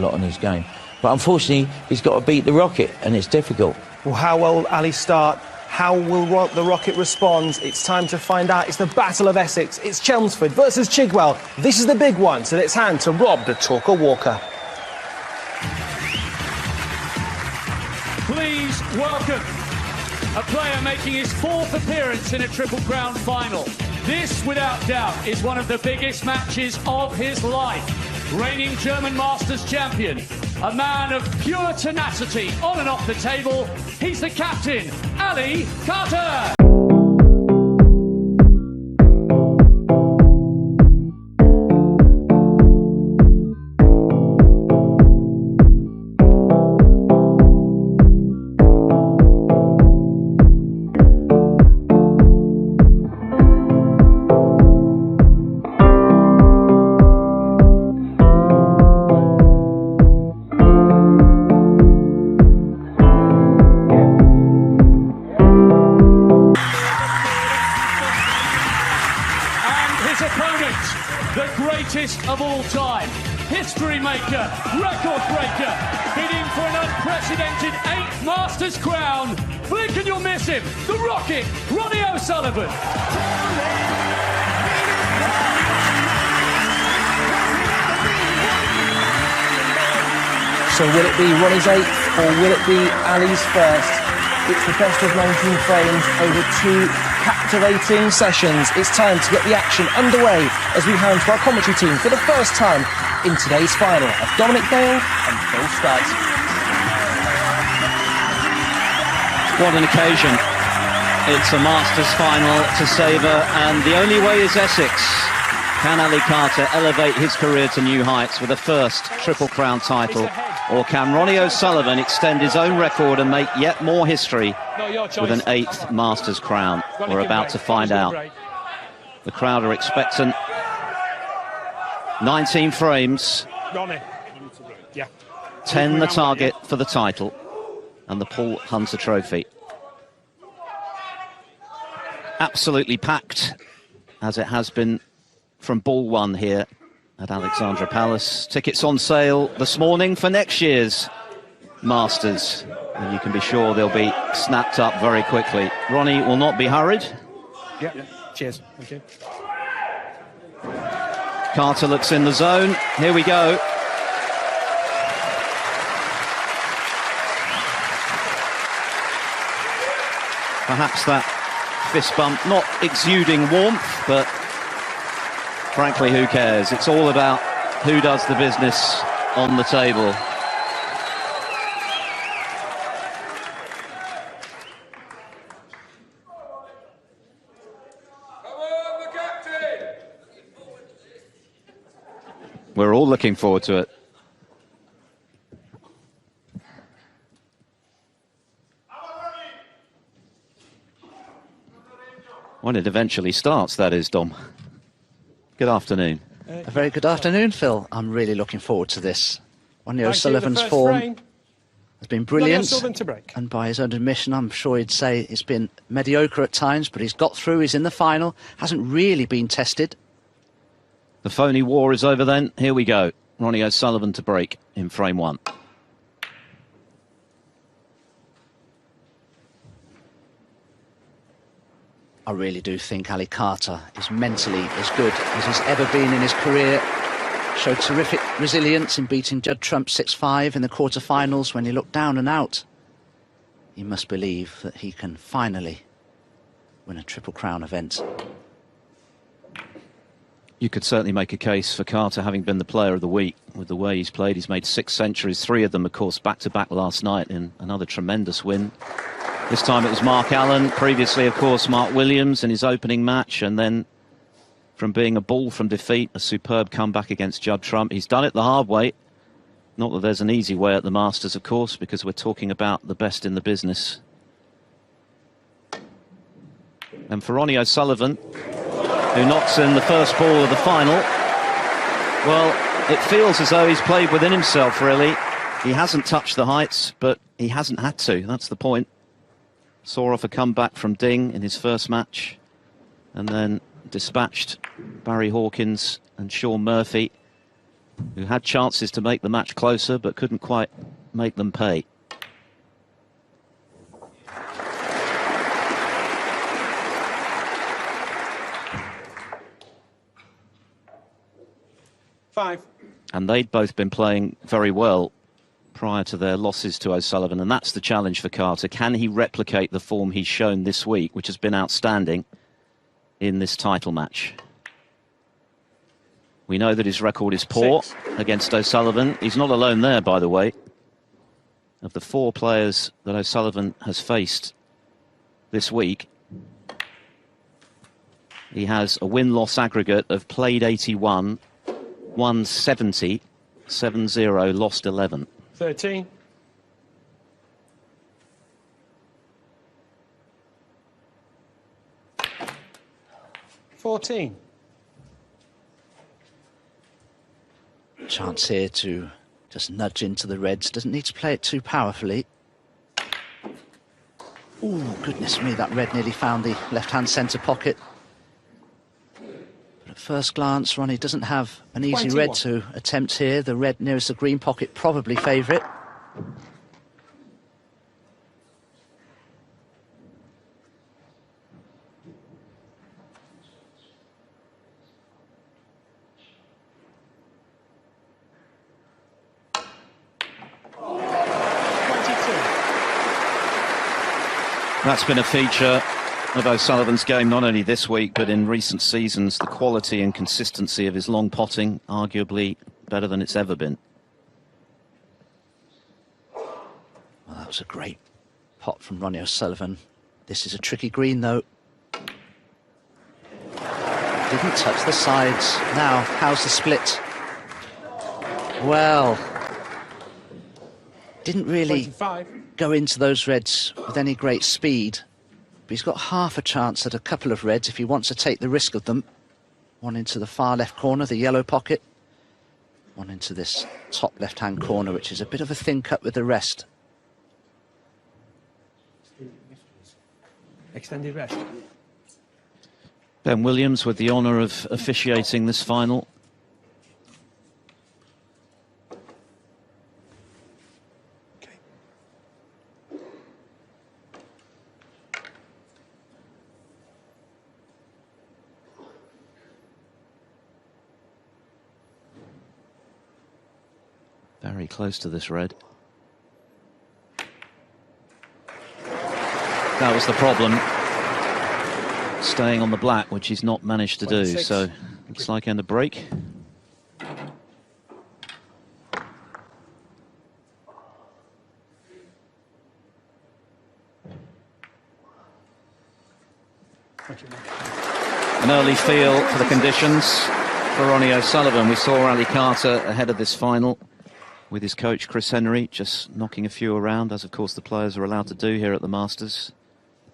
lot on his game. But unfortunately, he's got to beat the Rocket, and it's difficult. Well, how will Ali start? How will the Rocket respond? It's time to find out. It's the Battle of Essex. It's Chelmsford versus Chigwell. This is the big one, so let's hand to Rob the Talker Walker. Please welcome a player making his 4th appearance in a Triple Crown final. This, without doubt, is one of the biggest matches of his life. Reigning German Masters champion, a man of pure tenacity on and off the table. He's the captain, Ali Carter. Of all time, history maker, record breaker, bidding for an unprecedented 8th Masters crown. Blink and you'll miss him, the Rocket, Ronnie O'Sullivan. So will it be Ronnie's 8th or will it be Ali's 1st? It's the best of 19 frames over 2 captivating sessions. It's time to get the action underway as we hand to our commentary team for the first time in today's final of Dominic Dale and Phil Studd. What an occasion. It's a Masters final to savour, and the only way is Essex. Can Ali Carter elevate his career to new heights with a first Triple Crown title? Or can Ronnie O'Sullivan extend his own record and make yet more history with an 8th Masters crown? We're about to find out. The crowd are expectant. 19 frames. 10 the target for the title and the Paul Hunter Trophy. Absolutely packed, as it has been from ball 1 here at Alexandra Palace. Tickets on sale this morning for next year's Masters, and you can be sure they'll be snapped up very quickly. Ronnie will not be hurried. Yeah. Cheers. Thank you. Carter looks in the zone. Here we go. Perhaps that fist bump not exuding warmth, but frankly, who cares? It's all about who does the business on the table. We're all looking forward to it. When it eventually starts, that is, Dom. Good afternoon. A very good afternoon, Phil. I'm really looking forward to this. Ronnie O'Sullivan's form has been brilliant, and by his own admission, I'm sure he'd say it's been mediocre at times, but he's got through, he's in the final, hasn't really been tested. The phony war is over then. Here we go. Ronnie O'Sullivan to break in frame 1. I really do think Ali Carter is mentally as good as he's ever been in his career. Showed terrific resilience in beating Judd Trump 6-5 in the quarterfinals when he looked down and out. You must believe that he can finally win a Triple Crown event. You could certainly make a case for Carter having been the player of the week with the way he's played. He's made 6 centuries, 3 of them, of course, back-to-back last night in another tremendous win. This time it was Mark Allen, previously, of course, Mark Williams in his opening match, and then from being a ball from defeat, a superb comeback against Judd Trump. He's done it the hard way. Not that there's an easy way at the Masters, of course, because we're talking about the best in the business. And for Ronnie O'Sullivan, who knocks in the first ball of the final, well, it feels as though he's played within himself, really. He hasn't touched the heights, but he hasn't had to. That's the point. Saw off a comeback from Ding in his first match, and then dispatched Barry Hawkins and Sean Murphy who had chances to make the match closer but couldn't quite make them pay. And they'd both been playing very well prior to their losses to O'Sullivan, and that's the challenge for Carter. Can he replicate the form he's shown this week, which has been outstanding in this title match? We know that his record is poor against O'Sullivan. He's not alone there, by the way. Of the 4 players that O'Sullivan has faced this week, he has a win-loss aggregate of played 81, won 70, 7-0, lost 11. 13. Chance here to just nudge into the reds. Doesn't need to play it too powerfully. Oh, goodness me, that red nearly found the left-hand centre pocket. But at first glance, Ronnie doesn't have an easy 21. red to attempt here. The red nearest the green pocket probably favourite. That's been a feature of O'Sullivan's game, not only this week, but in recent seasons. The quality and consistency of his long potting, arguably better than it's ever been. Well, that was a great pot from Ronnie O'Sullivan. This is a tricky green, though. Didn't touch the sides. Now, how's the split? Well, didn't really 25. Go into those reds with any great speed, but he's got half a chance at a couple of reds if he wants to take the risk of them. One into the far left corner, the yellow pocket. One into this top left-hand corner, which is a bit of a thin cut with the rest. Extended rest. Ben Williams with the honour of officiating this final. Very close to this red. That was the problem. Staying on the black, which he's not managed to 26. do. So looks like end of break. An early feel for the conditions for Ronnie O'Sullivan. We saw Ali Carter ahead of this final with his coach Chris Henry just knocking a few around, as of course the players are allowed to do here at the Masters,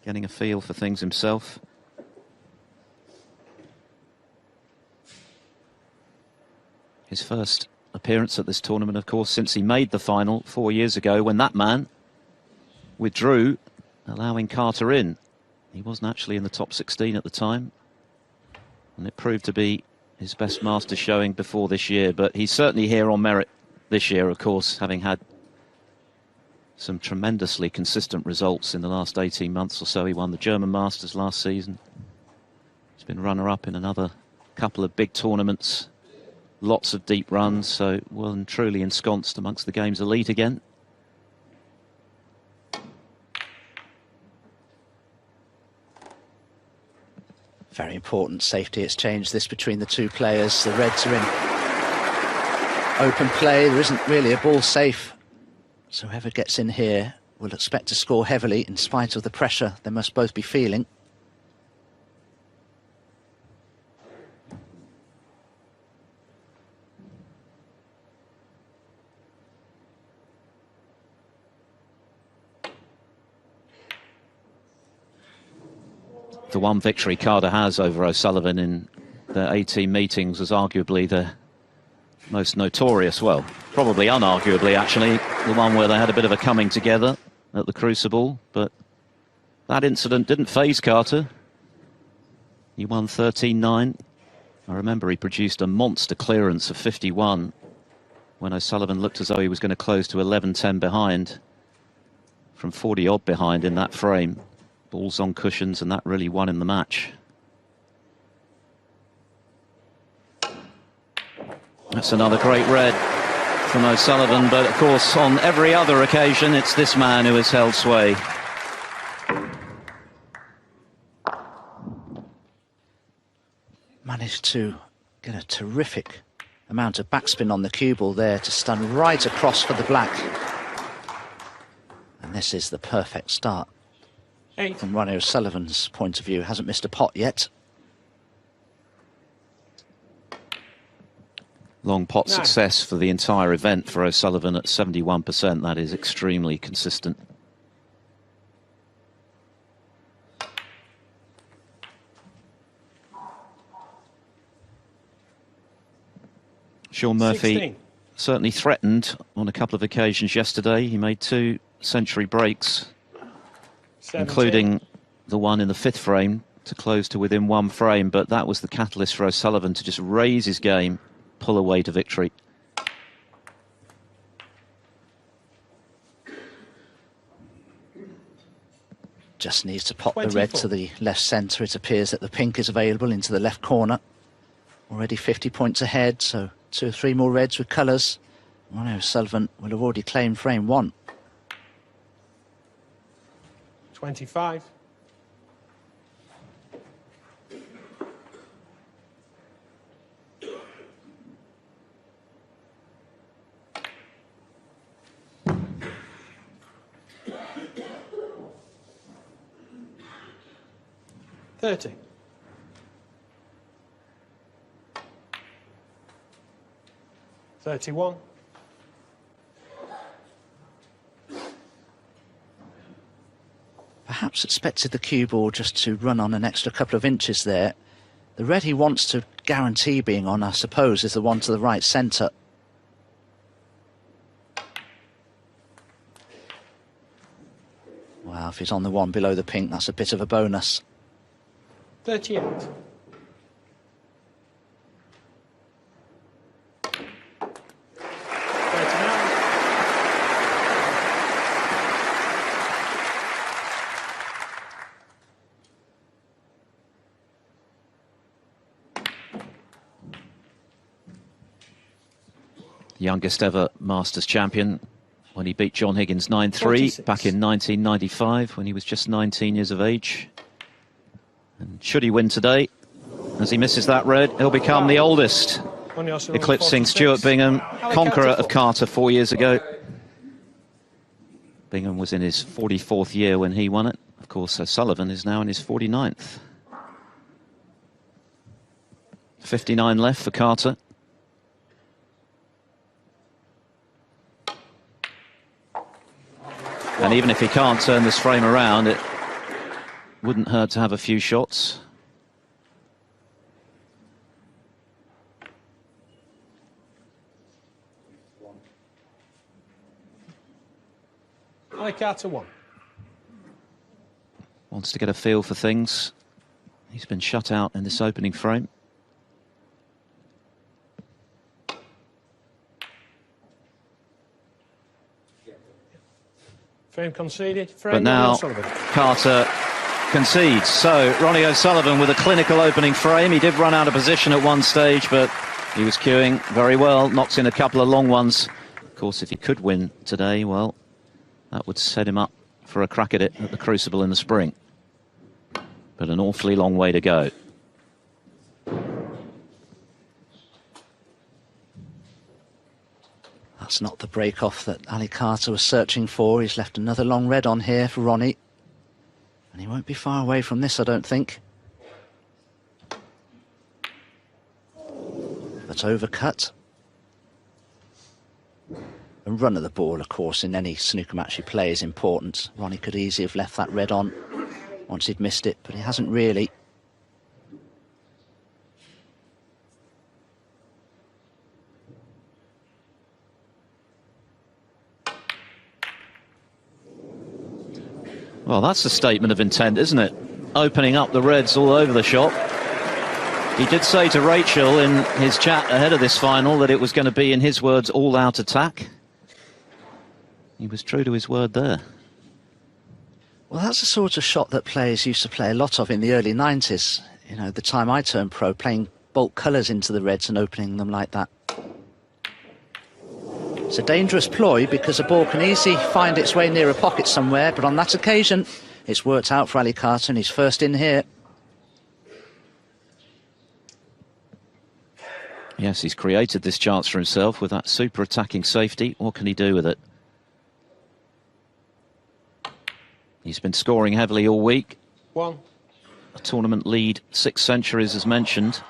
getting a feel for things himself. His first appearance at this tournament, of course, since he made the final 4 years ago, when that man withdrew, allowing Carter in. He wasn't actually in the top 16 at the time, and it proved to be his best Masters showing before this year, but he's certainly here on merit this year, of course, having had some tremendously consistent results in the last 18 months or so. He won the German Masters last season. He's been runner-up in another couple of big tournaments. Lots of deep runs, so well and truly ensconced amongst the game's elite again. Very important safety exchange this between the two players. The reds are in open play. There isn't really a ball safe, so whoever gets in here will expect to score heavily in spite of the pressure they must both be feeling. The one victory Carter has over O'Sullivan in the 18 meetings was arguably the most notorious, well, probably unarguably actually, the one where they had a bit of a coming together at the Crucible, but that incident didn't faze Carter. He won 13-9. I remember he produced a monster clearance of 51 when O'Sullivan looked as though he was going to close to 11-10 behind, from 40-odd behind in that frame. Balls on cushions, and that really won him the match. That's another great red from O'Sullivan, but of course on every other occasion it's this man who has held sway. Managed to get a terrific amount of backspin on the cue ball there to stun right across for the black. And this is the perfect start. From Ronnie O'Sullivan's point of view, hasn't missed a pot yet. Long pot success for the entire event for O'Sullivan at 71%. That is extremely consistent. Sean Murphy 16. Certainly threatened on a couple of occasions yesterday. He made 2 century breaks, 17. including the one in the 5th frame to close to within 1 frame, but that was the catalyst for O'Sullivan to just raise his game, pull away to victory. Just needs to pop 24. the red to the left centre. It appears that the pink is available into the left corner. Already 50 points ahead, so 2 or 3 more reds with colours. Ronnie O'Sullivan will have already claimed frame 1. 25. $30. $31. Perhaps expected the cue ball just to run on an extra couple of inches there. The red he wants to guarantee being on, I suppose, is the one to the right centre. Well, if he's on the one below the pink, that's a bit of a bonus. 38. Youngest ever Masters champion when he beat John Higgins 9-3 46. back in 1995 when he was just 19 years of age. And should he win today, as he misses that red, he'll become the oldest, eclipsing Stuart Bingham, conqueror of Carter 4 years ago. Bingham was in his 44th year when he won it. Of course, O'Sullivan is now in his 49th. 59 left for Carter. And even if he can't turn this frame around, it wouldn't hurt to have a few shots. Carter 1. Wants to get a feel for things. He's been shut out in this opening frame. Frame conceded. But now Carter concedes. So Ronnie O'Sullivan with a clinical opening frame. He did run out of position at one stage, but he was cueing very well. Knocks in a couple of long ones. Of course, if he could win today, well, that would set him up for a crack at it at the Crucible in the spring. But an awfully long way to go. That's not the break-off that Ali Carter was searching for. He's left another long red on here for Ronnie. And he won't be far away from this, I don't think. But overcut. And run of the ball, of course, in any snooker match you play is important. Ronnie could easily have left that red on once he'd missed it, but he hasn't really. Well, that's a statement of intent, isn't it? Opening up the reds all over the shop. He did say to Rachel in his chat ahead of this final that it was going to be, in his words, all-out attack. He was true to his word there. Well, that's the sort of shot that players used to play a lot of in the early 90s. You know, the time I turned pro, playing bulk colours into the reds and opening them like that. It's a dangerous ploy because a ball can easily find its way near a pocket somewhere, but on that occasion, it's worked out for Ali Carter and he's first in here. Yes, he's created this chance for himself with that super attacking safety. What can he do with it? He's been scoring heavily all week. One. A tournament lead, 6 centuries as mentioned.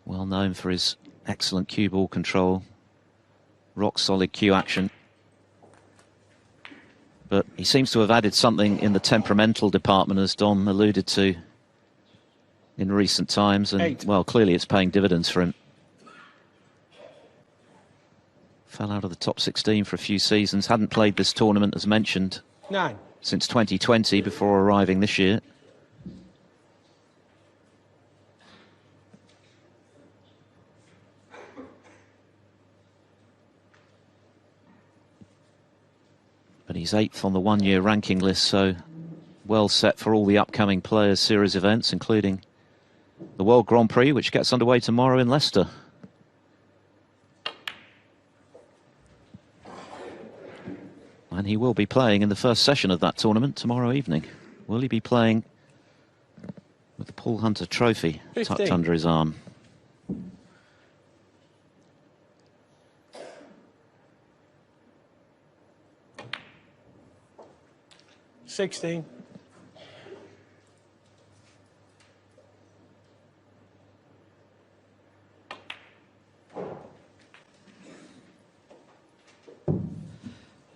Well known for his excellent cue ball control. Rock solid cue action. But he seems to have added something in the temperamental department, as Dom alluded to in recent times, and well, clearly it's paying dividends for him. Fell out of the top 16 for a few seasons, hadn't played this tournament as mentioned 9 since 2020 before arriving this year. But he's 8th on the one-year ranking list, so well set for all the upcoming Players Series events, including the World Grand Prix, which gets underway tomorrow in Leicester. And he will be playing in the first session of that tournament tomorrow evening. Will he be playing with the Paul Hunter Trophy 15. tucked under his arm? $16.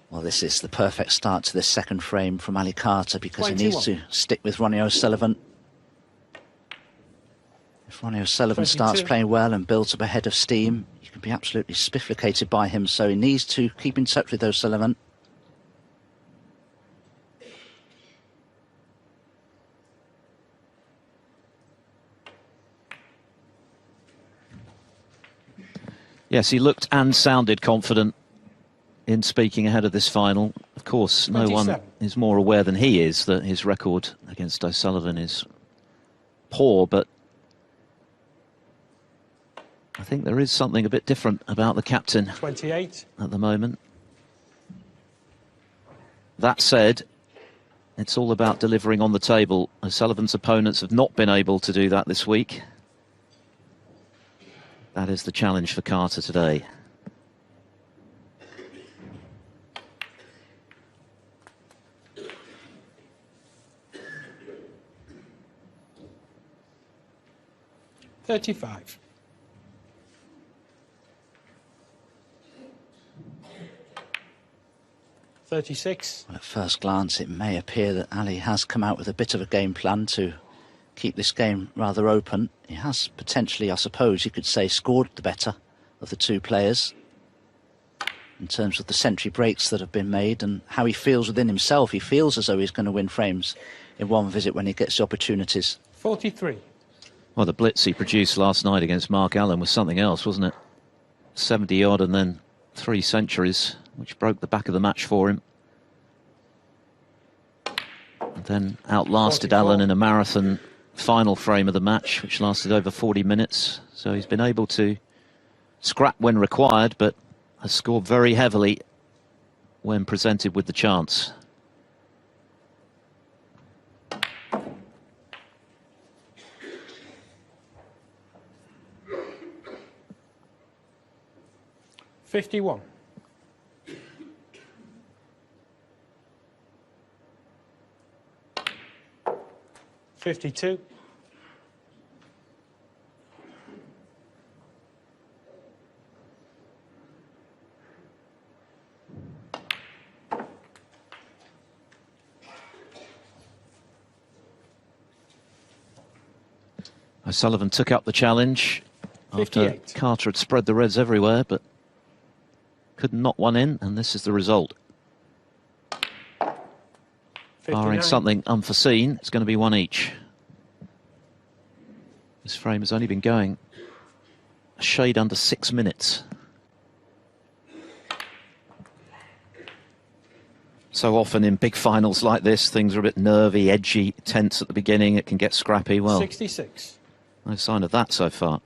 Well, this is the perfect start to this second frame from Ali Carter because 21. he needs to stick with Ronnie O'Sullivan. If Ronnie O'Sullivan 22. starts playing well and builds up a head of steam, you can be absolutely spifflicated by him, so he needs to keep in touch with O'Sullivan. Yes, he looked and sounded confident in speaking ahead of this final. Of course, no 27. one is more aware than he is that his record against O'Sullivan is poor, but I think there is something a bit different about the captain 28. at the moment. That said, it's all about delivering on the table. O'Sullivan's opponents have not been able to do that this week. That is the challenge for Carter today. $35. $36. Well, at first glance, it may appear that Ali has come out with a bit of a game plan to keep this game rather open. He has potentially, I suppose you could say, scored the better of the two players in terms of the century breaks that have been made and how he feels within himself. He feels as though he's going to win frames in one visit when he gets the opportunities. 43. Well, the blitz he produced last night against Mark Allen was something else, wasn't it? 70 odd and then 3 centuries, which broke the back of the match for him. And then outlasted 44. Allen in a marathon final frame of the match, which lasted over 40 minutes. So he's been able to scrap when required, but has scored very heavily when presented with the chance. $51. $52. O'Sullivan took up the challenge after 58. Carter had spread the reds everywhere, but couldn't knock one in, and this is the result. 59. Barring something unforeseen, it's going to be one each. This frame has only been going a shade under 6 minutes. So often in big finals like this, things are a bit nervy, edgy, tense at the beginning. It can get scrappy. Well, 66. No sign of that so far.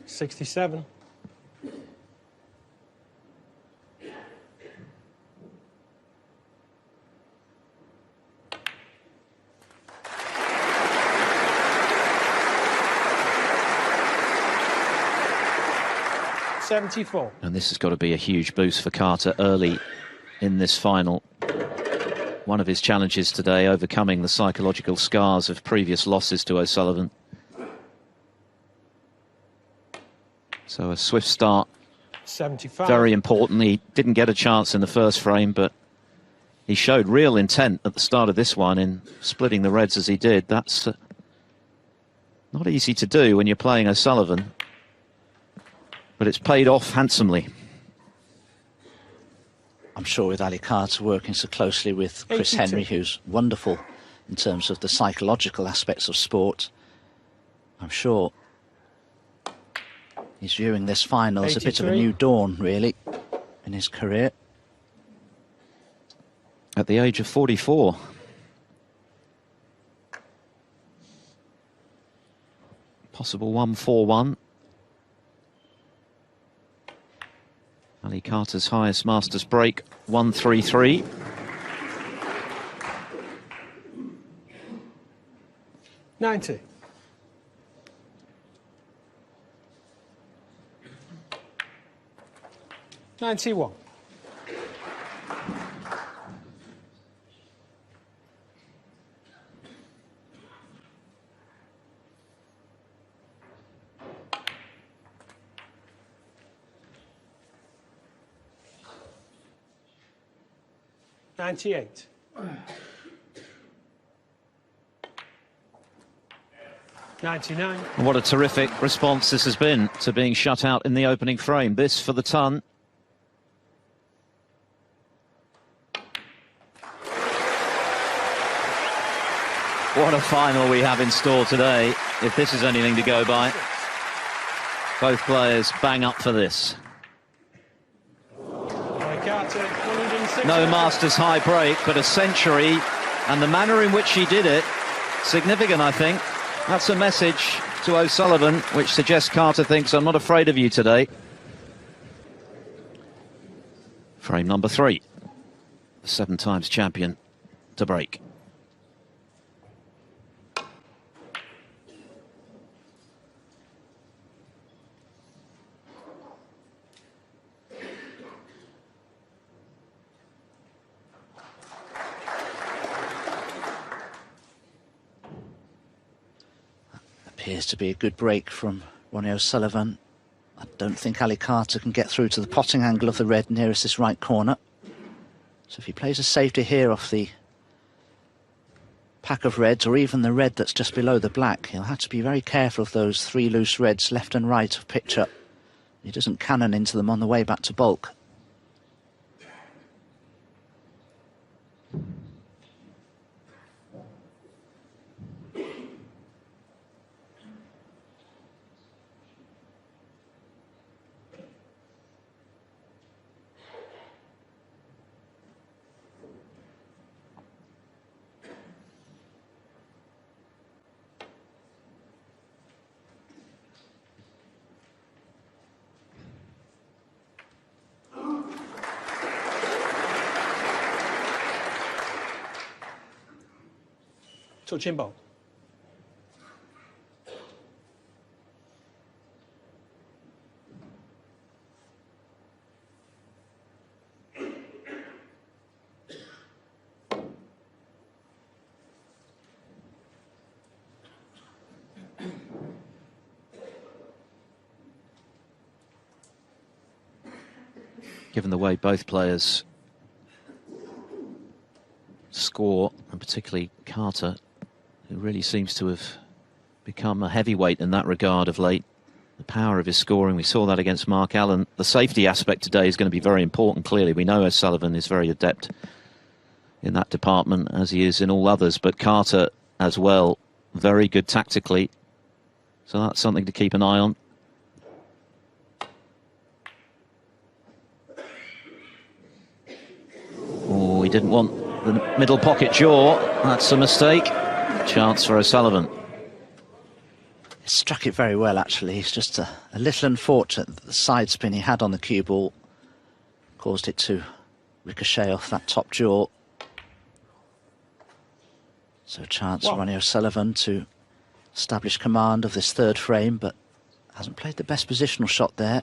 $67. $74. And this has got to be a huge boost for Carter early in this final. One of his challenges today, overcoming the psychological scars of previous losses to O'Sullivan. So a swift start. 75. Very important. He didn't get a chance in the first frame, but he showed real intent at the start of this one in splitting the reds as he did. That's not easy to do when you're playing O'Sullivan, but it's paid off handsomely. I'm sure with Ali Carter working so closely with Chris 82. Henry, who's wonderful in terms of the psychological aspects of sport, I'm sure he's viewing this final as a bit of a 83. new dawn, really, in his career. At the age of 44. Possible 1-4-1. Ali Carter's highest Masters break, 1-3-3. $90. $91. $98. $99. What a terrific response this has been to being shut out in the opening frame. This for the ton. What a final we have in store today, if this is anything to go by. Both players bang up for this. No Masters high break, but a century, and the manner in which he did it, significant, I think. That's a message to O'Sullivan, which suggests Carter thinks, I'm not afraid of you today. Frame number 3. The 7 times champion to break. Appears to be a good break from Ronnie O'Sullivan. I don't think Ali Carter can get through to the potting angle of the red nearest this right corner. So if he plays a safety here off the pack of reds, or even the red that's just below the black, he'll have to be very careful of those 3 loose reds left and right of picture. He doesn't cannon into them on the way back to bulk. Touch in bowl. Given the way both players score, and particularly Carter, who really seems to have become a heavyweight in that regard of late. The power of his scoring, we saw that against Mark Allen. The safety aspect today is going to be very important, clearly. We know O'Sullivan is very adept in that department as he is in all others, but Carter as well, very good tactically. So that's something to keep an eye on. Oh, he didn't want the middle pocket jaw. That's a mistake. Chance for O'Sullivan. He struck it very well, actually. He's just a little unfortunate that the side spin he had on the cue ball caused it to ricochet off that top jaw. So chance for Ronnie O'Sullivan to establish command of this third frame, but hasn't played the best positional shot there.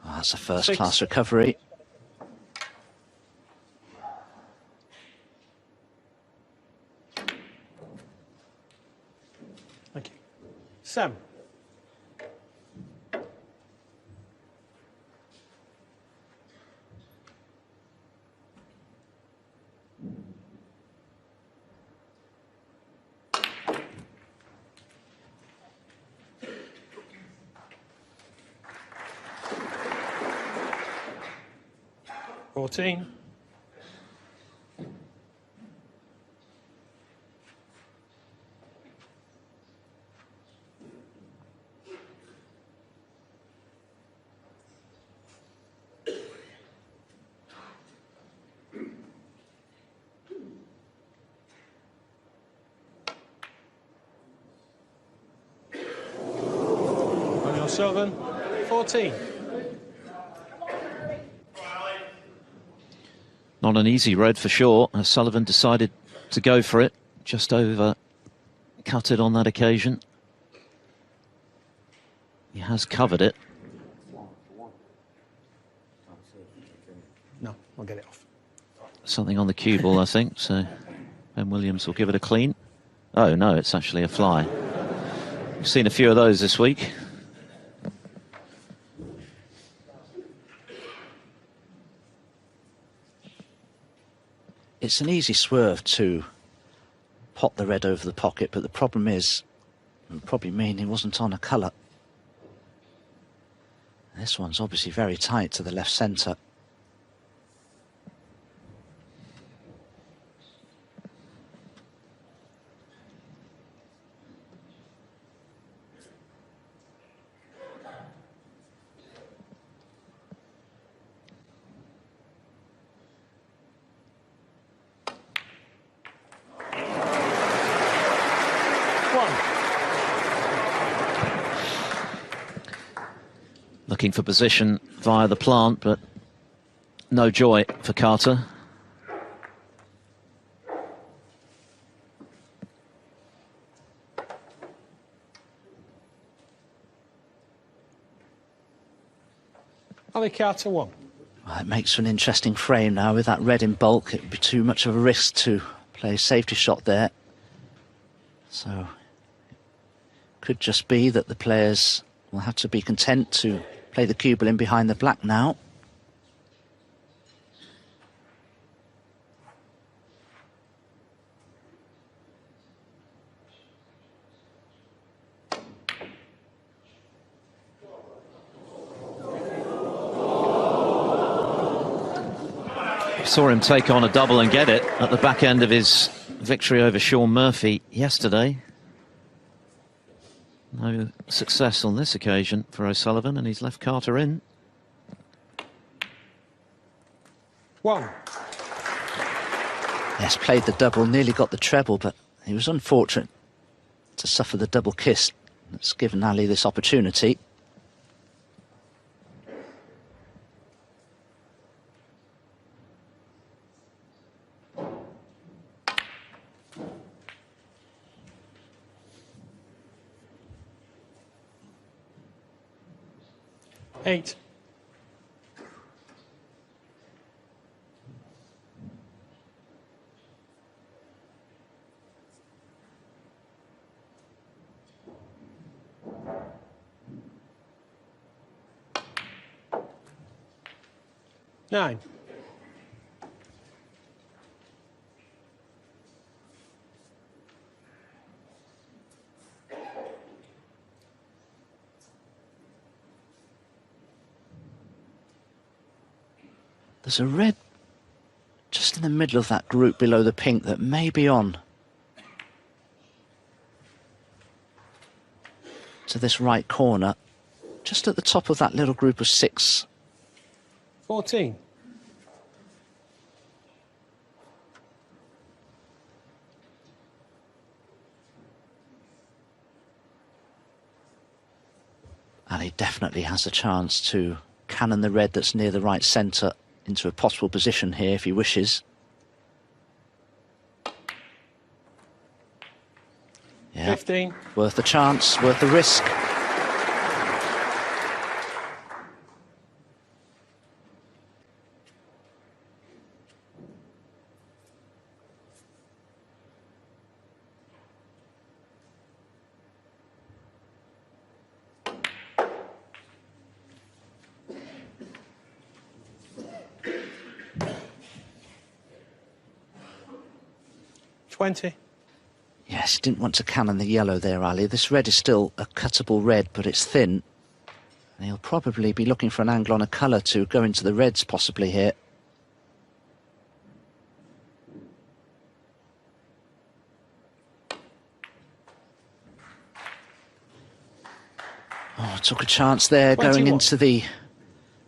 That's a first-class recovery. Thank you. Sam. $14. RonnieO'Sullivan, 14. Not an easy road for sure. O'Sullivan decided to go for it, just over cut it on that occasion. He has covered it. No, I'll get it off. Something on the cue ball, I think, so Ben Williams will give it a clean. Oh no, it's actually a fly. We've seen a few of those this week. It's an easy swerve to pop the red over the pocket, but the problem is, it would probably mean he wasn't on a colour. This one's obviously very tight to the left centre. Looking for position via the plant, but no joy for Carter. Ali Carter, 1. Well, it makes for an interesting frame now with that red in bulk. It would be too much of a risk to play a safety shot there. So it could just be that the players will have to be content to play the cue ball in behind the black now. Saw him take on a double and get it at the back end of his victory over Sean Murphy yesterday. No success on this occasion for O'Sullivan, and he's left Carter in. 1. Yes, played the double, nearly got the treble, but he was unfortunate to suffer the double kiss. That's given Ali this opportunity. $8. 9. There's a red just in the middle of that group below the pink that may be on to this right corner, just at the top of that little group of 6. 14. Ali definitely has a chance to cannon the red that's near the right centre into a possible position here if he wishes. Yeah, 15. worth the chance, worth the risk. Yes, didn't want to cannon the yellow there, Ali. This red is still a cuttable red, but it's thin. And he'll probably be looking for an angle on a colour to go into the reds possibly here. Oh, took a chance there 21. going into the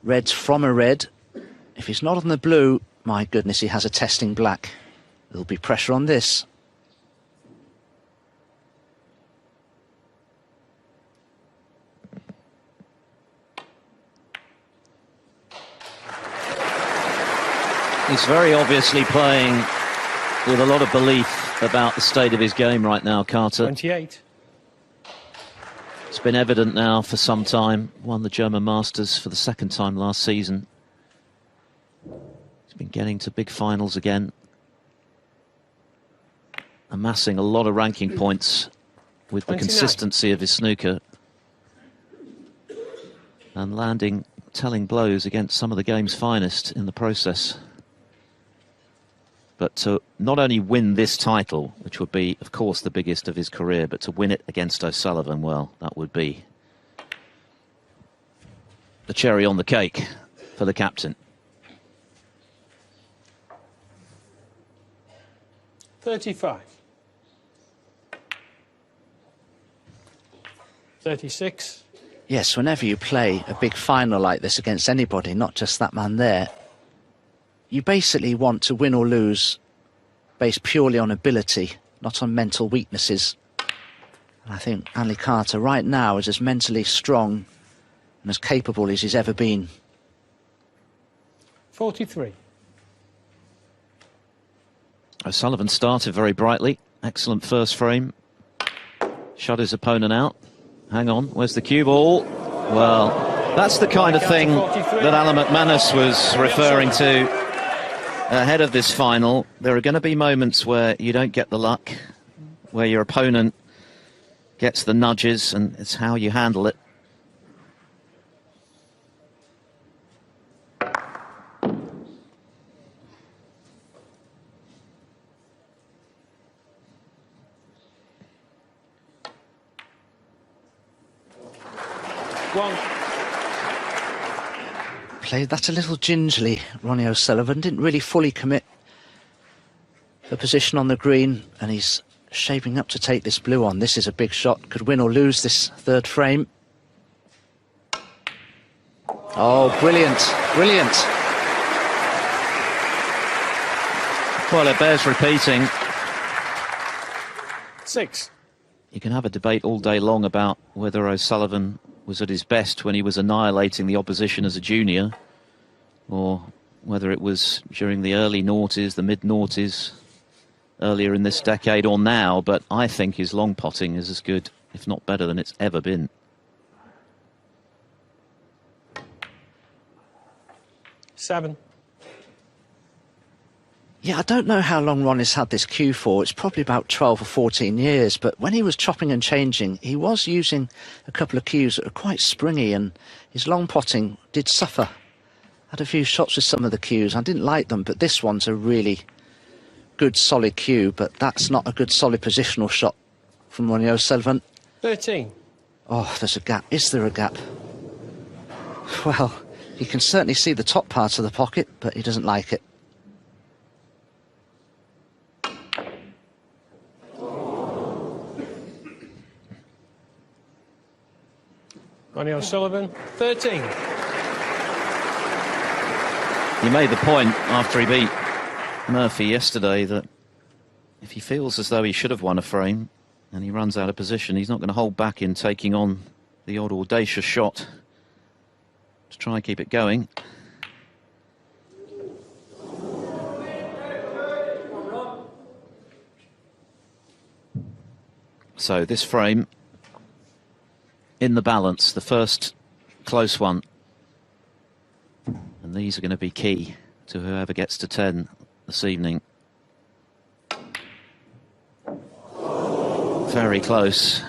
reds from a red. If he's not on the blue, my goodness, he has a testing black. There'll be pressure on this. He's very obviously playing with a lot of belief about the state of his game right now, Carter. 28. It's been evident now for some time. Won the German Masters for the 2nd time last season. He's been getting to big finals again. Amassing a lot of ranking points with 29. the consistency of his snooker. And landing telling blows against some of the game's finest in the process. But to not only win this title, which would be, of course, the biggest of his career, but to win it against O'Sullivan, well, that would be the cherry on the cake for the captain. 35. 36. Yes, whenever you play a big final like this against anybody, not just that man there, you basically want to win or lose based purely on ability, not on mental weaknesses. And I think Ali Carter right now is as mentally strong and as capable as he's ever been. 43. O'Sullivan started very brightly. Excellent first frame. Shut his opponent out. Hang on, where's the cue ball? Well, that's the kind of thing that Alan McManus was referring to ahead of this final. There are going to be moments where you don't get the luck, where your opponent gets the nudges, and it's how you handle it. Played that a little gingerly, Ronnie O'Sullivan. Didn't really fully commit the position on the green, and he's shaping up to take this blue on. This is a big shot. Could win or lose this 3rd frame. Oh, brilliant, brilliant. Well, it bears repeating. 6. You can have a debate all day long about whether O'Sullivan was at his best when he was annihilating the opposition as a junior, or whether it was during the early noughties, the mid-noughties, earlier in this decade, or now. But I think his long potting is as good, if not better, than it's ever been. 7. Yeah, I don't know how long Ronnie's had this cue for. It's probably about 12 or 14 years, but when he was chopping and changing, he was using a couple of cues that are quite springy, and his long potting did suffer Had a few shots with some of the cues. I didn't like them, but this one's a really good, solid cue. But that's not a good, solid positional shot from Ronnie O'Sullivan. 13. Oh, there's a gap. Is there a gap? Well, he can certainly see the top part of the pocket, but he doesn't like it. Ronnie O'Sullivan, 13. He made the point after he beat Murphy yesterday that if he feels as though he should have won a frame and he runs out of position, he's not going to hold back in taking on the odd audacious shot to try and keep it going. So this frame in the balance, the first close one. And these are going to be key to whoever gets to 10 this evening. Very close.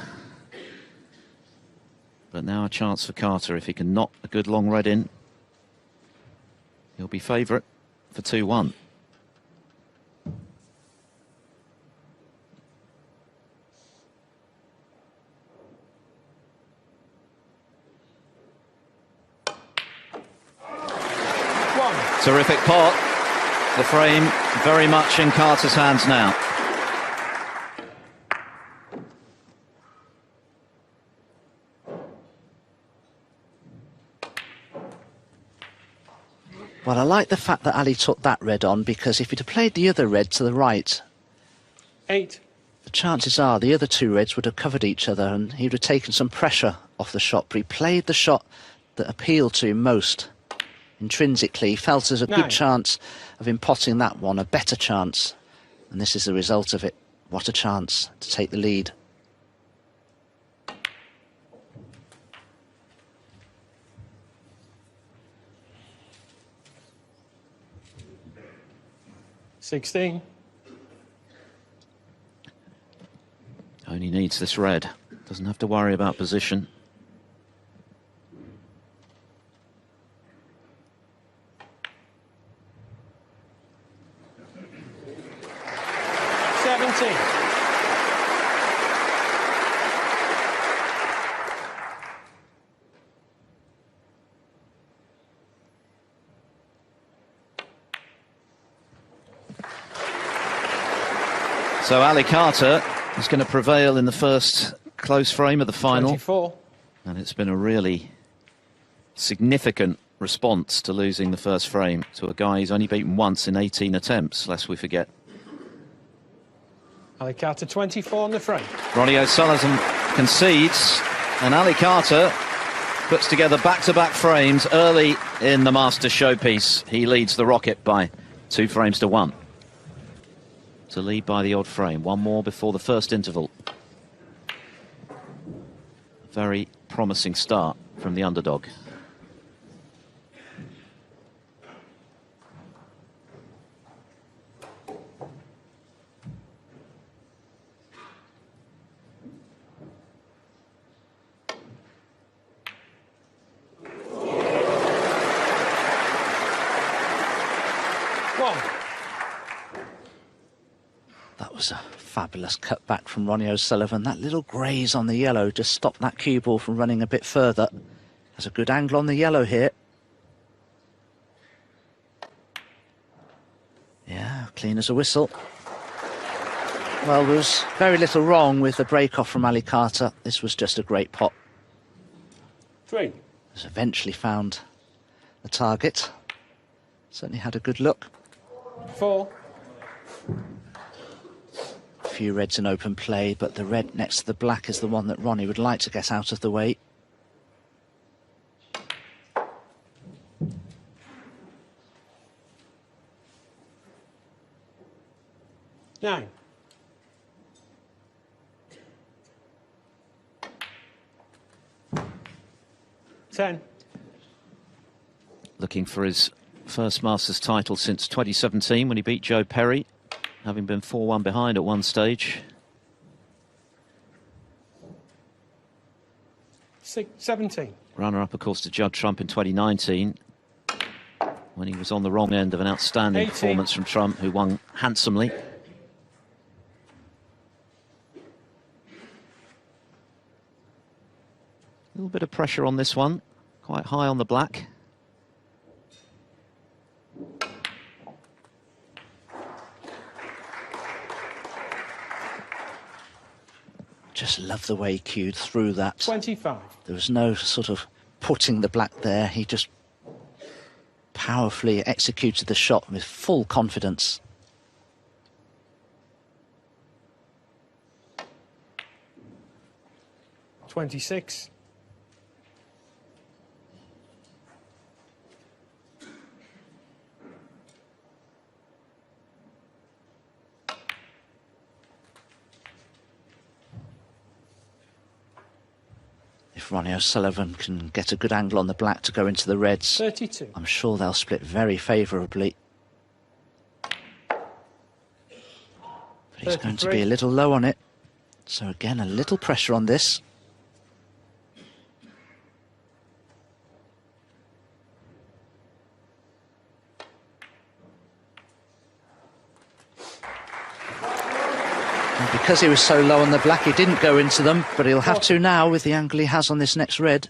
But now a chance for Carter. If he can knock a good long red in, he'll be favourite for 2-1. Terrific pot. The frame very much in Carter's hands now. Well, I like the fact that Ali took that red on, because if he'd have played the other red to the right, 8. the chances are the other two reds would have covered each other and he would have taken some pressure off the shot. But he played the shot that appealed to him most. Intrinsically, he felt there's a 9. good chance of him potting that one, a better chance. And this is the result of it. What a chance to take the lead. $16. Only needs this red. Doesn't have to worry about position. So Ali Carter is going to prevail in the first close frame of the final. 24. And it's been a really significant response to losing the first frame to a guy who's only beaten once in 18 attempts, lest we forget. Ali Carter, 24 on the frame. Ronnie O'Sullivan concedes, and Ali Carter puts together back-to-back frames early in the Masters showpiece. He leads the Rocket by 2 frames to 1. To lead by the odd frame. One more before the first interval. Very promising start from the underdog. A fabulous cut back from Ronnie O'Sullivan. That little graze on the yellow just stopped that cue ball from running a bit further. There's a good angle on the yellow here. Yeah, clean as a whistle. Well, there was very little wrong with the break-off from Ali Carter. This was just a great pot. 3. Has eventually found the target. Certainly had a good look. 4. Few reds in open play, but the red next to the black is the one that Ronnie would like to get out of the way. Nine. 10. Looking for his first Masters title since 2017 when he beat Joe Perry, having been 4-1 behind at one stage. 17. Runner-up, of course, to Judd Trump in 2019. when he was on the wrong end of an outstanding 18. performance from Trump, who won handsomely. A little bit of pressure on this one, quite high on the black. Just love the way he cued through that. 25. There was no sort of putting the black there. He just powerfully executed the shot with full confidence. $26. If Ronnie O'Sullivan can get a good angle on the black to go into the reds, 32. I'm sure they'll split very favourably. But he's going to be a little low on it. So again, a little pressure on this. And because he was so low on the black, he didn't go into them, but he'll have to now with the angle he has on this next red.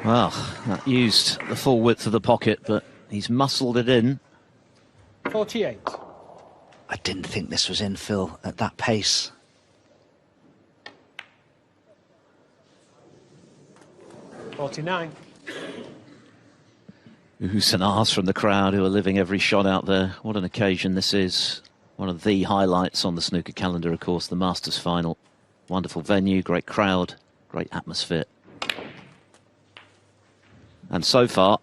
Well, that used the full width of the pocket, but he's muscled it in. 48. I didn't think this was in, Phil, at that pace. $49. Oohs and ahs from the crowd who are living every shot out there. What an occasion this is. One of the highlights on the snooker calendar, of course, the Masters final. Wonderful venue, great crowd, great atmosphere. And so far,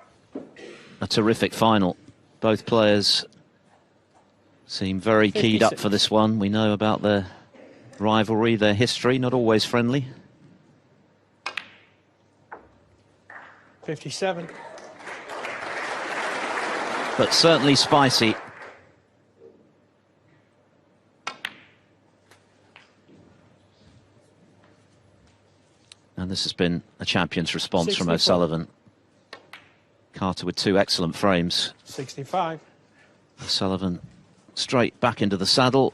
a terrific final. Both players seem very keyed up for this one. We know about their rivalry, their history, not always friendly. 57. But certainly spicy. And this has been a champion's response 64. from O'Sullivan. Carter with two excellent frames. 65. O'Sullivan straight back into the saddle.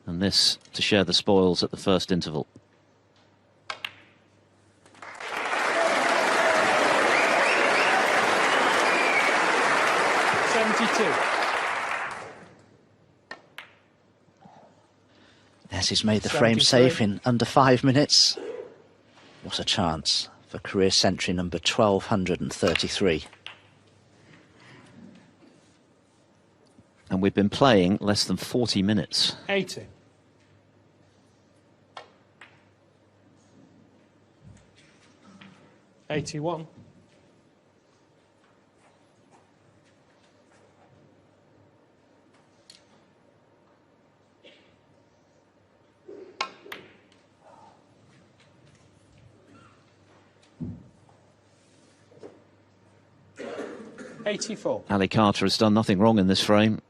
And this to share the spoils at the first interval. Yes, he's made the frame safe in under 5 minutes. What a chance for career century number 1233. And we've been playing less than 40 minutes. 80. $81. $84. Ali Carter has done nothing wrong in this frame.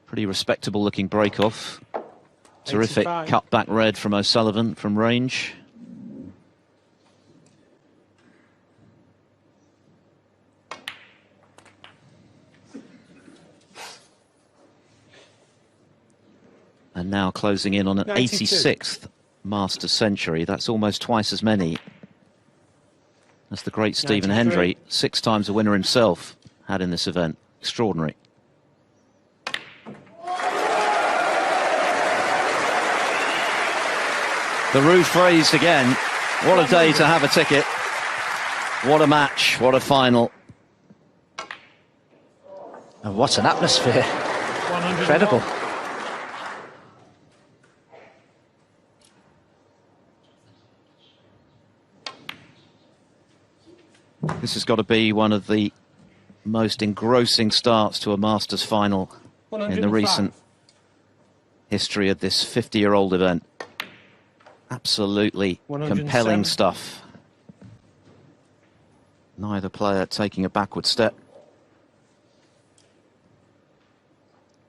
Pretty respectable looking break off. Terrific 85. cut back red from O'Sullivan from range. And now closing in on an 92. 86th Masters century. That's almost twice as many as the great Stephen 93. Hendry, 6 times a winner himself, had in this event. Extraordinary. The roof raised again. What a day to have a ticket. What a match, what a final. And what an atmosphere. Incredible. This has got to be one of the most engrossing starts to a Masters final in the recent history of this 50-year-old event. Absolutely 107. compelling stuff. Neither player taking a backward step.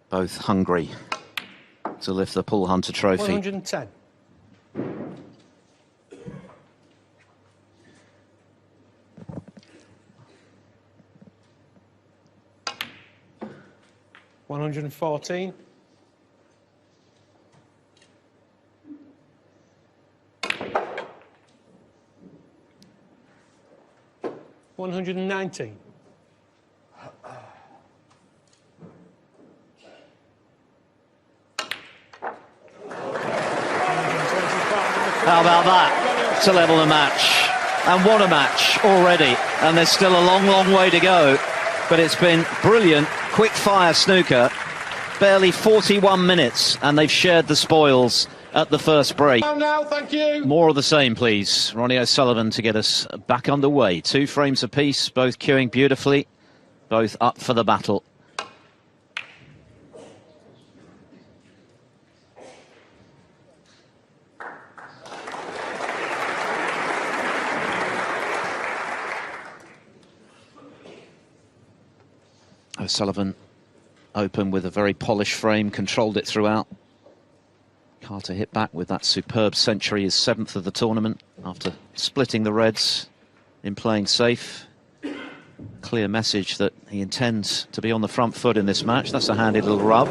Both hungry to lift the Pool Hunter trophy. 110. $114. $119. How about that to level the match? And what a match already. And there's still a long, long way to go. But it's been brilliant, quick-fire snooker. Barely 41 minutes, and they've shared the spoils at the first break. Now, thank you. More of the same, please. Ronnie O'Sullivan to get us back underway. 2 frames apiece, both queuing beautifully, both up for the battle. O'Sullivan open with a very polished frame, controlled it throughout. Carter hit back with that superb century, his 7th of the tournament, after splitting the reds in playing safe. Clear message that he intends to be on the front foot in this match. That's a handy little rub.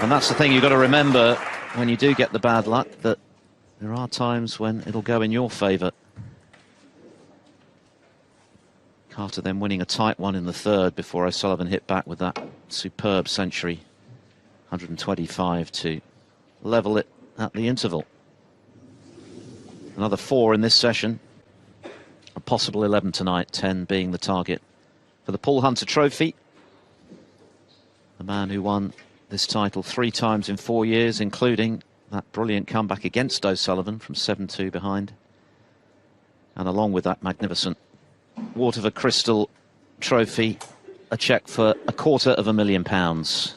And that's the thing you've got to remember when you do get the bad luck, that there are times when it'll go in your favour. Carter then winning a tight one in the 3rd before O'Sullivan hit back with that superb century. 125 to level it at the interval. Another 4 in this session. A possible 11 tonight, 10 being the target for the Pool Hunter trophy. The man who won this title 3 times in 4 years, including that brilliant comeback against O'Sullivan from 7-2 behind. And along with that magnificent Waterford Crystal trophy, a cheque for £250,000.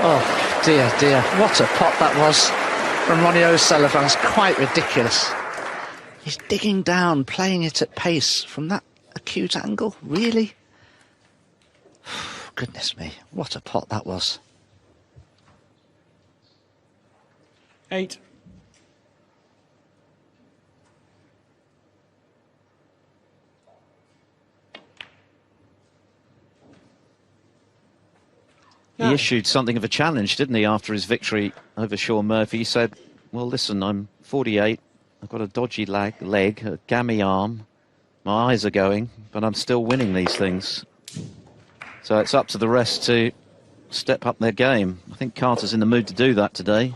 Oh, dear, dear. What a pot that was from Ronnie O'Sullivan. It's quite ridiculous. He's digging down, playing it at pace from that acute angle. Really? Goodness me, what a pot that was. 8. He issued something of a challenge, didn't he, after his victory over Sean Murphy? He said, well, listen, I'm 48, I've got a dodgy leg, a gammy arm, my eyes are going, but I'm still winning these things. So it's up to the rest to step up their game. I think Carter's in the mood to do that today.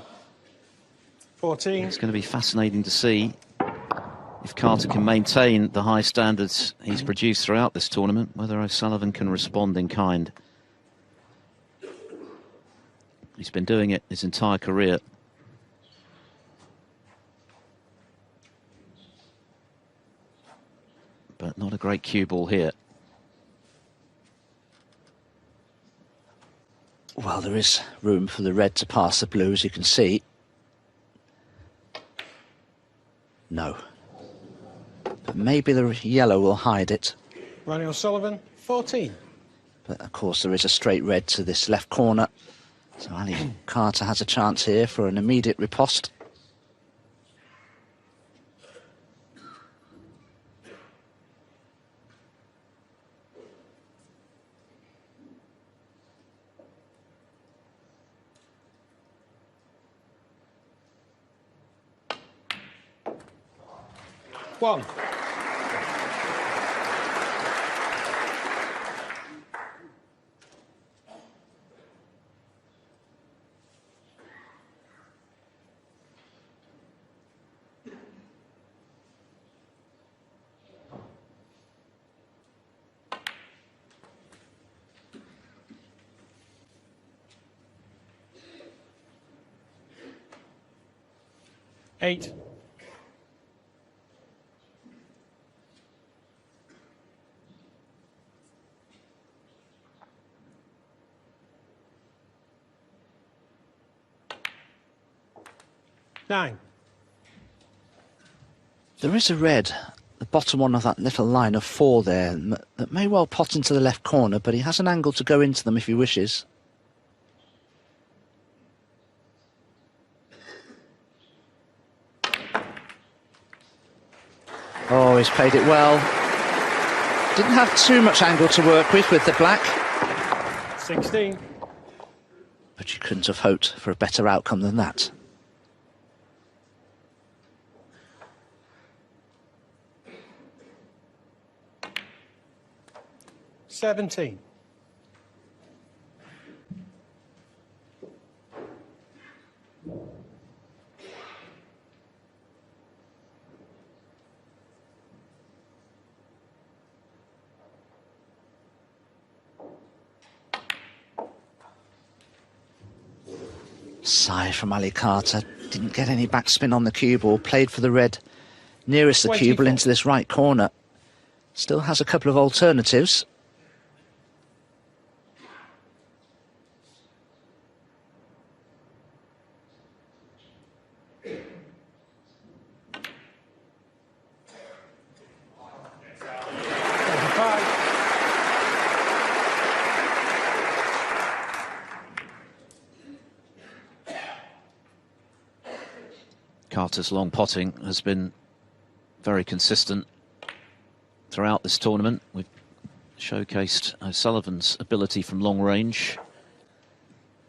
14. It's going to be fascinating to see if Carter can maintain the high standards he's produced throughout this tournament, whether O'Sullivan can respond in kind. He's been doing it his entire career. But not a great cue ball here. Well, there is room for the red to pass the blue, as you can see. No. But maybe the yellow will hide it. Ronnie O'Sullivan, 14. But of course there is a straight red to this left corner. So Ali Carter has a chance here for an immediate riposte. One. 8. Nine. There is a red, the bottom one of that little line of 4 there, that may well pot into the left corner, but he has an angle to go into them if he wishes. Oh, he's played it well. Didn't have too much angle to work with the black. 16. But you couldn't have hoped for a better outcome than that. 17. Sigh from Ali Carter. Didn't get any backspin on the cue ball. Played for the red nearest the cue ball into this right corner. Still has a couple of alternatives. Carter's long potting has been very consistent throughout this tournament. We've showcased O'Sullivan's ability from long range,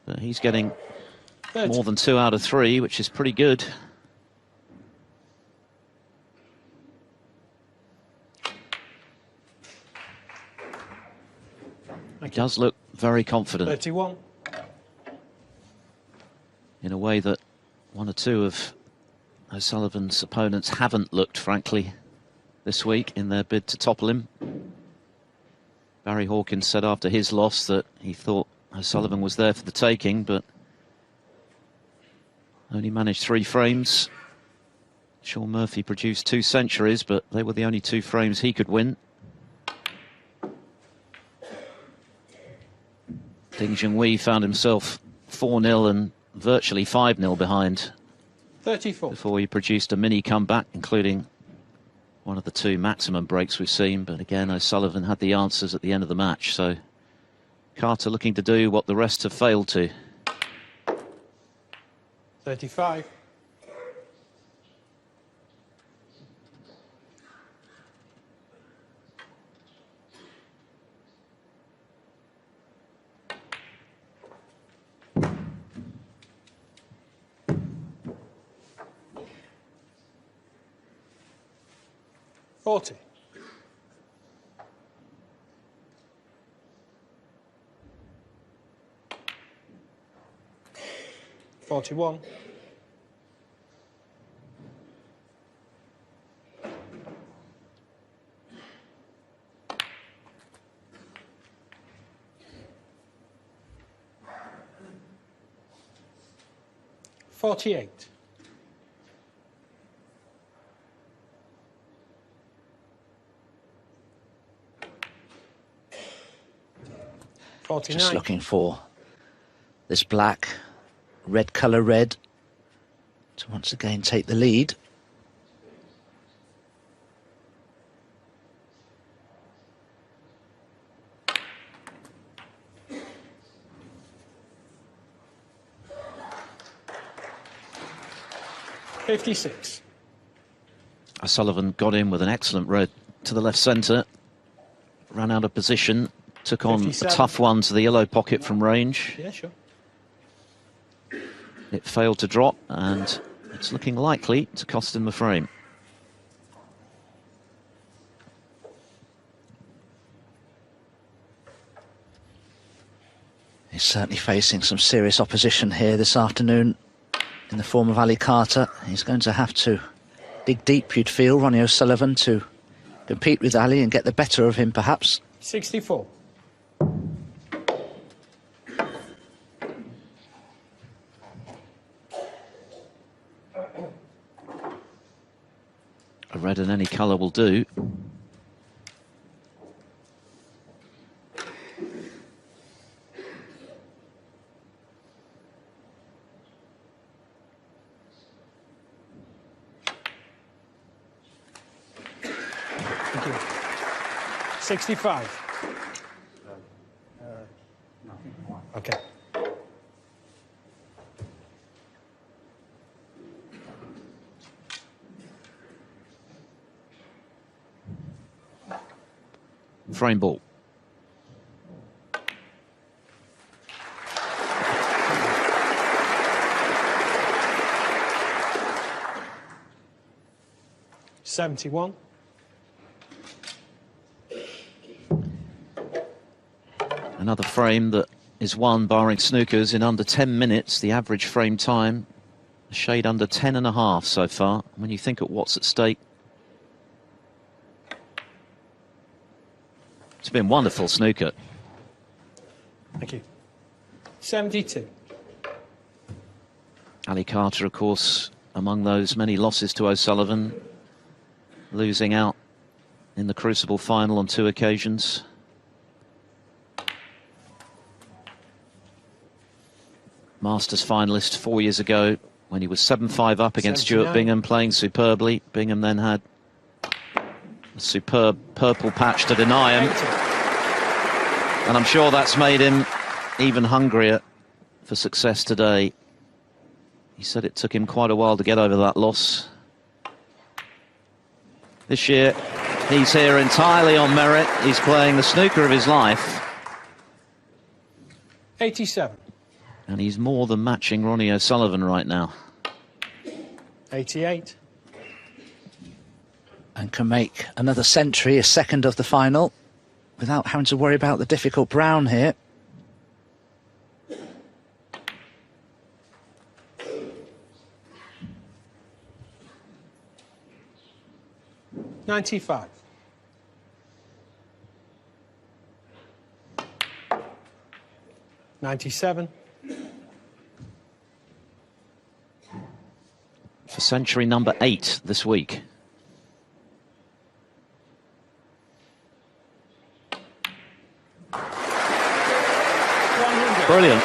but he's getting more than 2 out of 3, which is pretty good. He does look very confident. 31. In a way that one or two of O'Sullivan's opponents haven't looked, frankly, this week in their bid to topple him. Barry Hawkins said after his loss that he thought O'Sullivan was there for the taking, but only managed 3 frames. Sean Murphy produced 2 centuries, but they were the only 2 frames he could win. Ding Junhui found himself 4-0 and virtually 5-0 behind 34. before he produced a mini comeback, including one of the 2 maximum breaks we've seen. But again, O'Sullivan had the answers at the end of the match, so Carter looking to do what the rest have failed to. 35. $40. 41. 48. 49. Just looking for this black, red colour red to once again take the lead. $56. O'Sullivan got in with an excellent red to the left centre, ran out of position, took on 57. a tough one to the yellow pocket from range. Yeah, sure. It failed to drop, and it's looking likely to cost him the frame. He's certainly facing some serious opposition here this afternoon in the form of Ali Carter. He's going to have to dig deep, you'd feel, Ronnie O'Sullivan, to compete with Ali and get the better of him, perhaps. 64. red and any colour will do. Thank you. 65. Okay. Frame ball. $71. Another frame that is won, barring snookers, in under 10 minutes. The average frame time, a shade under 10.5 so far. When you think of what's at stake, it's been wonderful snooker. Thank you. 72. Ali Carter, of course, among those many losses to O'Sullivan, losing out in the Crucible final on 2 occasions. Masters finalist 4 years ago when he was 7-5 up against 79. Stuart Bingham, playing superbly. Bingham then had a superb purple patch to deny him. 80. And I'm sure that's made him even hungrier for success today. He said it took him quite a while to get over that loss. This year, he's here entirely on merit. He's playing the snooker of his life. 87. And he's more than matching Ronnie O'Sullivan right now. 88. And can make another century, a second of the final, without having to worry about the difficult brown here. $95. $97. For century number 8 this week. Brilliant.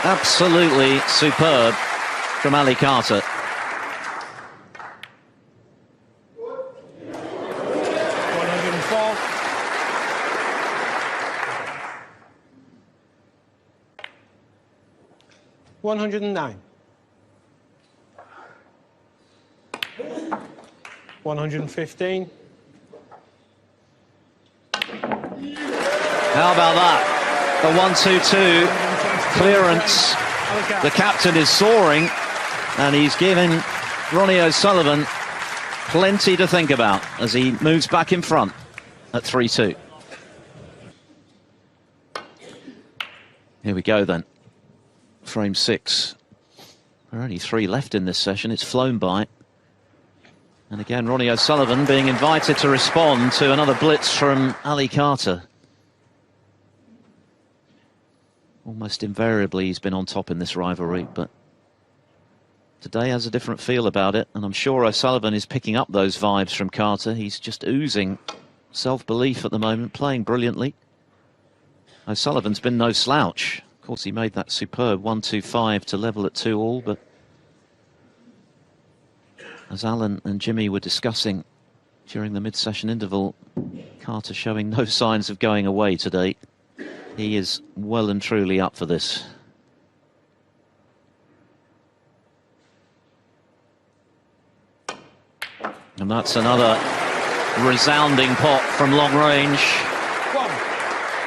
Absolutely superb from Ali Carter. $109. 115. How about that? The 1-2-2 clearance. The captain is soaring, and he's giving Ronnie O'Sullivan plenty to think about as he moves back in front at 3-2. Here we go then. Frame 6. There are only 3 left in this session. It's flown by. And again, Ronnie O'Sullivan being invited to respond to another blitz from Ali Carter. Almost invariably he's been on top in this rivalry, but today has a different feel about it, and I'm sure O'Sullivan is picking up those vibes from Carter. He's just oozing self-belief at the moment, playing brilliantly. O'Sullivan's been no slouch. Of course, he made that superb 1-2-5 to level at 2-all, but as Alan and Jimmy were discussing during the mid-session interval, Carter showing no signs of going away today. He is well and truly up for this. And that's another resounding pot from long range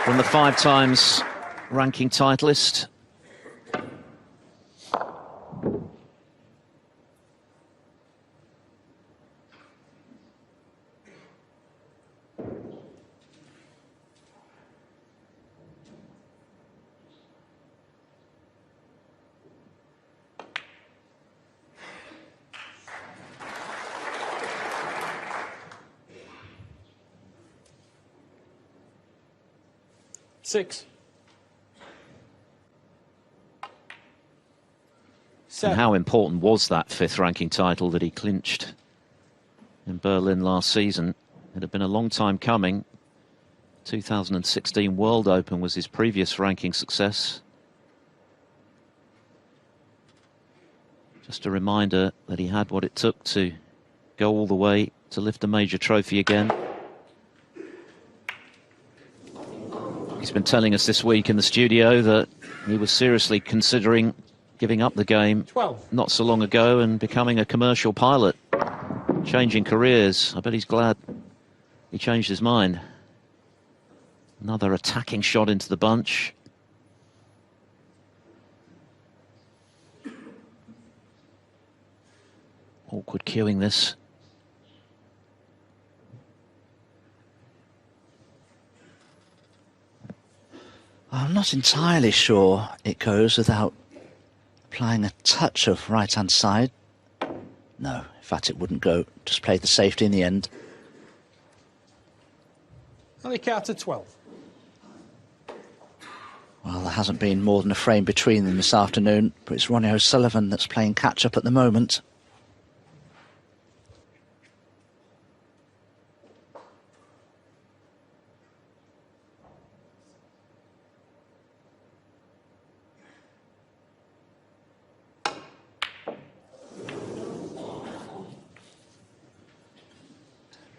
from the 5 times ranking titleist. $6. And how important was that 5th ranking title that he clinched in Berlin last season. It had been a long time coming. 2016 World Open was his previous ranking success. Just a reminder that he had what it took to go all the way to lift a major trophy again. He's been telling us this week in the studio that he was seriously considering giving up the game 12. not so long ago and becoming a commercial pilot, changing careers. I bet he's glad he changed his mind. Another attacking shot into the bunch. Awkward cueing this. I'm not entirely sure it goes without applying a touch of right-hand side. No, in fact it wouldn't go. Just played the safety in the end. Ali Carter, 12. Well, there hasn't been more than a frame between them this afternoon, but it's Ronnie O'Sullivan that's playing catch-up at the moment.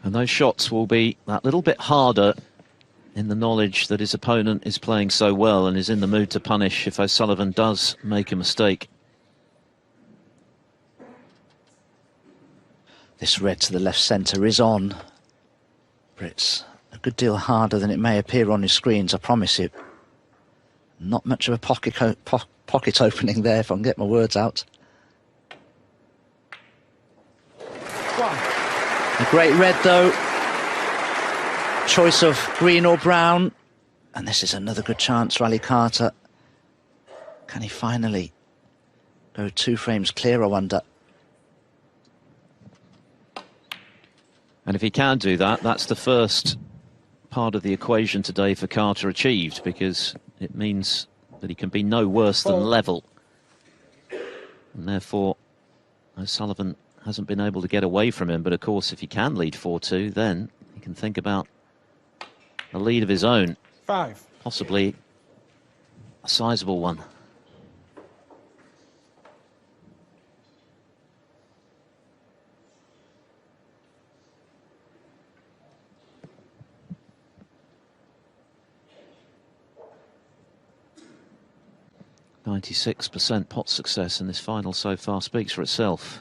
And those shots will be that little bit harder in the knowledge that his opponent is playing so well and is in the mood to punish if O'Sullivan does make a mistake. This red to the left centre is on, but it's a good deal harder than it may appear on your screens, I promise you. Not much of a pocket opening there, if I can get my words out. A great red, though. Choice of green or brown. And this is another good chance for Ali Carter. Can he finally go 2 frames clear, I wonder? And if he can do that, that's the first part of the equation today for Carter achieved, because it means that he can be no worse than level. And therefore, O'Sullivan hasn't been able to get away from him. But of course, if he can lead 4-2, then he can think about a lead of his own. 5. Possibly a sizable one. .96% pot success in this final so far speaks for itself.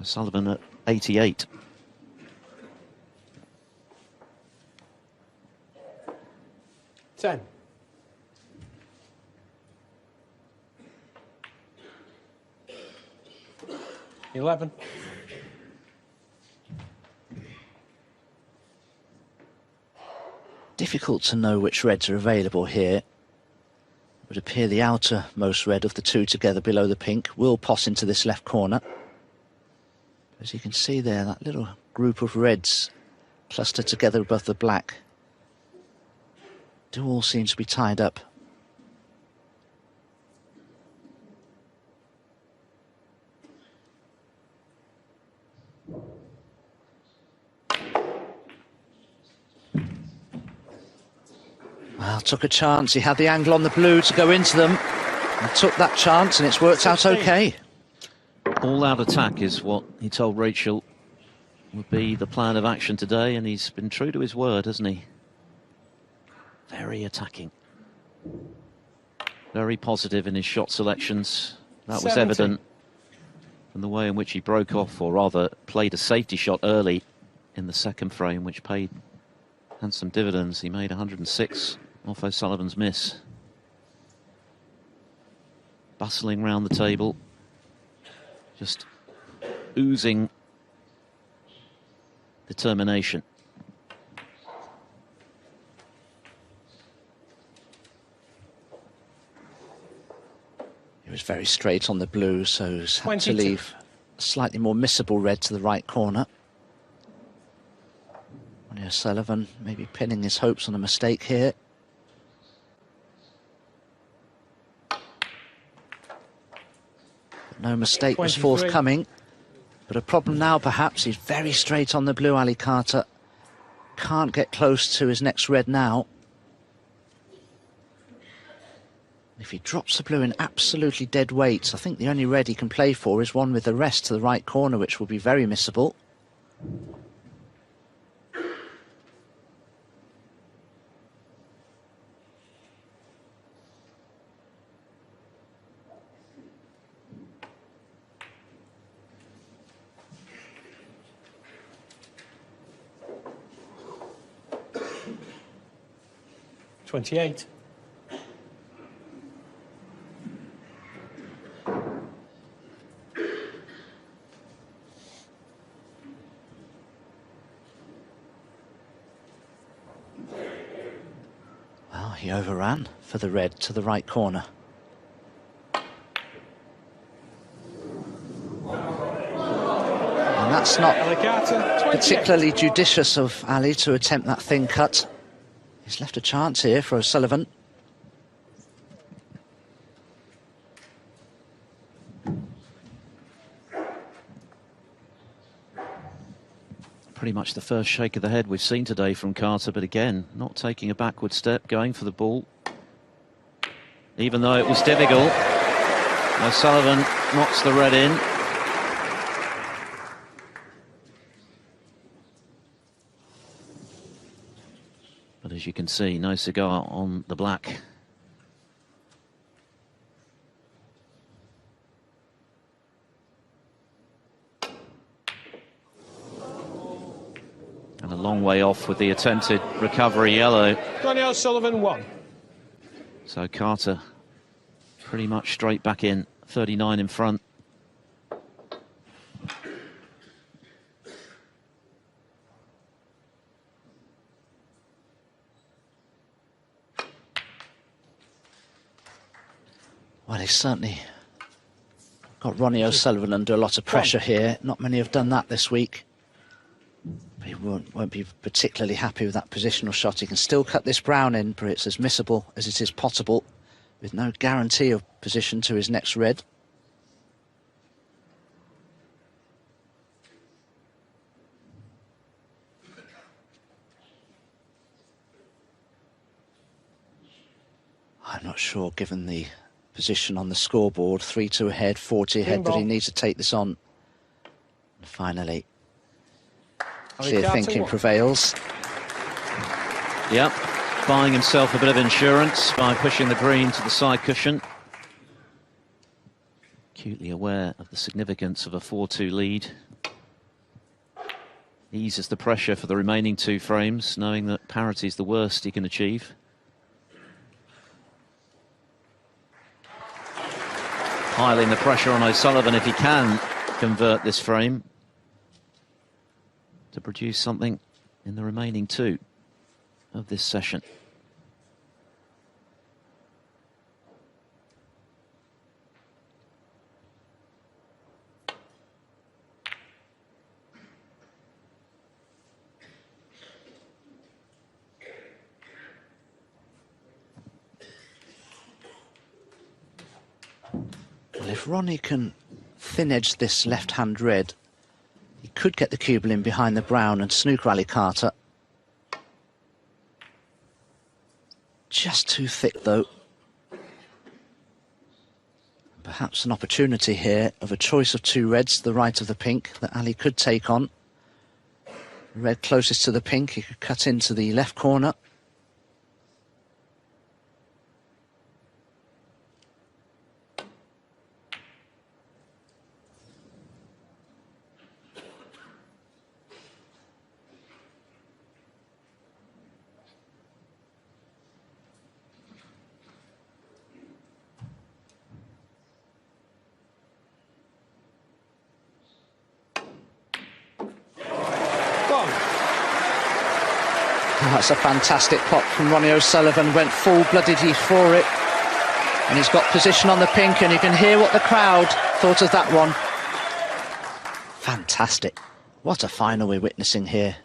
O'Sullivan at 88. $10. $11. Difficult to know which reds are available here. It would appear the outermost red of the 2 together below the pink will pass into this left corner. As you can see there, that little group of reds clustered together above the black do all seem to be tied up. Well, took a chance. He had the angle on the blue to go into them and took that chance, and it's worked out okay. All-out attack is what he told Rachel would be the plan of action today, and he's been true to his word, hasn't he? Very attacking. Very positive in his shot selections. That was 70. evident from the way in which he broke off, or rather played a safety shot early in the second frame, which paid handsome dividends. He made 106 off O'Sullivan's miss. Bustling round the table, just oozing determination. He was very straight on the blue, so he's had to 22. leave a slightly more missable red to the right corner. Ronnie O'Sullivan maybe pinning his hopes on a mistake here. But no mistake was 23. forthcoming. But a problem now, perhaps, he's very straight on the blue, Ali Carter. Can't get close to his next red now. If he drops the blue in absolutely dead weight, I think the only red he can play for is one with the rest to the right corner, which will be very missable. $28. Well, he overran for the red to the right corner. And that's not Ali Carter, 28. particularly judicious of Ali to attempt that thin cut. He's left a chance here for O'Sullivan. Pretty much the first shake of the head we've seen today from Carter, but again, not taking a backward step, going for the ball. Even though it was difficult, O'Sullivan knocks the red in. But as you can see, no cigar on the black. And a long way off with the attempted recovery yellow. RonnieO'Sullivan 1. So Carter pretty much straight back in, 39 in front. Well, he's certainly got Ronnie O'Sullivan under a lot of pressure here. Not many have done that this week. But he won't be particularly happy with that positional shot. He can still cut this brown in, but it's as missable as it is potable, with no guarantee of position to his next red. I'm not sure, given the position on the scoreboard, 3-2 ahead, 40 ahead, that he needs to take this on. And finally, clear thinking prevails. Yep, buying himself a bit of insurance by pushing the green to the side cushion. Acutely aware of the significance of a 4-2 lead. Eases the pressure for the remaining two frames, knowing that parity is the worst he can achieve. Piling the pressure on O'Sullivan if he can convert this frame to produce something in the remaining two of this session. Well, if Ronnie can thin edge this left-hand red, he could get the cube in behind the brown and snooker Ali Carter. Just too thick, though. Perhaps an opportunity here of a choice of two reds to the right of the pink that Ali could take on. Red closest to the pink, he could cut into the left corner. That's a fantastic pot from Ronnie O'Sullivan, went full-bloodedly for it. And he's got position on the pink, and you can hear what the crowd thought of that one. Fantastic. What a final we're witnessing here.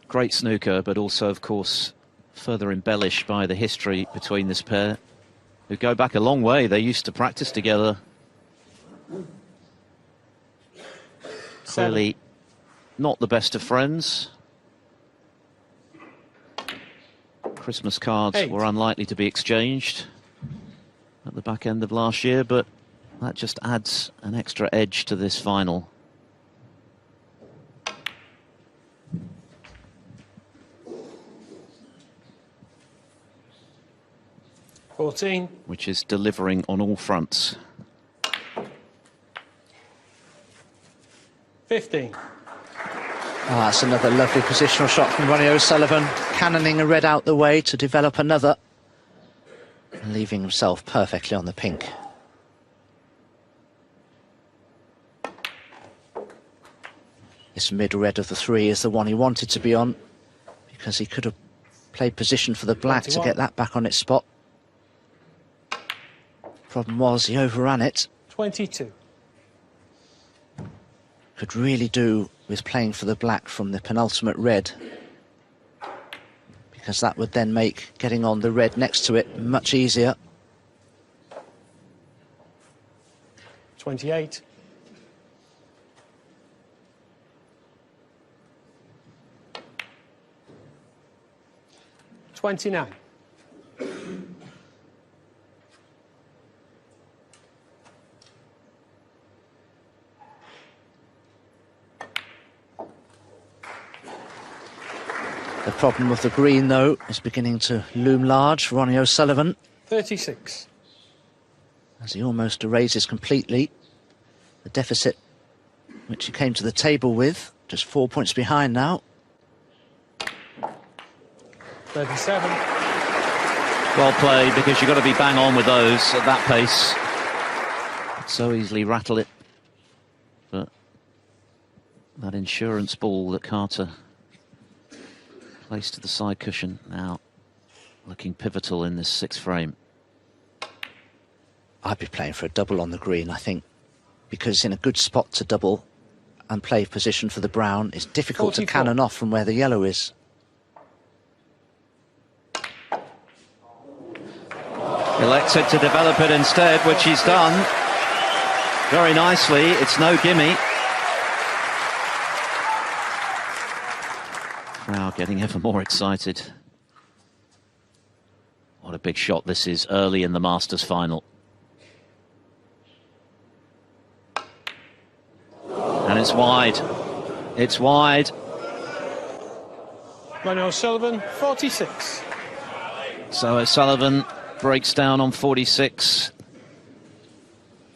Great snooker, but also, of course, further embellished by the history between this pair. who go back a long way. They used to practice together. Clearly not the best of friends. Christmas cards were unlikely to be exchanged at the back end of last year, but that just adds an extra edge to this final. Which is delivering on all fronts. 15. Oh, that's another lovely positional shot from Ronnie O'Sullivan, cannoning a red out the way to develop another, and leaving himself perfectly on the pink. This mid-red of the three is the one he wanted to be on, because he could have played position for the black 21. To get that back on its spot. Problem was he overran it. 22. Could really do with playing for the black from the penultimate red, because that would then make getting on the red next to it much easier. 28. $29. The problem with the green, though, is beginning to loom large for Ronnie O'Sullivan. 36. As he almost erases completely the deficit which he came to the table with, just 4 points behind now. 37. Well played, because you've got to be bang on with those at that pace. So easily rattle it. But that insurance ball that Carter placed to the side cushion now looking pivotal in this sixth frame. I'd be playing for a double on the green, I think, because in a good spot to double and play position for the brown, it's difficult 44. To cannon off from where the yellow is. Elected to develop it instead, which he's done very nicely. It's no gimme. Crowd getting ever more excited. What a big shot this is early in the Masters final. And it's wide. It's wide. Ronnie O'Sullivan, 46. So O'Sullivan breaks down on 46.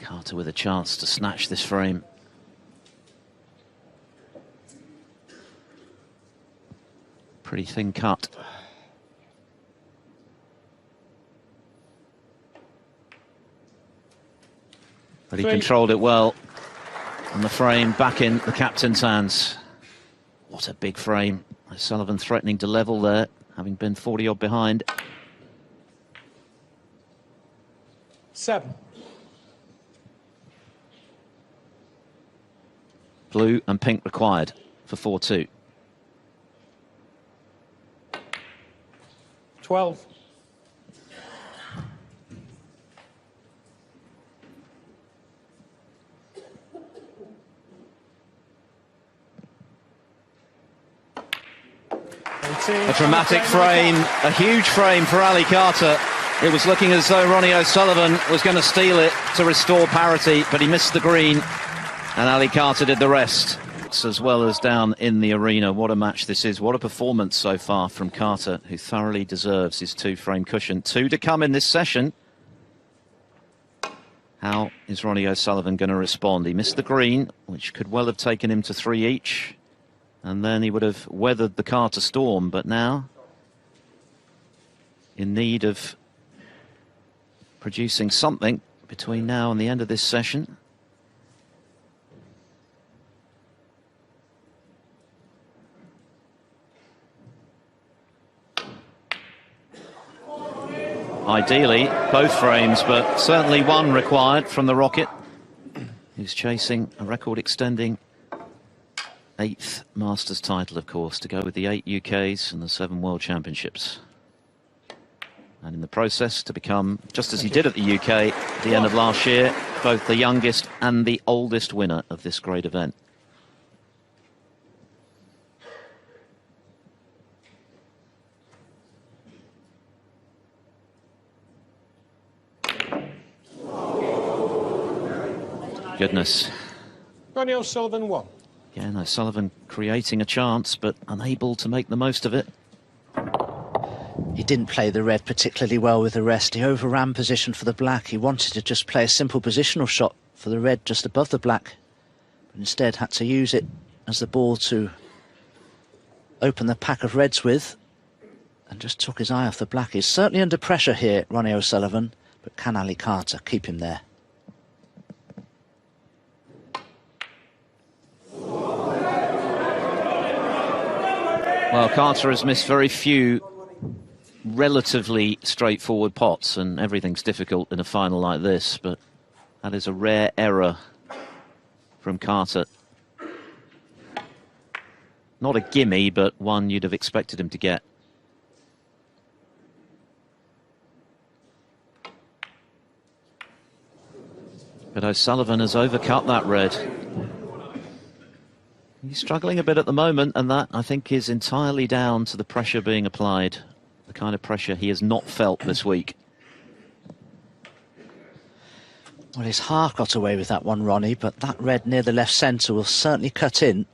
Carter with a chance to snatch this frame. Pretty thin cut. But he controlled it well. And the frame back in the captain's hands. What a big frame. O'Sullivan threatening to level there, having been 40 odd behind. 7. Blue and pink required for 4-2. 12. A dramatic frame, a huge frame for Ali Carter. It was looking as though Ronnie O'Sullivan was going to steal it to restore parity, but he missed the green, and Ali Carter did the rest. As well as down in the arena. What a match this is. What a performance so far from Carter, who thoroughly deserves his 2-frame cushion. 2 to come in this session. How is Ronnie O'Sullivan going to respond? He missed the green, which could well have taken him to 3 each. And then he would have weathered the Carter storm. But now, in need of producing something between now and the end of this session. Ideally, both frames, but certainly one required from the Rocket, who's chasing a record-extending 8th Masters title, of course, to go with the 8 UKs and the 7 World Championships. And in the process to become, just as he did at the UK at the end of last year, both the youngest and the oldest winner of this great event. Goodness. Ronnie O'Sullivan 1. Again, O'Sullivan creating a chance, but unable to make the most of it. He didn't play the red particularly well with the rest. He overran position for the black. He wanted to just play a simple positional shot for the red just above the black, but instead had to use it as the ball to open the pack of reds with, and just took his eye off the black. He's certainly under pressure here, Ronnie O'Sullivan, but can Ali Carter keep him there? Well, Carter has missed very few relatively straightforward pots, and everything's difficult in a final like this, but that is a rare error from Carter. Not a gimme, but one you'd have expected him to get. But O'Sullivan has overcut that red. He's struggling a bit at the moment, and that, I think, is entirely down to the pressure being applied, the kind of pressure he has not felt this week. Well, he's half got away with that one, Ronnie, but that red near the left centre will certainly cut in.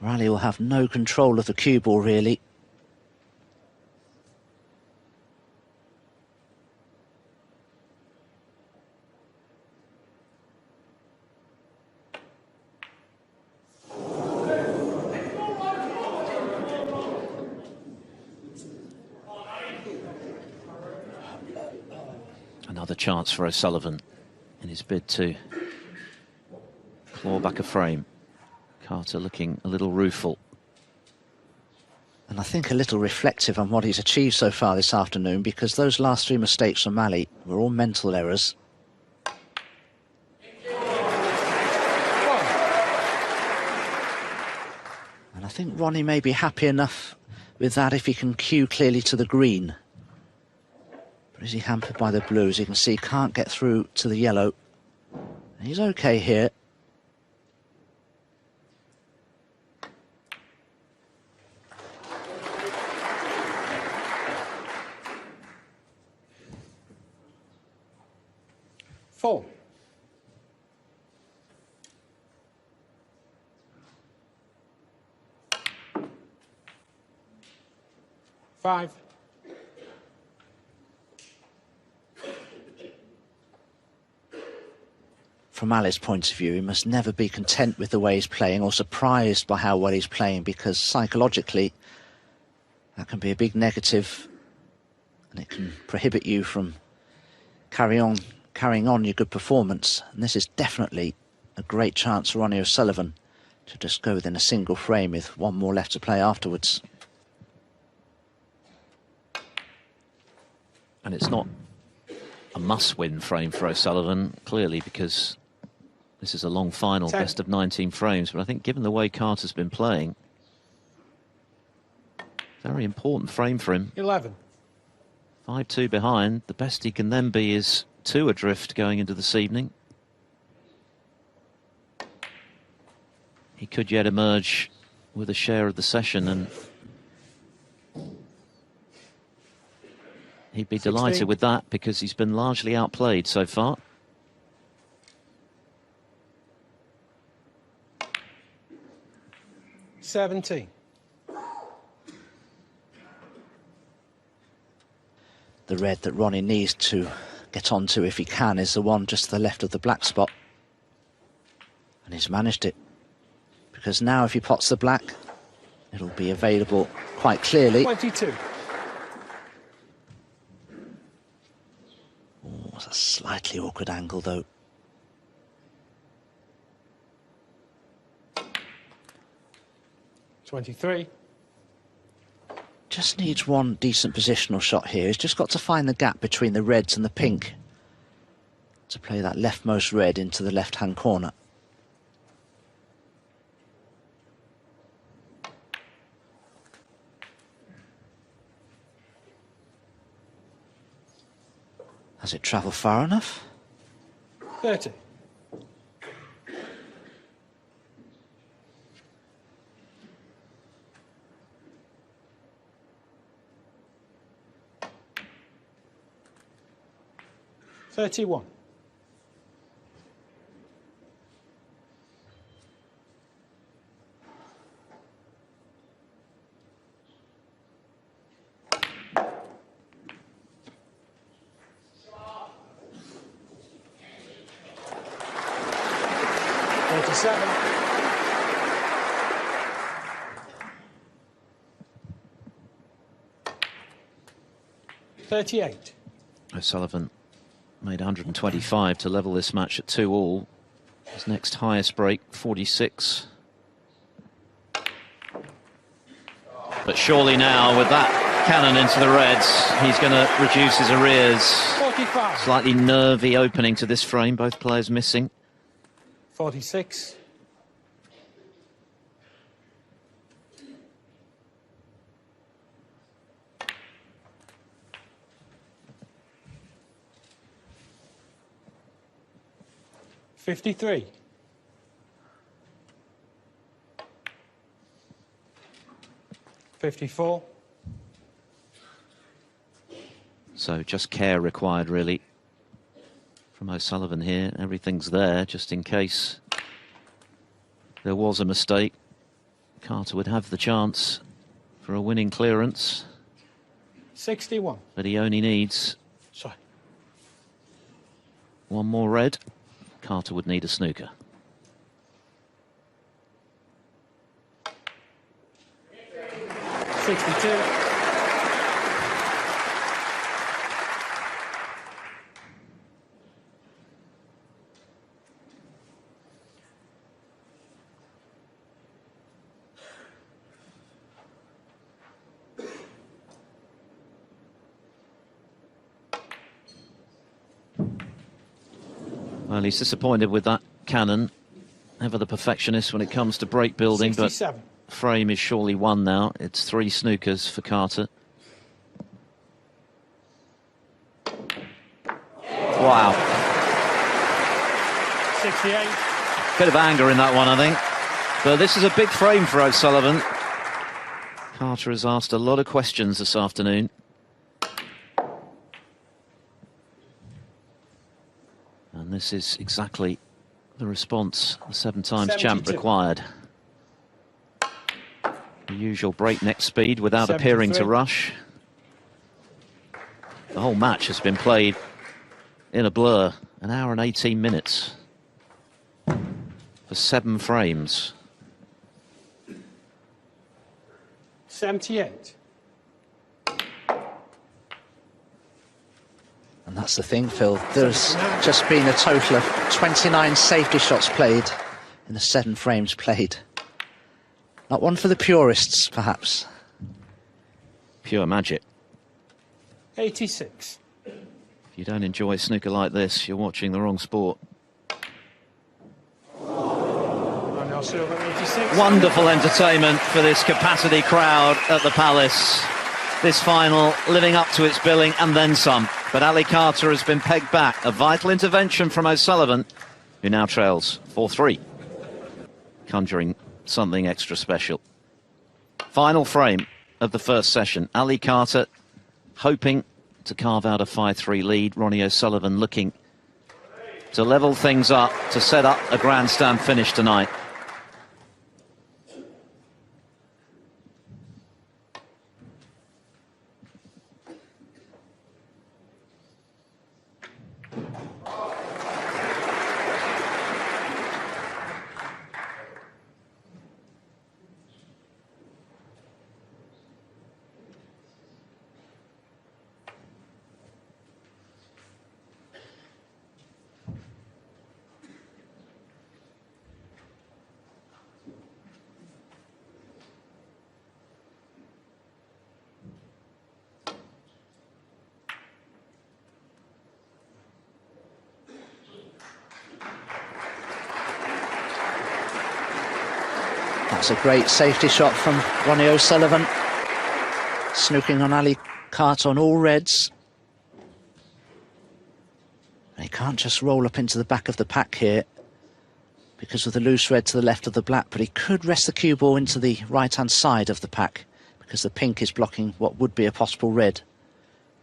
Ali will have no control of the cue ball, really. Another chance for O'Sullivan in his bid to claw back a frame. Carter looking a little rueful. And I think a little reflective on what he's achieved so far this afternoon, because those last three mistakes from Ali were all mental errors. And I think Ronnie may be happy enough with that if he can cue clearly to the green. But is he hampered by the blue? As you can see, can't get through to the yellow. And he's okay here. Four. Five. From Ali's point of view, he must never be content with the way he's playing or surprised by how well he's playing, because psychologically that can be a big negative and it can prohibit you from carrying on your good performance. And this is definitely a great chance for Ronnie O'Sullivan to just go within a single frame with one more left to play afterwards. And it's not a must-win frame for O'Sullivan, clearly, because this is a long final, 10. best of 19 frames. But I think given the way Carter's been playing, very important frame for him. 11. 5-2 behind. The best he can then be is 2 adrift going into this evening. He could yet emerge with a share of the session, and he'd be 16. delighted with that, because he's been largely outplayed so far. $17. The red that Ronnie needs to get onto, if he can, is the one just to the left of the black spot. And he's managed it, because now if he pots the black, it'll be available quite clearly. 22. Oh, it's a slightly awkward angle, though. $23. Just needs one decent positional shot here. He's just got to find the gap between the reds and the pink to play that leftmost red into the left-hand corner. Does it travel far enough? 30. $31. $38. O'Sullivan made 125 to level this match at 2-all. His next highest break, 46. But surely now, with that cannon into the reds, he's going to reduce his arrears. 45. Slightly nervy opening to this frame, both players missing. 46. $53. $54. So just care required, really, from O'Sullivan here. Everything's there, just in case there was a mistake. Carter would have the chance for a winning clearance. 61. But he only needs Sorry. one more red. Carter would need a snooker. $62. Well, he's disappointed with that cannon. Ever the perfectionist when it comes to break building, 67. but frame is surely won now. It's 3 snookers for Carter. Wow. 68. Bit of anger in that one, I think. But this is a big frame for O'Sullivan. Carter has asked a lot of questions this afternoon. And this is exactly the response the 7-times champ 72. required. The usual breakneck speed without 73. appearing to rush. The whole match has been played in a blur. 1 hour and 18 minutes for 7 frames. 78. And that's the thing, Phil. There's just been a total of 29 safety shots played in the 7 frames played. Not one for the purists, perhaps. Pure magic. 86. If you don't enjoy snooker like this, you're watching the wrong sport. RonnieO'Sullivan, 86. Wonderful entertainment for this capacity crowd at the Palace. This final living up to its billing and then some. But Ali Carter has been pegged back. A vital intervention from O'Sullivan, who now trails 4-3. Conjuring something extra special. Final frame of the first session. Ali Carter hoping to carve out a 5-3 lead. Ronnie O'Sullivan looking to level things up, to set up a grandstand finish tonight. That's a great safety shot from Ronnie O'Sullivan. Snooking on Ali Carter on all reds. can't just roll up into the back of the pack here because of the loose red to the left of the black, but he could rest the cue ball into the right-hand side of the pack because the pink is blocking what would be a possible red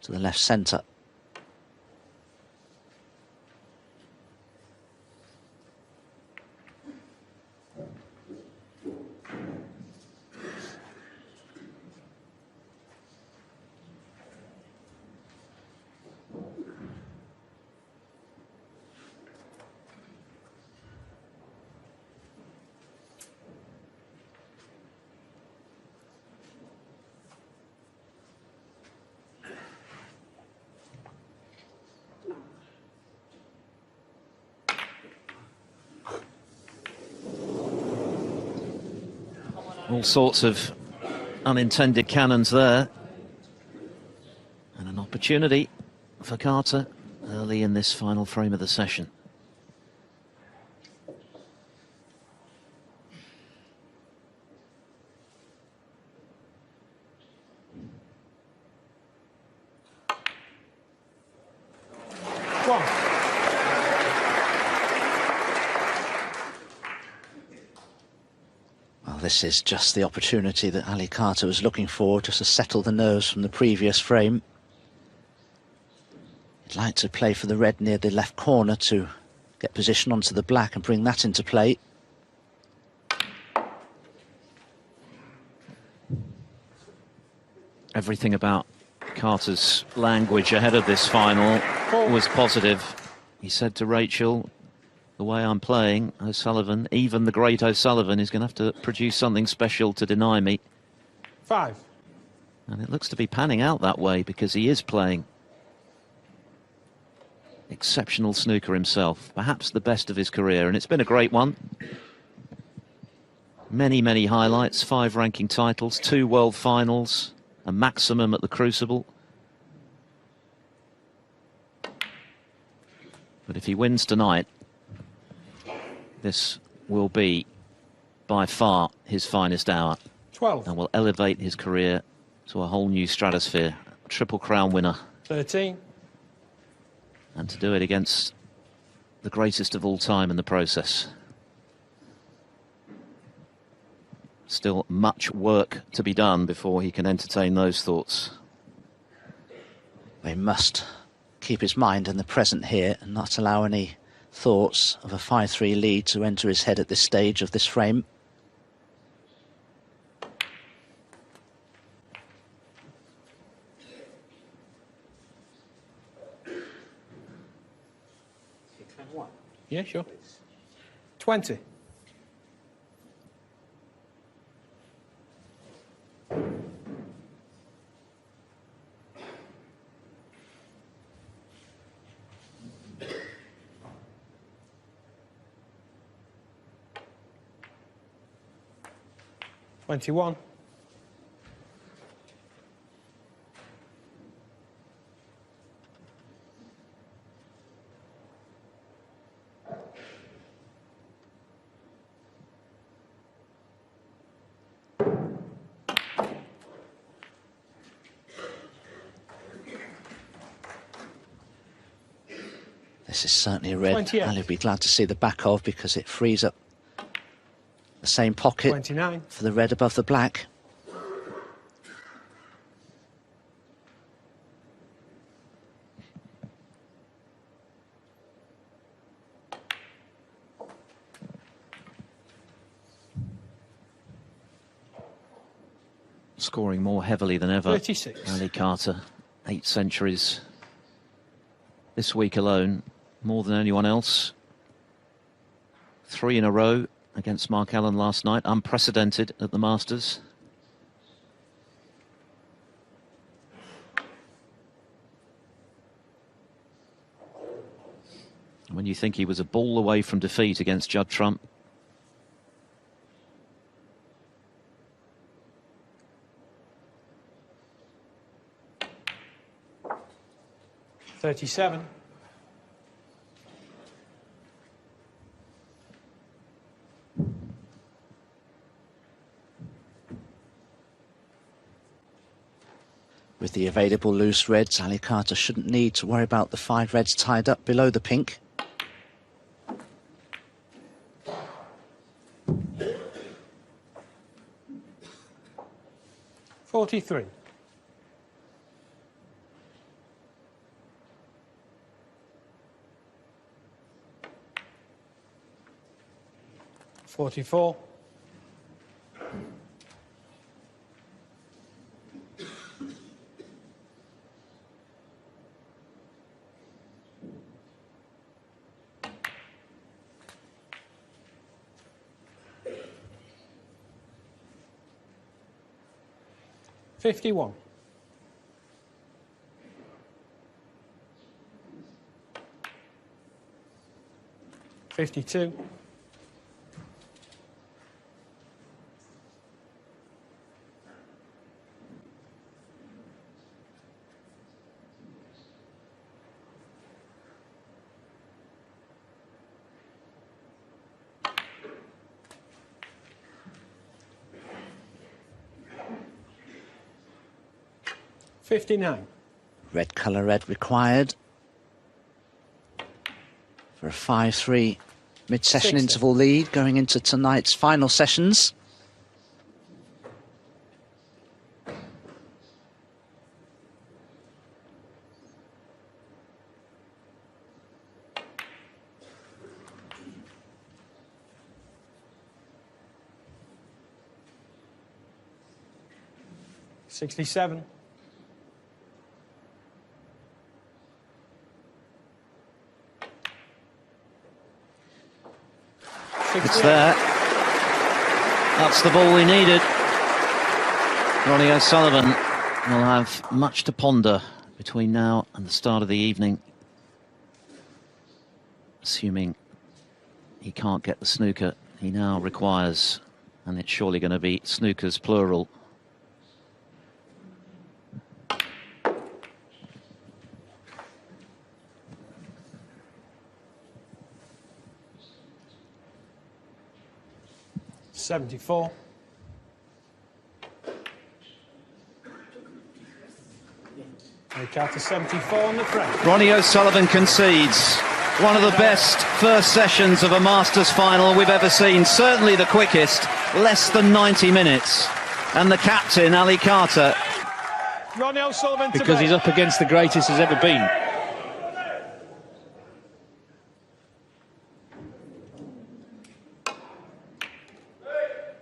to the left centre. All sorts of unintended cannons there. And an opportunity for Carter early in this final frame of the session. This is just the opportunity that Ali Carter was looking for, just to settle the nerves from the previous frame. He'd like to play for the red near the left corner to get position onto the black and bring that into play. Everything about Carter's language ahead of this final was positive. He said to Rachel, "The way I'm playing, O'Sullivan, even the great O'Sullivan, is going to have to produce something special to deny me." 5. And it looks to be panning out that way because he is playing exceptional snooker himself, perhaps the best of his career, and it's been a great one. Many, many highlights, 5 ranking titles, 2 world finals, a maximum at the Crucible. But if he wins tonight, this will be by far his finest hour 12. and will elevate his career to a whole new stratosphere. Triple Crown winner. 13. And to do it against the greatest of all time in the process. Still much work to be done before he can entertain those thoughts. He must keep his mind in the present here and not allow any thoughts of a 5-3 lead to enter his head at this stage of this frame. Yeah, sure. 20. $21. This is certainly a red 28. I'll be glad to see the back of, because it frees up the same pocket 29. for the red above the black. Scoring more heavily than ever. 36. Ali Carter, 8 centuries this week alone, more than anyone else. 3 in a row against Mark Allen last night, unprecedented at the Masters. When you think he was a ball away from defeat against Judd Trump. $37. With the available loose reds, Ali Carter shouldn't need to worry about the 5 reds tied up below the pink. $43. 44. 51. 52. 59. Red colour red required for a 5-3 mid-session 60. interval lead going into tonight's final sessions. $67. 68. It's there. That's the ball we needed. Ronnie O'Sullivan will have much to ponder between now and the start of the evening. Assuming he can't get the snooker he now requires, and it's surely going to be snookers plural. $74. Ali Carter 74 on the front. Ronnie O'Sullivan concedes. One of the best first sessions of a Masters final we've ever seen. Certainly the quickest, less than 90 minutes. And the captain, Ali Carter. Ronnie O'Sullivan to because he's up against the greatest there's ever been.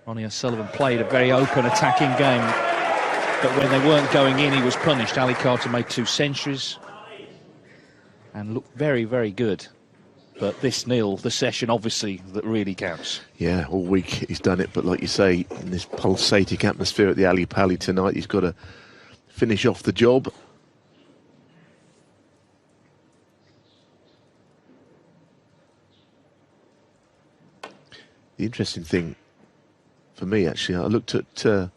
Ronnie O'Sullivan played a very open attacking game, but when they weren't going in he was punished. Ali Carter made 2 centuries and looked very, very good. But this nil, the session obviously, that really counts. Yeah, all week he's done it, but like you say, in this pulsating atmosphere at the Ali Pali tonight, he's got to finish off the job. The interesting thing for me, actually, I looked at the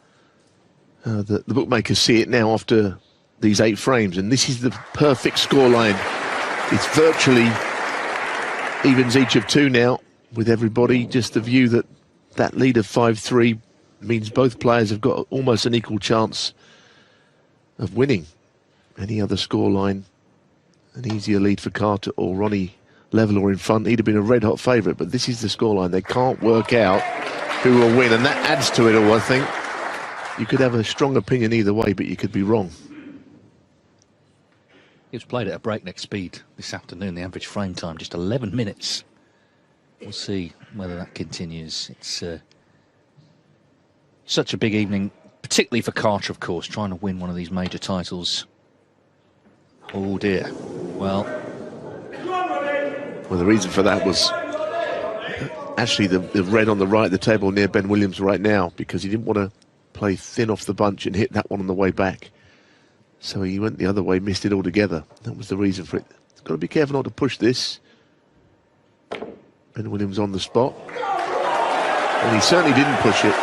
bookmakers see it now after these 8 frames, and this is the perfect scoreline. It's virtually evens each of 2 now with everybody. Just the view that that lead of 5-3 means both players have got almost an equal chance of winning. Any other scoreline, an easier lead for Carter or Ronnie level or in front, he'd have been a red-hot favourite, but this is the scoreline. They can't work out who will win, and that adds to it all, I think. You could have a strong opinion either way, but you could be wrong. It was played at a breakneck speed this afternoon, the average frame time, just 11 minutes. We'll see whether that continues. It's such a big evening, particularly for Carter, of course, trying to win one of these major titles. Oh dear. Well, the reason for that was actually the red on the right of the table near Ben Williams right now, because he didn't want to play thin off the bunch and hit that one on the way back. So he went the other way, missed it altogether. That was the reason for it. Got to be careful not to push this. Ben Williams on the spot. And he certainly didn't push it.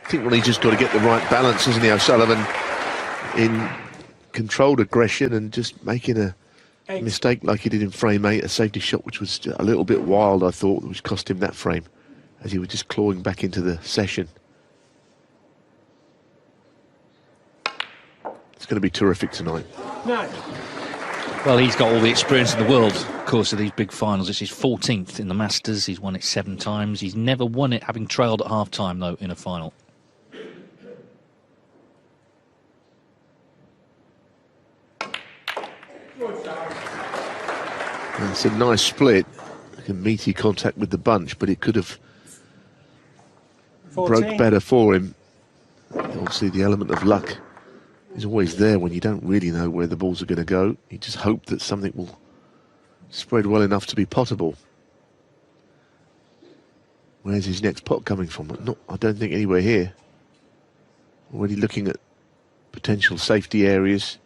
I think Ronnie's just got to get the right balance, isn't he, O'Sullivan, in controlled aggression and just making a mistake like he did in frame 8, a safety shot which was a little bit wild, I thought, which cost him that frame as he was just clawing back into the session. It's going to be terrific tonight. 9. Well, he's got all the experience in the world, of course, of these big finals. This is 14th in the Masters. He's won it 7 times. He's never won it having trailed at half-time, though, in a final. It's a nice split, like a meaty contact with the bunch, but it could have 14. broke better for him. Obviously, the element of luck is always there when you don't really know where the balls are going to go. You just hope that something will spread well enough to be potable. Where's his next pot coming from? I don't think anywhere here. Already looking at potential safety areas.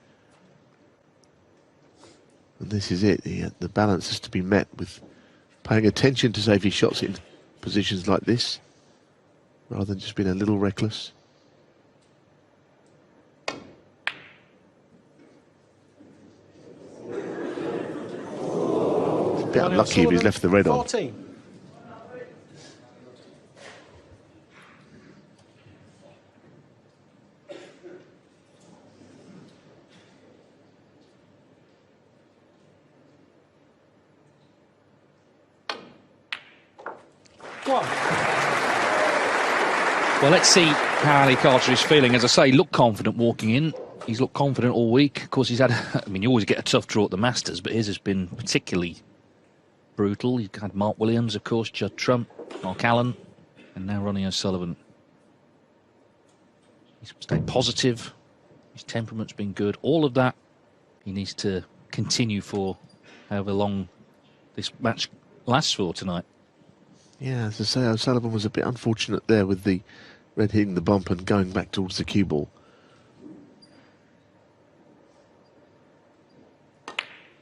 And this is it. The balance is to be met with paying attention to safety shots in positions like this, rather than just being a little reckless. It's a bit unlucky if he's left the red on. 14. Well, let's see how Ali Carter is feeling. As I say, he looked confident walking in. He's looked confident all week. Of course, he's had, I mean, you always get a tough draw at the Masters, but his has been particularly brutal. He's had Mark Williams, of course, Judd Trump, Mark Allen, and now Ronnie O'Sullivan. He's stayed positive. His temperament's been good. All of that he needs to continue for however long this match lasts for tonight. Yeah, as I say, O'Sullivan was a bit unfortunate there with the red hitting the bump and going back towards the cue ball.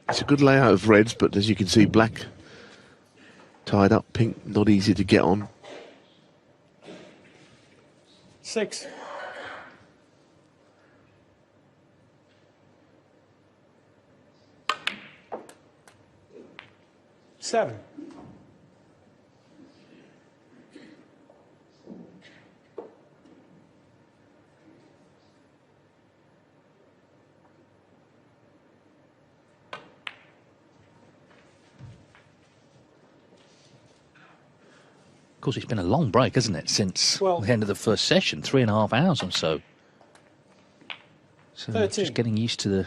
It's a good layout of reds, but as you can see, black tied up, pink not easy to get on. 6. 7. Of course, it's been a long break, hasn't it, since the end of the first session, 3.5 hours or so. So 13. Just getting used to the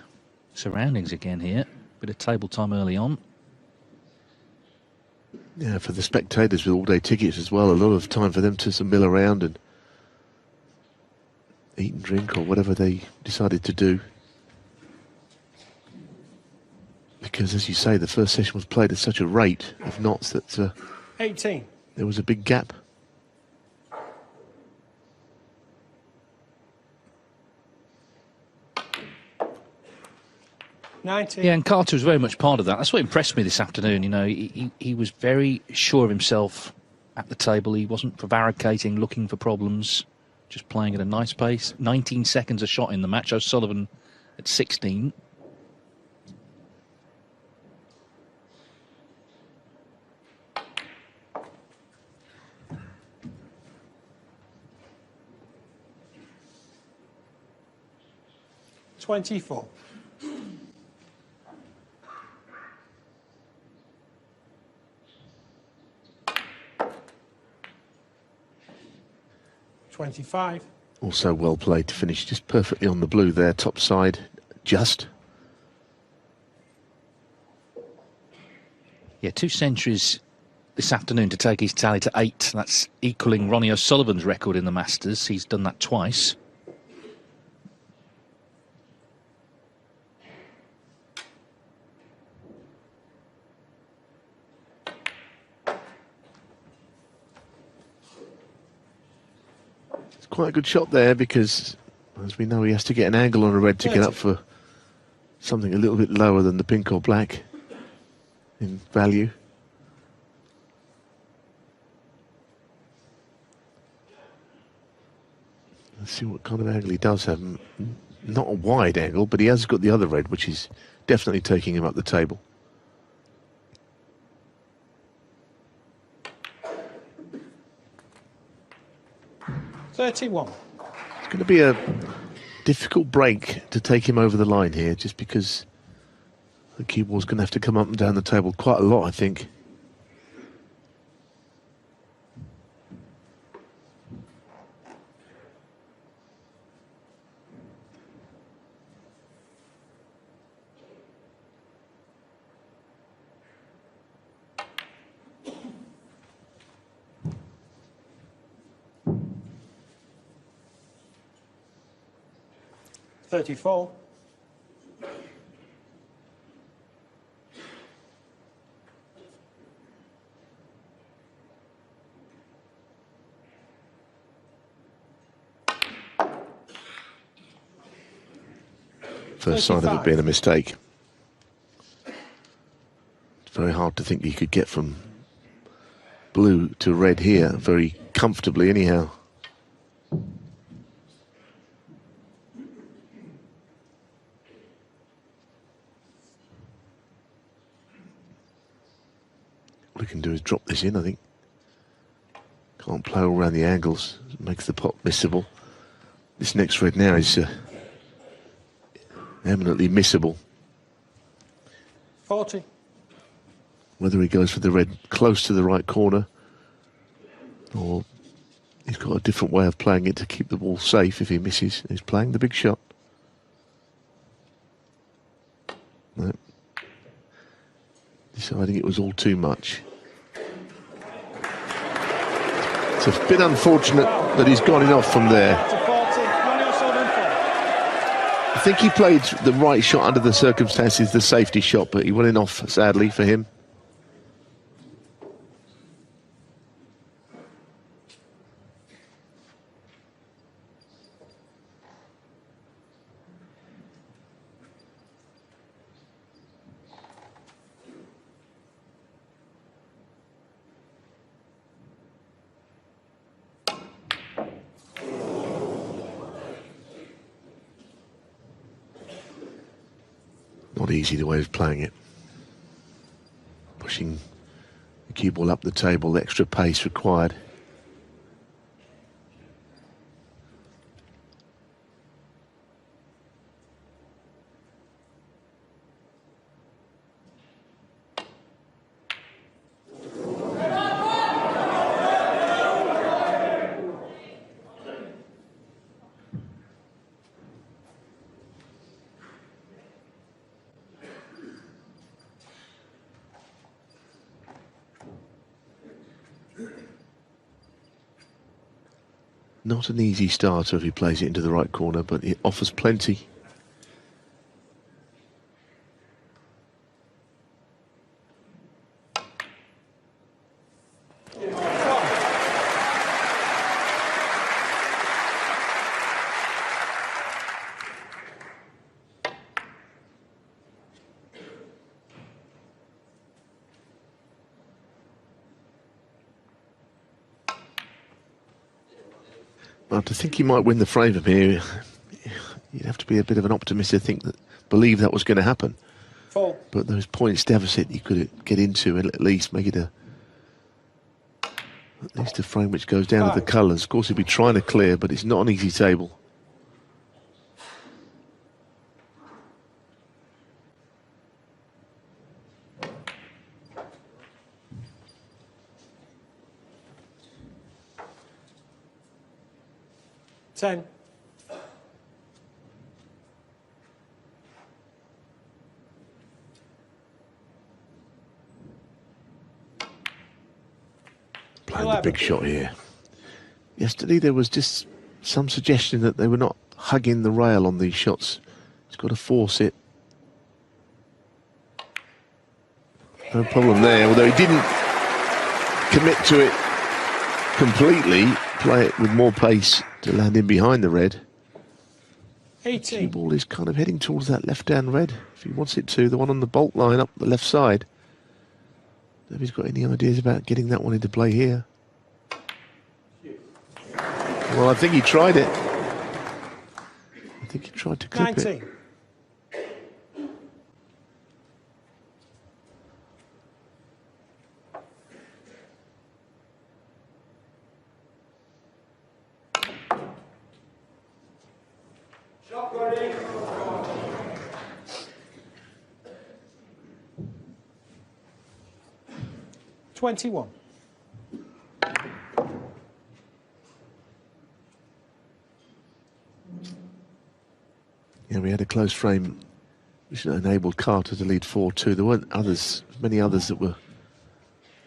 surroundings again here. Bit of table time early on. Yeah, for the spectators with all-day tickets as well, a lot of time for them to mill around and eat and drink or whatever they decided to do. Because, as you say, the first session was played at such a rate of knots that 18. there was a big gap. Yeah, and Carter was very much part of that. That's what impressed me this afternoon. You know, he was very sure of himself at the table. He wasn't prevaricating, looking for problems, just playing at a nice pace. 19 seconds a shot in the match. O'Sullivan at 16. $24. 25. Also well played to finish just perfectly on the blue there, top side, just. Yeah, 2 centuries this afternoon to take his tally to 8. That's equaling Ronnie O'Sullivan's record in the Masters. He's done that twice. Quite a good shot there because, as we know, he has to get an angle on a red to get up for something a little bit lower than the pink or black in value. Let's see what kind of angle he does have. Not a wide angle, but he has got the other red, which is definitely taking him up the table. 31. It's going to be a difficult break to take him over the line here, just because the cue ball's going to have to come up and down the table quite a lot, I think. $34. First sign of it being a mistake. It's very hard to think you could get from blue to red here very comfortably anyhow. What we can do is drop this in, I think. Can't play all around the angles. It makes the pot missable. This next red now is eminently missable. 40. Whether he goes for the red close to the right corner, or he's got a different way of playing it to keep the ball safe if he misses. He's playing the big shot. No. Deciding it was all too much. It's a bit unfortunate that he's gone off from there. I think he played the right shot under the circumstances, the safety shot, but he went off, sadly, for him. Not easy the way of playing it. Pushing the cue ball up the table, extra pace required. Not an easy starter if he plays it into the right corner, but it offers plenty. Well, to think he might win the frame from here, you'd have to be a bit of an optimist to believe that was going to happen. Four. But those points deficit you could get into and at least make it at least a frame which goes down to the colours. Of course, he'd be trying to clear, but it's not an easy table. Ten. Playing the big shot here. Yesterday there was just some suggestion that they were not hugging the rail on these shots. He's got to force it. No problem there, although he didn't commit to it completely. Play it with more pace to land in behind the red. 18. Cue ball is kind of heading towards that left-hand red, if he wants it to, the one on the bolt line up the left side. If he's got any ideas about getting that one into play here. Well, I think he tried it. I think he tried to clip 19. it. $21. Yeah, we had a close frame which enabled Carter to lead 4-2. There weren't many others that were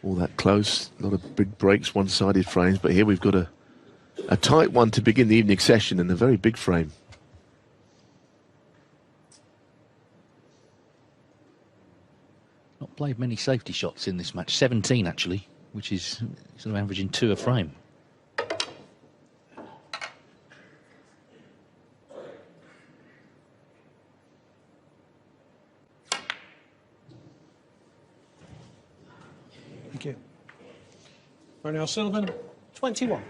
all that close. A lot of big breaks, one-sided frames, but here we've got a tight one to begin the evening session and a very big frame. Not played many safety shots in this match, 17 actually, which is sort of averaging 2 a frame. Thank you. RonnieO'Sullivan, 21.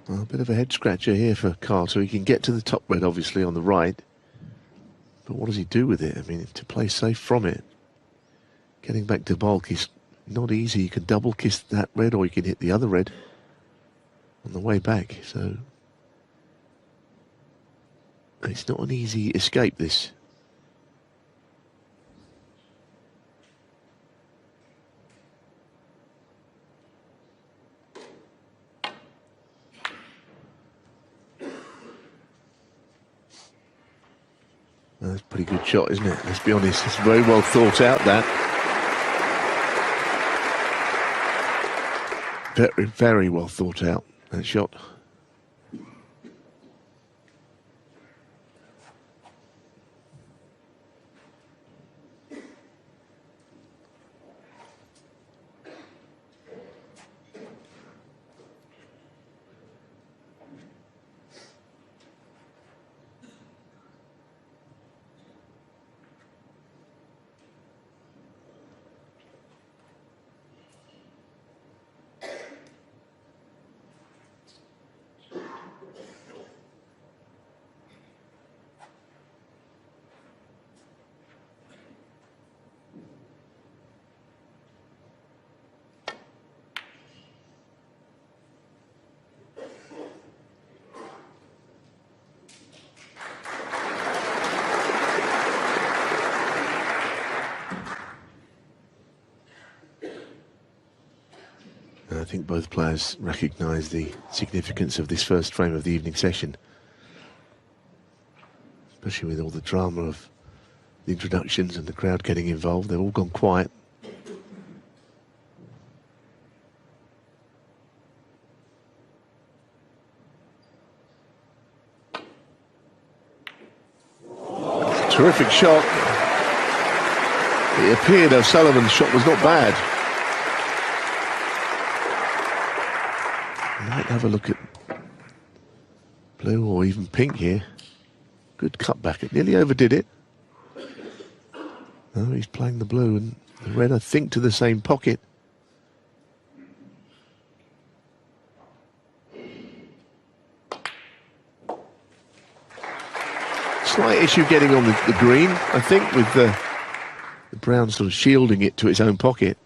Well, a bit of a head scratcher here for Carter. He can get to the top red, obviously, on the right. But what does he do with it? I mean, to play safe from it. Getting back to bulk is not easy. You can double kiss that red or you can hit the other red on the way back. So it's not an easy escape, this. That's a pretty good shot, isn't it? Let's be honest, it's very well thought out, that. Very, very well thought out, that shot. I think both players recognise the significance of this first frame of the evening session, especially with all the drama of the introductions and the crowd getting involved. They've all gone quiet. Terrific shot. It appeared O'Sullivan's shot was not bad. Might have a look at blue or even pink here. Good cutback. It nearly overdid it. No, he's playing the blue and the red, I think, to the same pocket. Slight issue getting on the green, I think, with the brown sort of shielding it to its own pocket.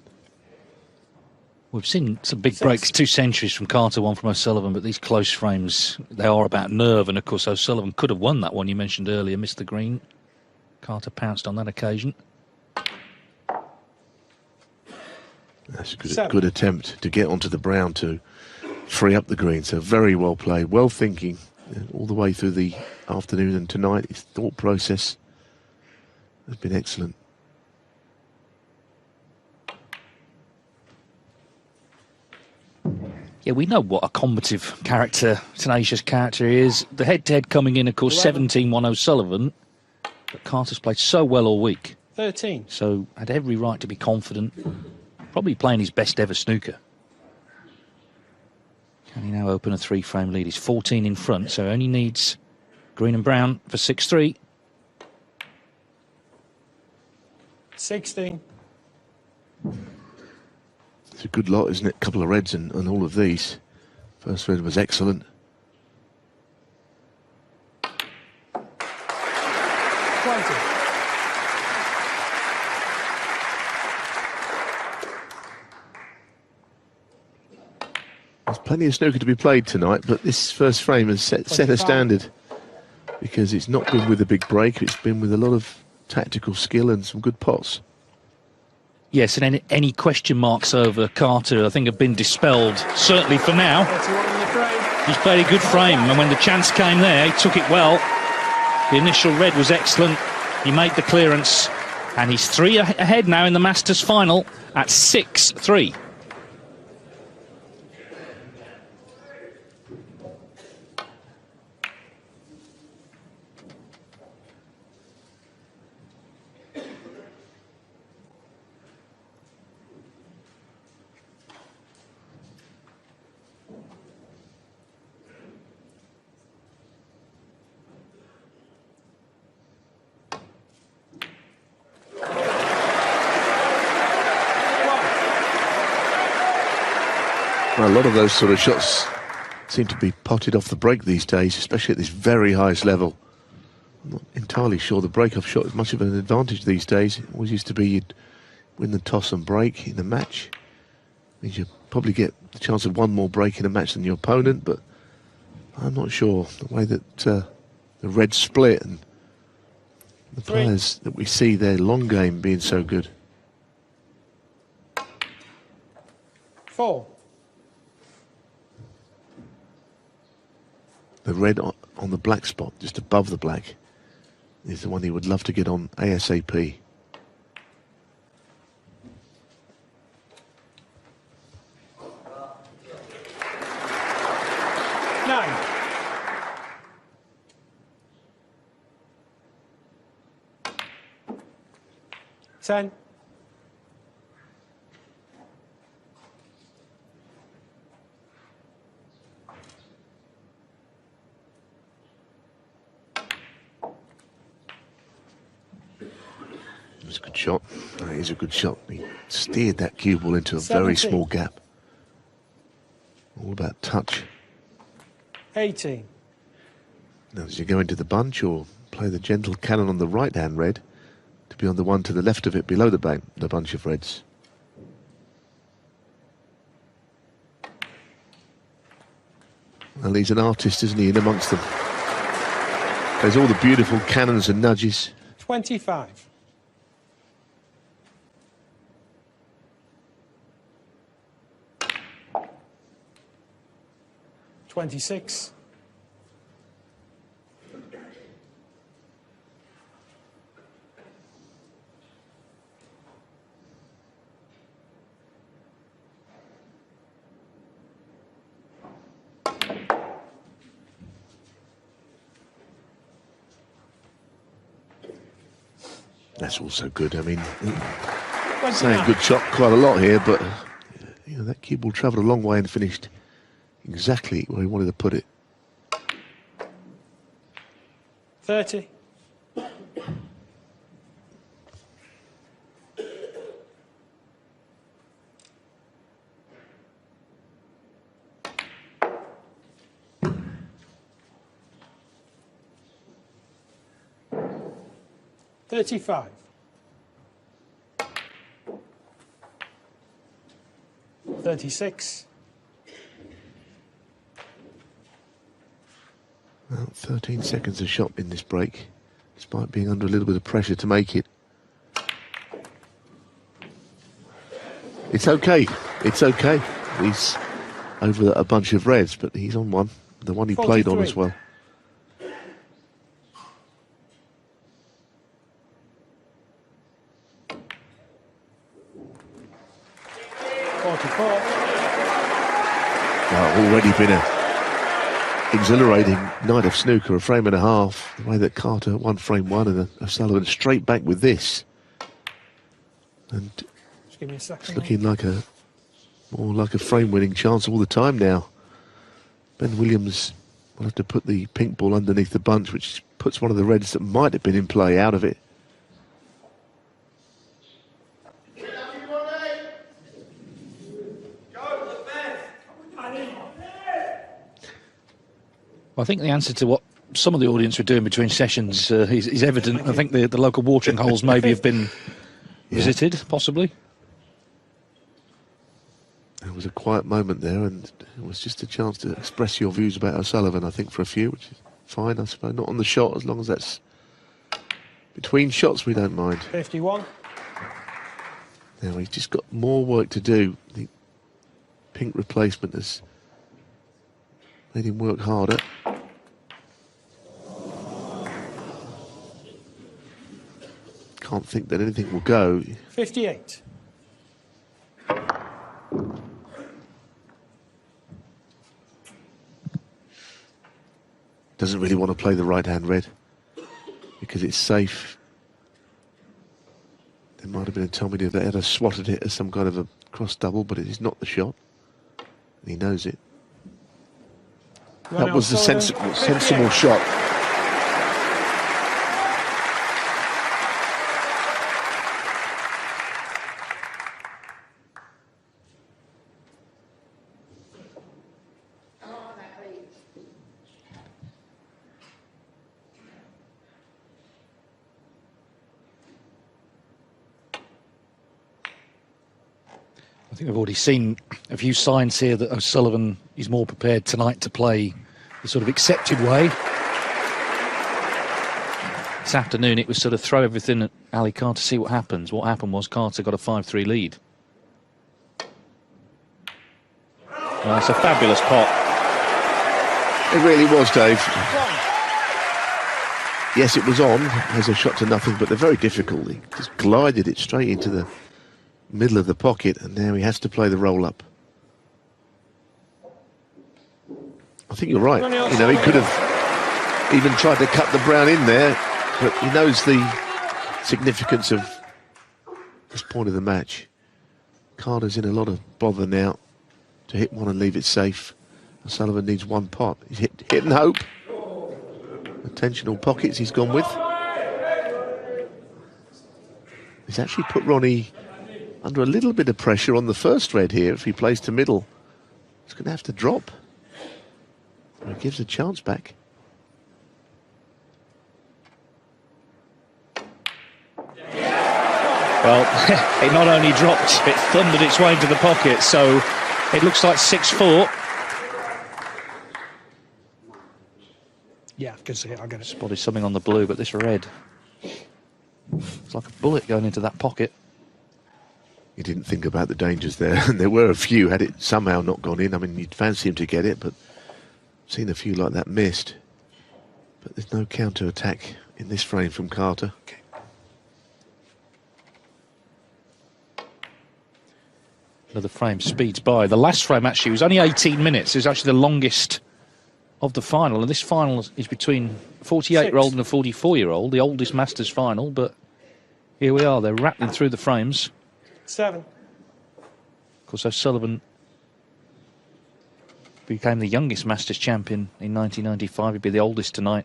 We've seen some big breaks, 2 centuries from Carter, 1 from O'Sullivan, but these close frames, they are about nerve, and of course O'Sullivan could have won that one you mentioned earlier, missed the green. Carter pounced on that occasion. That's a good attempt to get onto the brown to free up the green, so very well played, well thinking all the way through the afternoon and tonight. His thought process has been excellent. Yeah, we know what a combative character, tenacious character he is. The head-to-head coming in, of course, 17-1 O'Sullivan. But Carter's played so well all week. 13. So had every right to be confident. Probably playing his best ever snooker. Can he now open a 3-frame lead? He's 14 in front, so only needs green and brown for 6-3. 16. It's a good lot, isn't it? A couple of reds and all of these. First red was excellent. 20. There's plenty of snooker to be played tonight, but this first frame has set a standard, because it's not been with a big break, it's been with a lot of tactical skill and some good pots. Yes, and any question marks over Carter, I think, have been dispelled, certainly for now. He's played a good frame, and when the chance came there, he took it well. The initial red was excellent. He made the clearance, and he's 3 ahead now in the Masters final at 6-3. Well, a lot of those sort of shots seem to be potted off the break these days, especially at this very highest level. I'm not entirely sure the break-off shot is much of an advantage these days. It always used to be you'd win the toss and break in a match. Means you probably get the chance of one more break in a match than your opponent, but I'm not sure. The way that the red split and the players that we see their long game being so good. 4. The red on the black spot, just above the black, is the one he would love to get on ASAP. Ten. It's a good shot. That is a good shot. He steered that cue ball into a very small gap. All about touch. 18. Now, does he go into the bunch or play the gentle cannon on the right-hand red to be on the one to the left of it below the bunch of reds? Well, he's an artist, isn't he, in amongst them. There's all the beautiful cannons and nudges. 25. $26. That's also good. I mean, saying good shot quite a lot here, but you know, that cue ball travelled a long way and finished exactly where he wanted to put it. 30. $35. 36. Well, 13 seconds a shot in this break, despite being under a little bit of pressure to make it. It's okay. It's okay. He's over a bunch of reds, but he's on one. The one he 43. played on as well. Already been an exhilarating night of snooker, a frame and a half. The way that Carter won frame one and O'Sullivan straight back with this. And Just give me a second. It's looking like more like a frame-winning chance all the time now. Ben Williams will have to put the pink ball underneath the bunch, which puts one of the reds that might have been in play out of it. Well, I think the answer to what some of the audience were doing between sessions is evident. I think the local watering holes maybe have been visited, possibly. It was a quiet moment there, and it was just a chance to express your views about O'Sullivan, I think, for a few, which is fine, I suppose. Not on the shot, as long as that's between shots, we don't mind. 51. Now he's just got more work to do. The pink replacement has made him work harder. Can't think that anything will go. 58. Doesn't really want to play the right-hand red because it's safe. There might have been a Tommy that had swatted it as some kind of a cross double, but it is not the shot. And he knows it. That was the sensible shot. I think we've already seen a few signs here that O'Sullivan is more prepared tonight to play the sort of accepted way. This afternoon it was sort of throw everything at Ali Carter, see what happens. What happened was Carter got a 5-3 lead. Well, it's a fabulous pot. It really was, Dave. Yes, it was on as a shot to nothing, but they're very difficult. He just glided it straight into the middle of the pocket, and now he has to play the roll-up. I think you're right. You know, he could have even tried to cut the brown in there, but he knows the significance of this point of the match. Carter's in a lot of bother now to hit one and leave it safe. O'Sullivan needs one pot. He's hit and hope. Attentional pockets he's gone with. He's actually put Ronnie under a little bit of pressure on the first red here. If he plays to middle, he's going to have to drop. He gives a chance back. Well, it not only dropped, it thundered its way into the pocket, so it looks like 6-4. Yeah, I can see it, I get it. Spotted something on the blue, but this red, it's like a bullet going into that pocket. He didn't think about the dangers there, and there were a few. Had it somehow not gone in, I mean, you'd fancy him to get it, but I've seen a few like that missed. But there's no counter-attack in this frame from Carter. Okay. Another frame speeds by. The last frame actually was only 18 minutes. It was actually the longest of the final, and this final is between a 48-year-old and a 44-year-old, the oldest Masters final, but here we are. They're rattling through the frames. 7. Of course, O'Sullivan became the youngest Masters champion in 1995. He'd be the oldest tonight,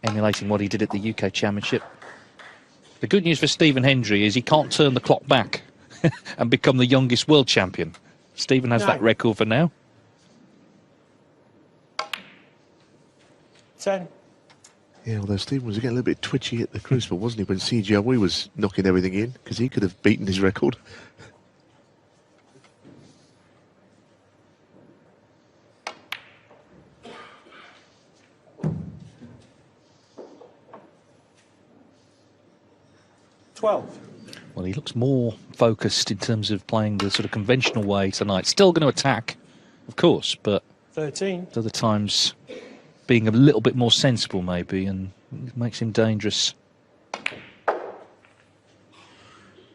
emulating what he did at the UK Championship. The good news for Stephen Hendry is he can't turn the clock back and become the youngest world champion. Stephen has that record for now. 10. Yeah, although Stephen was getting a little bit twitchy at the Crucible, wasn't he, when CGOE was knocking everything in, because he could have beaten his record. $12. Well, he looks more focused in terms of playing the sort of conventional way tonight. Still going to attack, of course, but 13. at other times being a little bit more sensible, maybe, and it makes him dangerous.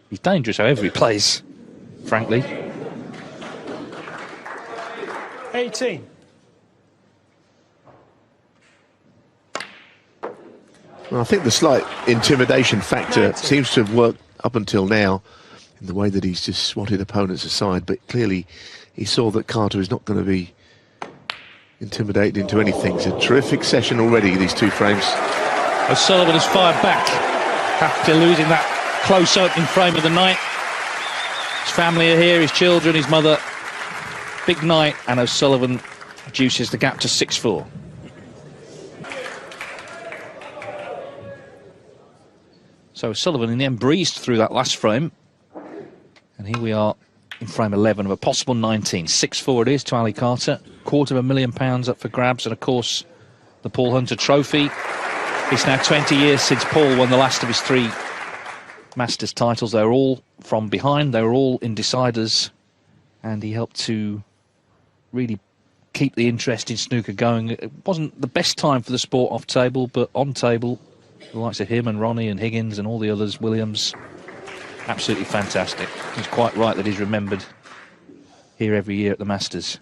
He's dangerous however he plays, frankly. 18. Well, I think the slight intimidation factor seems to have worked up until now in the way that he's just swatted opponents aside, but clearly he saw that Carter is not going to be intimidated into anything. It's a terrific session already, these two frames. O'Sullivan has fired back after losing that close opening frame of the night. His family are here, his children, his mother. Big night, and O'Sullivan reduces the gap to 6-4. So Sullivan in the end breezed through that last frame. And here we are in frame 11 of a possible 19. 6-4 it is to Ali Carter. £250,000 up for grabs. And of course, the Paul Hunter Trophy. It's now 20 years since Paul won the last of his 3 Masters titles. They were all from behind. They were all in deciders. And he helped to really keep the interest in snooker going. It wasn't the best time for the sport off table, but on table, the likes of him and Ronnie and Higgins and all the others, Williams, absolutely fantastic. He's quite right that he's remembered here every year at the Masters.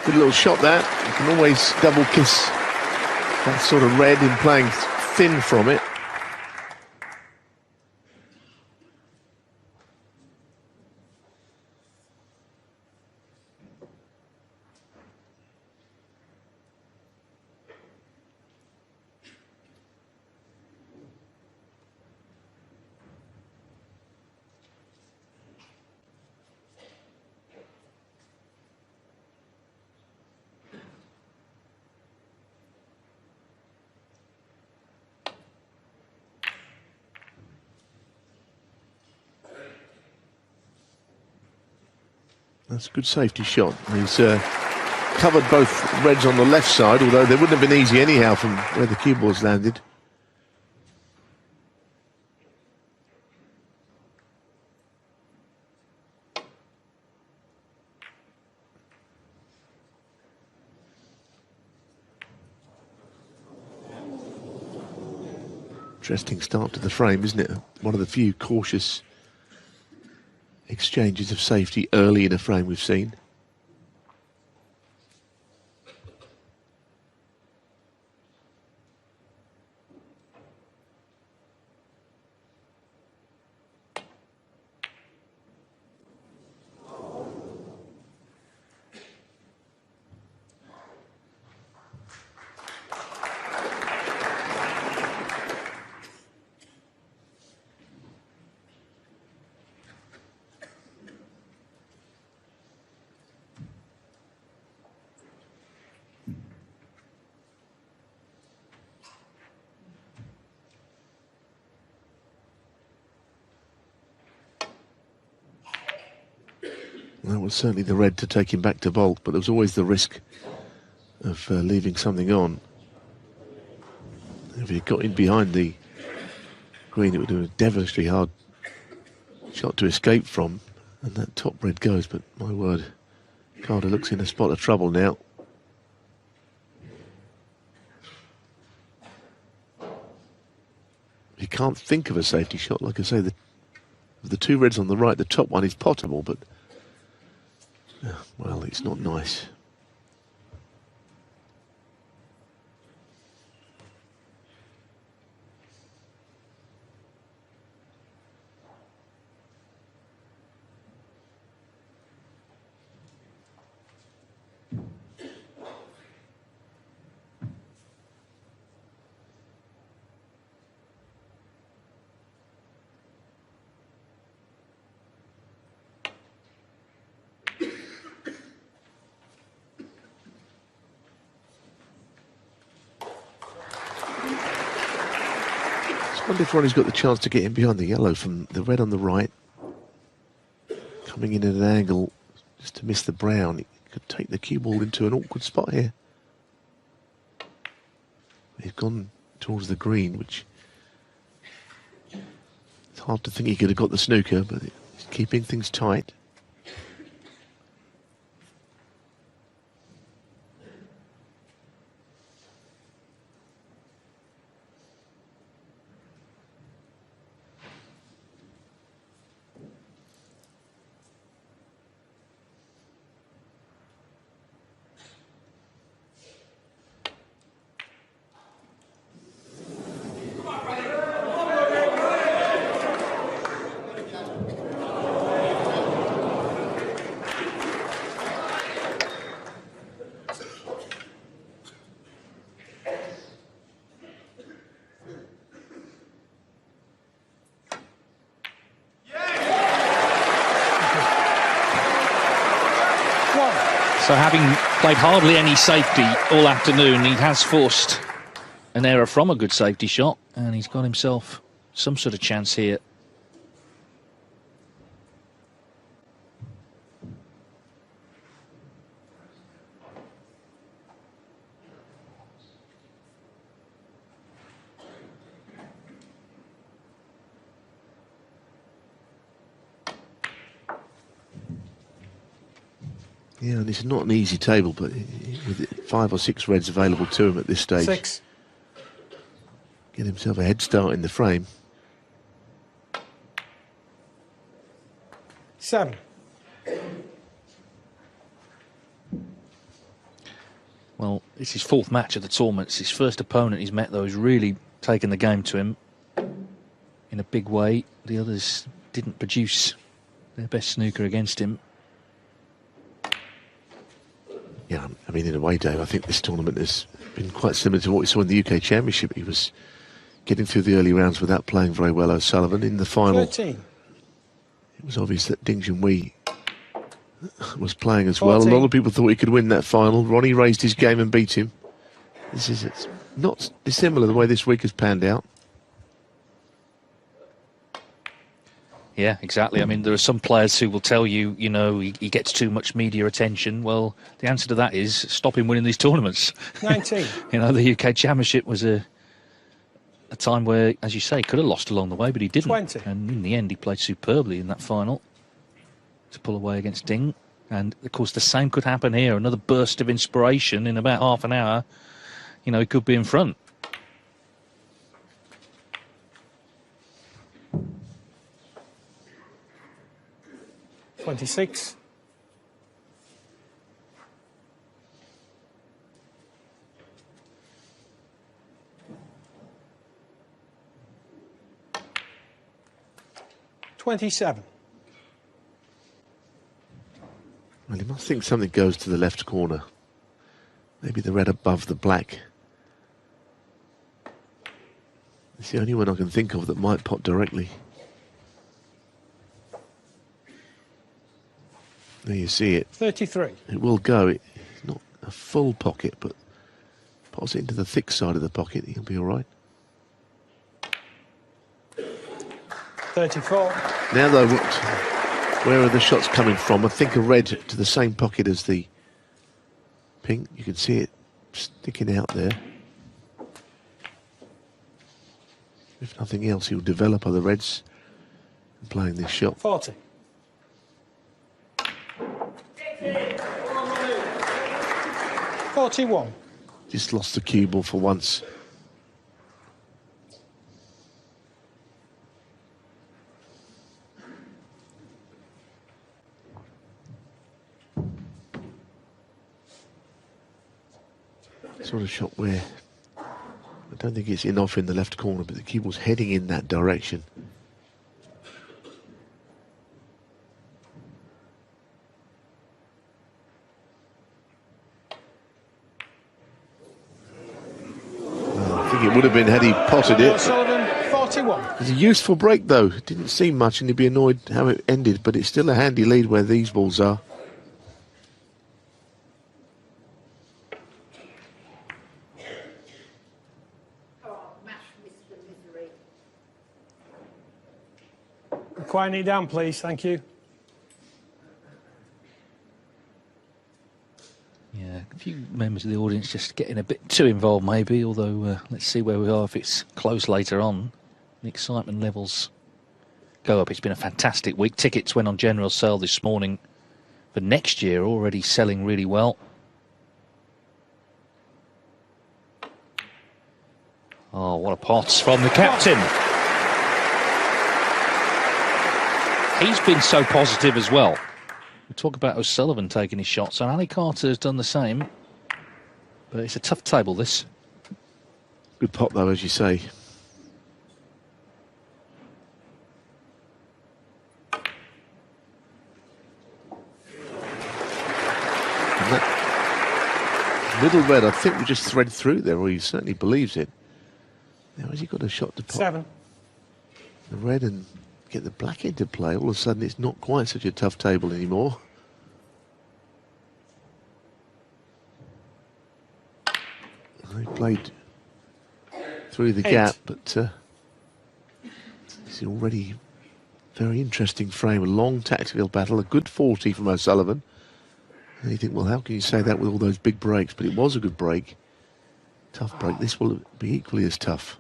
Good little shot there. You can always double kiss that sort of red in playing thin from it. That's a good safety shot. He's covered both reds on the left side, although they wouldn't have been easy anyhow from where the cue balls landed. Interesting start to the frame, isn't it? One of the few cautious exchanges of safety early in a frame we've seen. That was certainly the red to take him back to baulk, but there was always the risk of leaving something on. If he got in behind the green, it would have been a devilishly hard shot to escape from, and that top red goes, but my word, Carter looks in a spot of trouble now. He can't think of a safety shot. Like I say, of the 2 reds on the right, the top one is potable, but well, it's not nice. I wonder if Ronnie's got the chance to get in behind the yellow from the red on the right. Coming in at an angle just to miss the brown. He could take the cue ball into an awkward spot here. He's gone towards the green, which it's hard to think he could have got the snooker, but he's keeping things tight. So having played hardly any safety all afternoon, he has forced an error from a good safety shot, and he's got himself some sort of chance here. Yeah, and it's not an easy table, but with 5 or 6 reds available to him at this stage, 6. Get himself a head start in the frame. 7. Well, it's his 4th match of the tournament. It's his first opponent he's met, though, who's really taken the game to him in a big way. The others didn't produce their best snooker against him. Yeah, I mean, in a way, Dave, I think this tournament has been quite similar to what we saw in the UK Championship. He was getting through the early rounds without playing very well, O'Sullivan. In the final, 13. It was obvious that Ding Junhui was playing as 14. well. A lot of people thought he could win that final. Ronnie raised his game and beat him. It's not dissimilar the way this week has panned out. Yeah, exactly. I mean, there are some players who will tell you, you know, he gets too much media attention. Well, the answer to that is stop him winning these tournaments. 19. You know, the UK Championship was a time where, as you say, could have lost along the way, but he didn't. 20. And in the end, he played superbly in that final to pull away against Ding. And, of course, the same could happen here. Another burst of inspiration in about half an hour. You know, he could be in front. $26. $27. Well, he must think something goes to the left corner. Maybe the red above the black. It's the only one I can think of that might pot directly. There you see it. 33. It will go. It's not a full pocket, but pots it into the thick side of the pocket. He'll be all right. 34. Now, though, where are the shots coming from? I think a red to the same pocket as the pink. You can see it sticking out there. If nothing else, he'll develop other reds playing this shot. 40. 41. Just lost the cue ball for once. Sort of shot where I don't think it's in off in the left corner, but the cue ball's heading in that direction. It would have been had he potted it. O'Sullivan, 41. It's a useful break, though. It didn't seem much, and he'd be annoyed how it ended, but it's still a handy lead where these balls are. quieten it down, please. Thank you. Yeah, a few members of the audience just getting a bit too involved maybe, although let's see where we are if it's close later on. The excitement levels go up. It's been a fantastic week. Tickets went on general sale this morning for next year, already selling really well. Oh, what a pot from the captain. He's been so positive as well. We talk about O'Sullivan taking his shots, and Ali Carter has done the same. But it's a tough table, this. Good pot, though, as you say. And that little red, I think, we just thread through there, or he certainly believes it. Now, has he got a shot to pot? 7. The red and get the black into play, all of a sudden it's not quite such a tough table anymore. He played through the 8. gap, but it's already a very interesting frame, a long tactical battle, a good 40 from O'Sullivan. And you think, well, how can you say that with all those big breaks? But it was a good break, tough break. This will be equally as tough.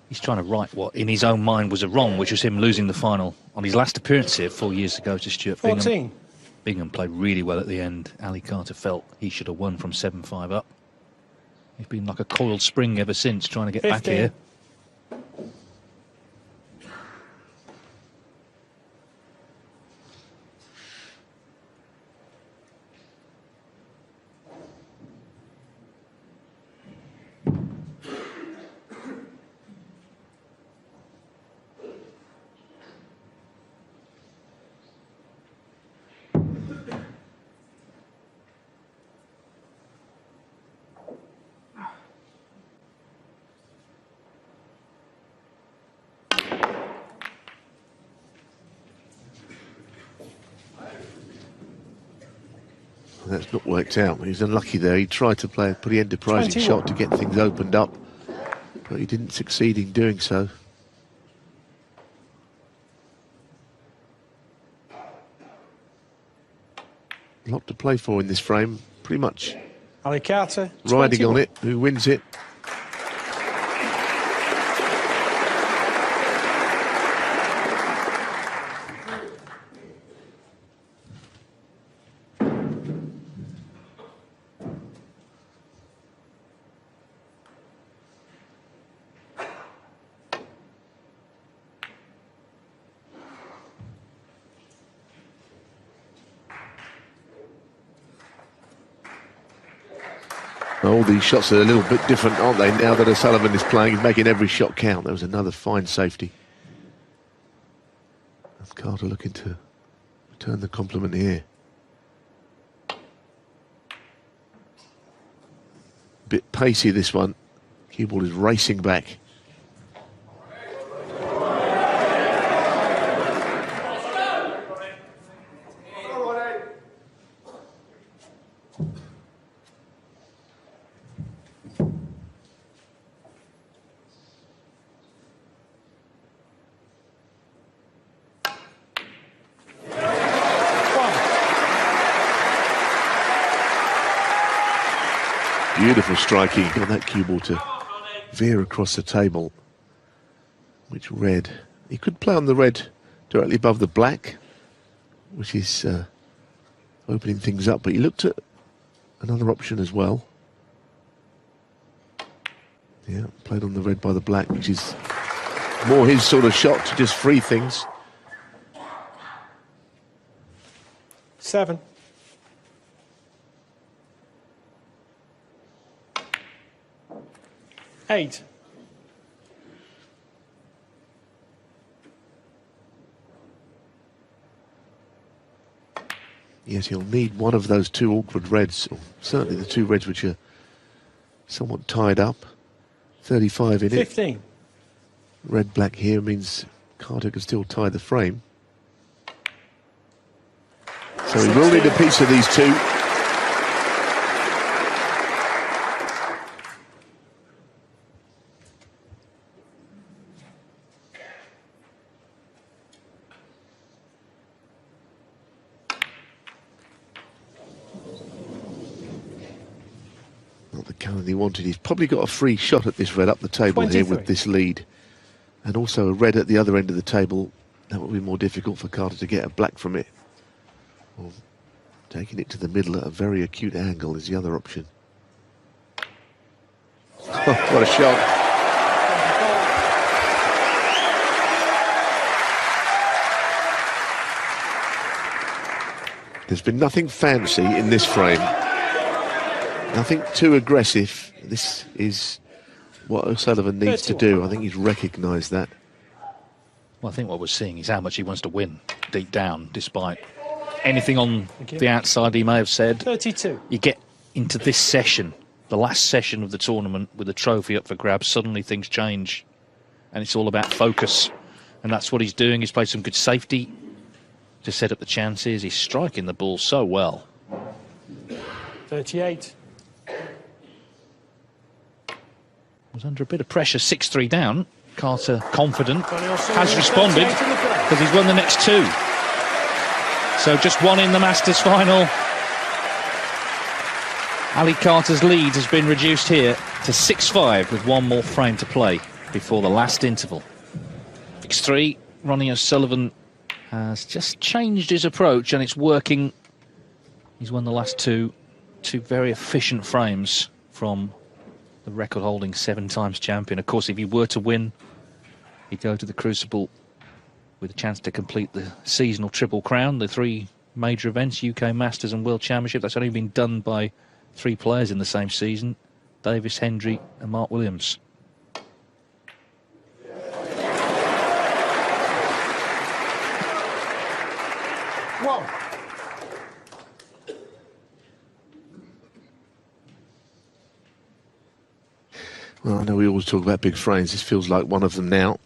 He's trying to right what in his own mind was a wrong, which was him losing the final on his last appearance here 4 years ago to Stuart 14. Bingham. Bingham played really well at the end. Ali Carter felt he should have won from 7-5 up. He's been like a coiled spring ever since, trying to get 15. back here. That's not worked out. He's unlucky there. He tried to play a pretty enterprising 21. shot to get things opened up, but he didn't succeed in doing so. A lot to play for in this frame. Pretty much Ali Carter, riding 21. on it. Who wins it? All these shots are a little bit different, aren't they, now that O'Sullivan is playing? He's making every shot count. There was another fine safety. And Carter looking to return the compliment here. Bit pacey, this one. Cue ball is racing back. Beautiful striking. Got that cue ball to veer across the table. Which red? He could play on the red directly above the black, which is opening things up. But he looked at another option as well. Yeah, played on the red by the black, which is more his sort of shot to just free things. 7. Eight. Yes, he'll need one of those two awkward reds, or certainly the two reds which are somewhat tied up. 35 in 15. it. Red-black here means Carter can still tie the frame. So he will need a piece of these two. more than he wanted. He's probably got a free shot at this red up the table 23. here with this lead. And also a red at the other end of the table. That would be more difficult for Carter to get a black from it. Or taking it to the middle at a very acute angle is the other option. Oh, what a shot. There's been nothing fancy in this frame. Nothing too aggressive. This is what O'Sullivan needs to do. I think he's recognised that. Well, I think what we're seeing is how much he wants to win deep down, despite anything on the outside he may have said. 32. You get into this session, the last session of the tournament, with the trophy up for grabs, suddenly things change. And it's all about focus. And that's what he's doing. He's played some good safety to set up the chances. He's striking the ball so well. 38. Was under a bit of pressure, 6-3 down. Carter, confident, has responded because he's won the next two. So just one in the Masters final. Ali Carter's lead has been reduced here to 6-5 with one more frame to play before the last interval. 6-3, Ronnie O'Sullivan has just changed his approach and it's working. He's won the last two very efficient frames from the record-holding 7-times champion. Of course, if he were to win, he'd go to the Crucible with a chance to complete the seasonal Triple Crown, the three major events, UK Masters and World Championship. That's only been done by 3 players in the same season, Davis, Hendry and Mark Williams. One. Well, I know we always talk about big frames. This feels like one of them now.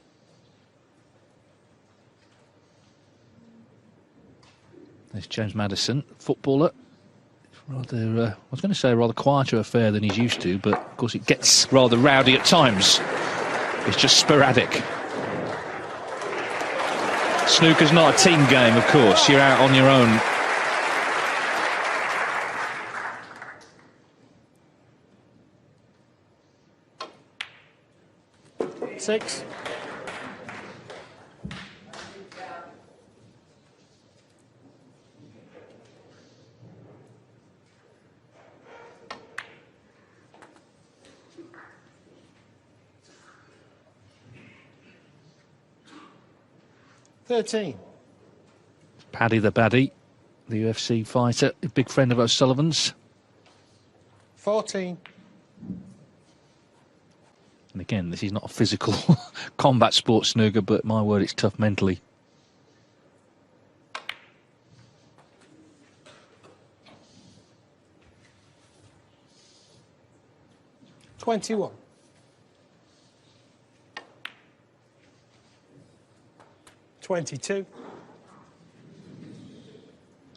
There's James Maddison, footballer. Rather, I was going to say a rather quieter affair than he's used to, but of course it gets rather rowdy at times. It's just sporadic. Snooker's not a team game, of course. You're out on your own. Six. $13. Paddy the Baddie, the UFC fighter, a big friend of O'Sullivan's. 14. And again, this is not a physical combat sport, snooker, but my word, it's tough mentally. $21. 22.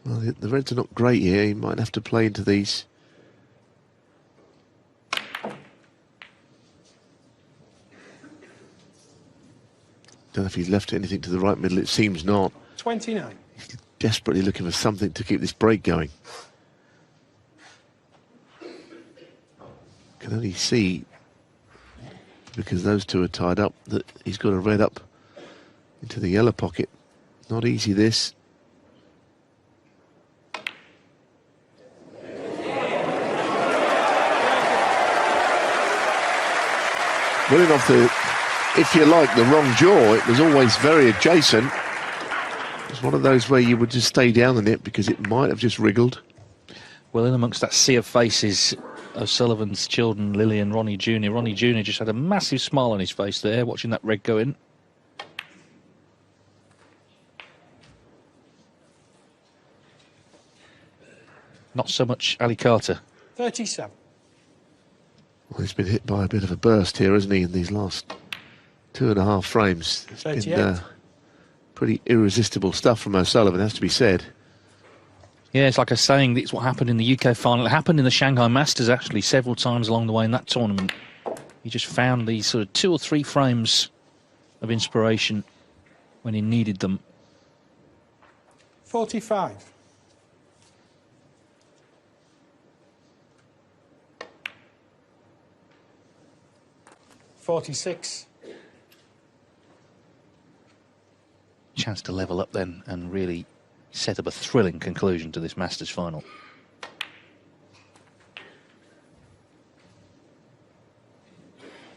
Well, the Reds are not great here. He might have to play into these. Don't know if he's left anything to the right middle. It seems not. 29. He's desperately looking for something to keep this break going. Can only see, because those two are tied up, that he's got a red up into the yellow pocket. Not easy, this. Winning off the, if you like, the wrong jaw. It was always very adjacent. It was one of those where you would just stay down on it because it might have just wriggled. Well, in amongst that sea of faces, O'Sullivan's children, Lily and Ronnie Jr. Ronnie Jr. just had a massive smile on his face there, watching that red go in. Not so much Ali Carter. 37. Well, he's been hit by a bit of a burst here, hasn't he, in these last 2.5 frames. It's 38. been pretty irresistible stuff from O'Sullivan, has to be said. Yeah, it's like I was saying, it's what happened in the UK final. It happened in the Shanghai Masters, actually, several times along the way in that tournament. He just found these sort of 2 or 3 frames of inspiration when he needed them. 45. 46. Chance to level up then and really set up a thrilling conclusion to this Masters final.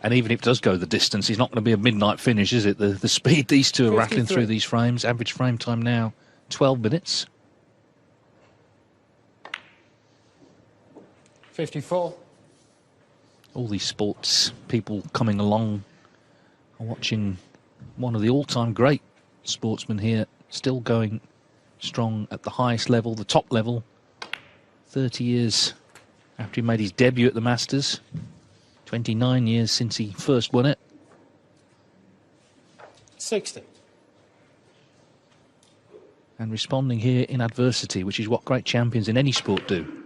And even if it does go the distance, it's not going to be a midnight finish, is it? The speed these two are rattling through these frames. Average frame time now, 12 minutes. 54. All these sports people coming along are watching one of the all-time great sportsmen here, still going strong at the highest level, the top level. 30 years after he made his debut at the Masters. 29 years since he first won it. 60. And responding here in adversity, which is what great champions in any sport do.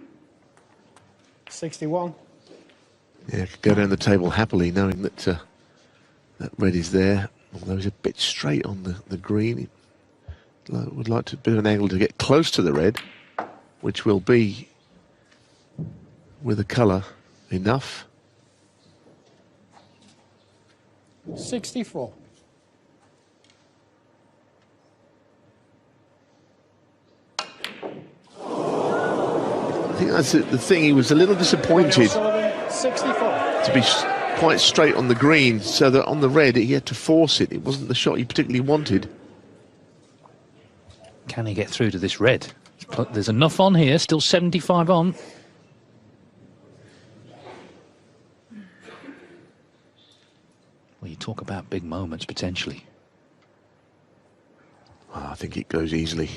61. Yeah, could go down the table happily knowing that that red is there. Although he's a bit straight on the green. He would like to a bit of an angle to get close to the red, which will be, with the colour, enough. 64. I think that's the thing. He was a little disappointed 64. to be quite straight on the green, so that on the red he had to force it. It wasn't the shot he particularly wanted. Can he get through to this red? There's enough on here, still 75 on. Well, you talk about big moments, potentially. Well, I think it goes easily.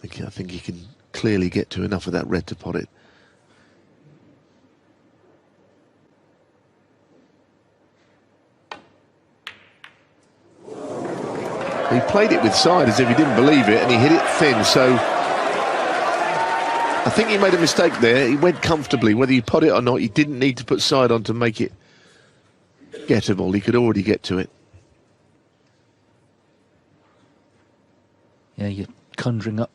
I think he can clearly get to enough of that red to pot it. He played it with side as if he didn't believe it, and he hit it thin, so I think he made a mistake there. He went comfortably. Whether you pot it or not, he didn't need to put side on to make it gettable. He could already get to it. Yeah, you're conjuring up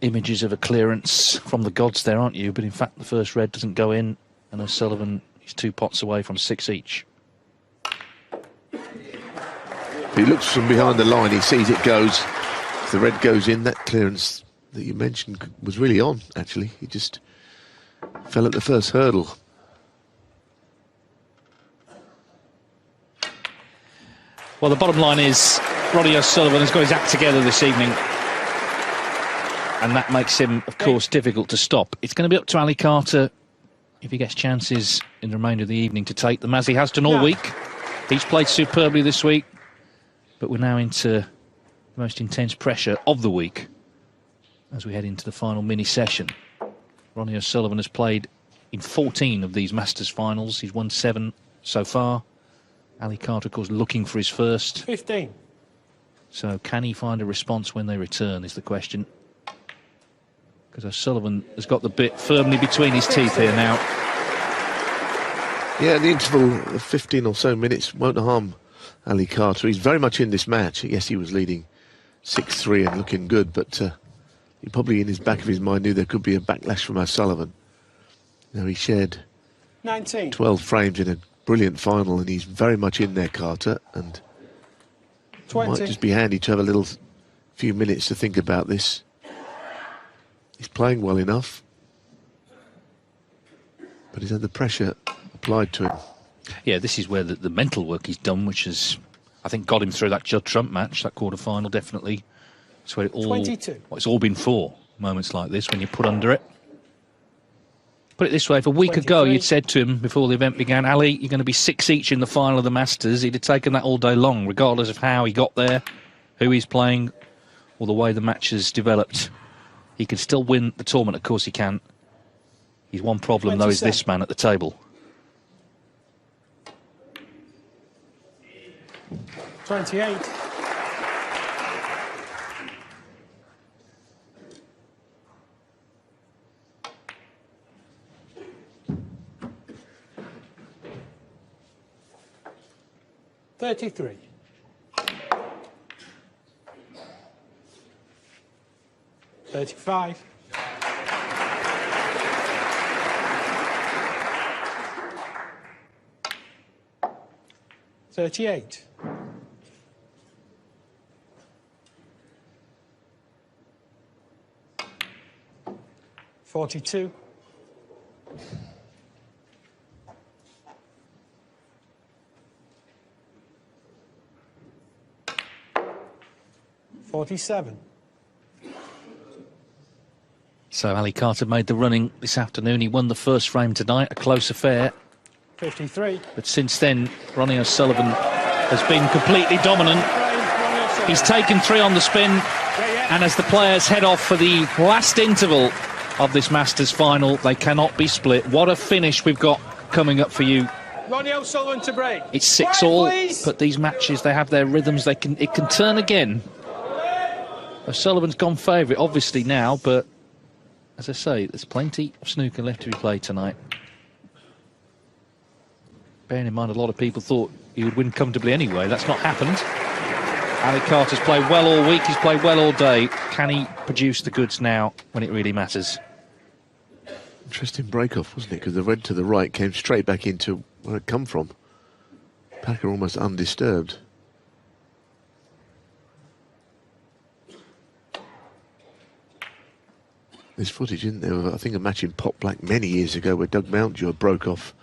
images of a clearance from the gods there, aren't you? But in fact, the first red doesn't go in, and O'Sullivan is 2 pots away from 6 each. He looks from behind the line, he sees it goes. If the red goes in, that clearance that you mentioned was really on, actually. He just fell at the first hurdle. Well, the bottom line is Ronnie O'Sullivan has got his act together this evening, and that makes him, of course, difficult to stop. It's going to be up to Ali Carter if he gets chances in the remainder of the evening to take them, as he has done all week. He's played superbly this week, but we're now into the most intense pressure of the week as we head into the final mini-session. Ronnie O'Sullivan has played in 14 of these Masters finals. He's won 7 so far. Ali Carter, of course, looking for his first. 15. So can he find a response when they return is the question. Because O'Sullivan has got the bit firmly between his teeth here now. Yeah, the interval of 15 or so minutes won't harm Ali Carter. He's very much in this match. Yes, he was leading 6-3 and looking good, but he probably in his back of his mind knew there could be a backlash from O'Sullivan. Now, he shared 19. 12 frames in a brilliant final, and he's very much in there, Carter, and 20. It might just be handy to have a few minutes to think about this. He's playing well enough, but he's had the pressure applied to him. Yeah, this is where the mental work he's done, which has, I think, got him through that Judd Trump match, that quarter-final, definitely. It's where it all, 22. Well, it's all been for, moments like this, when you put under it. Put it this way, if a week ago you'd said to him before the event began, Ali, you're going to be 6 each in the final of the Masters, he'd have taken that all day long, regardless of how he got there, who he's playing, or the way the match has developed. He can still win the tournament, of course he can. His one problem, though, is this man at the table. 28. $33. 35. 40. 38. $42. 47. So Ali Carter made the running this afternoon. He won the first frame tonight, a close affair. 53. But since then, Ronnie O'Sullivan has been completely dominant. He's taken 3 on the spin, and as the players head off for the last interval of this Masters final, they cannot be split. What a finish we've got coming up for you. Ronnie O'Sullivan to break. It's 6-all, but these matches, they have their rhythms. It can turn again. O'Sullivan's gone favourite, obviously, now, but as I say, there's plenty of snooker left to be played tonight. Bearing in mind, a lot of people thought he would win comfortably anyway. That's not happened. Ali Carter's played well all week. He's played well all day. Can he produce the goods now when it really matters? Interesting break-off, wasn't it? Because the red to the right came straight back into where it come from. Packer almost undisturbed. There's footage, isn't there, of, I think, a match in Pot Black many years ago where Doug Mountjoy broke off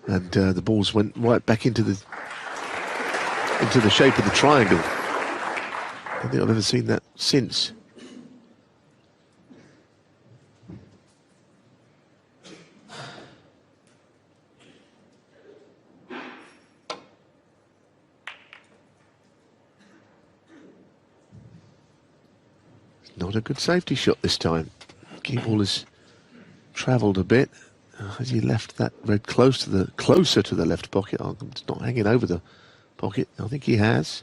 and the balls went right back into the shape of the triangle. I don't think I've ever seen that since. Not a good safety shot this time. Cue ball has travelled a bit. Has he left that red closer to the left pocket? Oh, it's not hanging over the pocket. I think he has.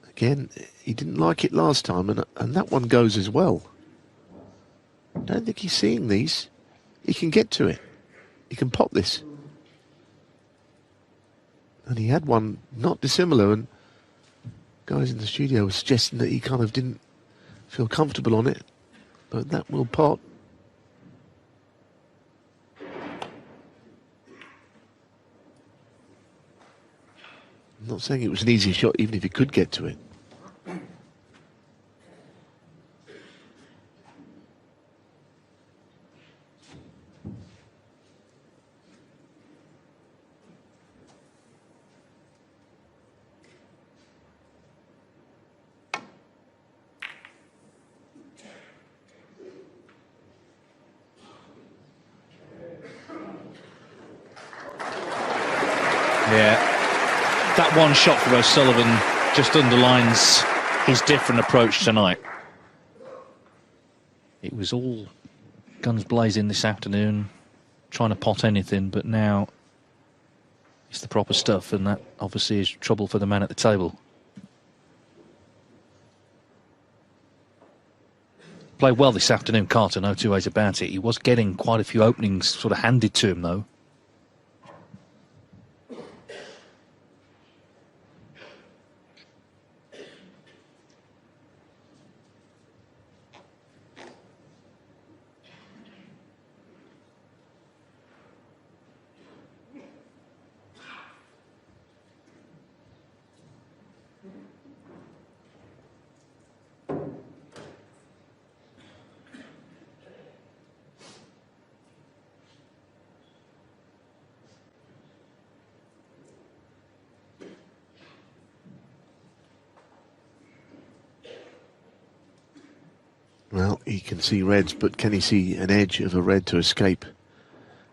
Again, he didn't like it last time, and that one goes as well. I don't think he's seeing these. He can get to it. He can pop this. And he had one not dissimilar, and guys in the studio were suggesting that he kind of didn't feel comfortable on it, but that will pot. I'm not saying it was an easy shot, even if he could get to it. Yeah, that one shot for O'Sullivan just underlines his different approach tonight. It was all guns blazing this afternoon, trying to pot anything, but now it's the proper stuff, and that obviously is trouble for the man at the table. Played well this afternoon, Carter, no two ways about it. He was getting quite a few openings sort of handed to him, though. Well, he can see reds, but can he see an edge of a red to escape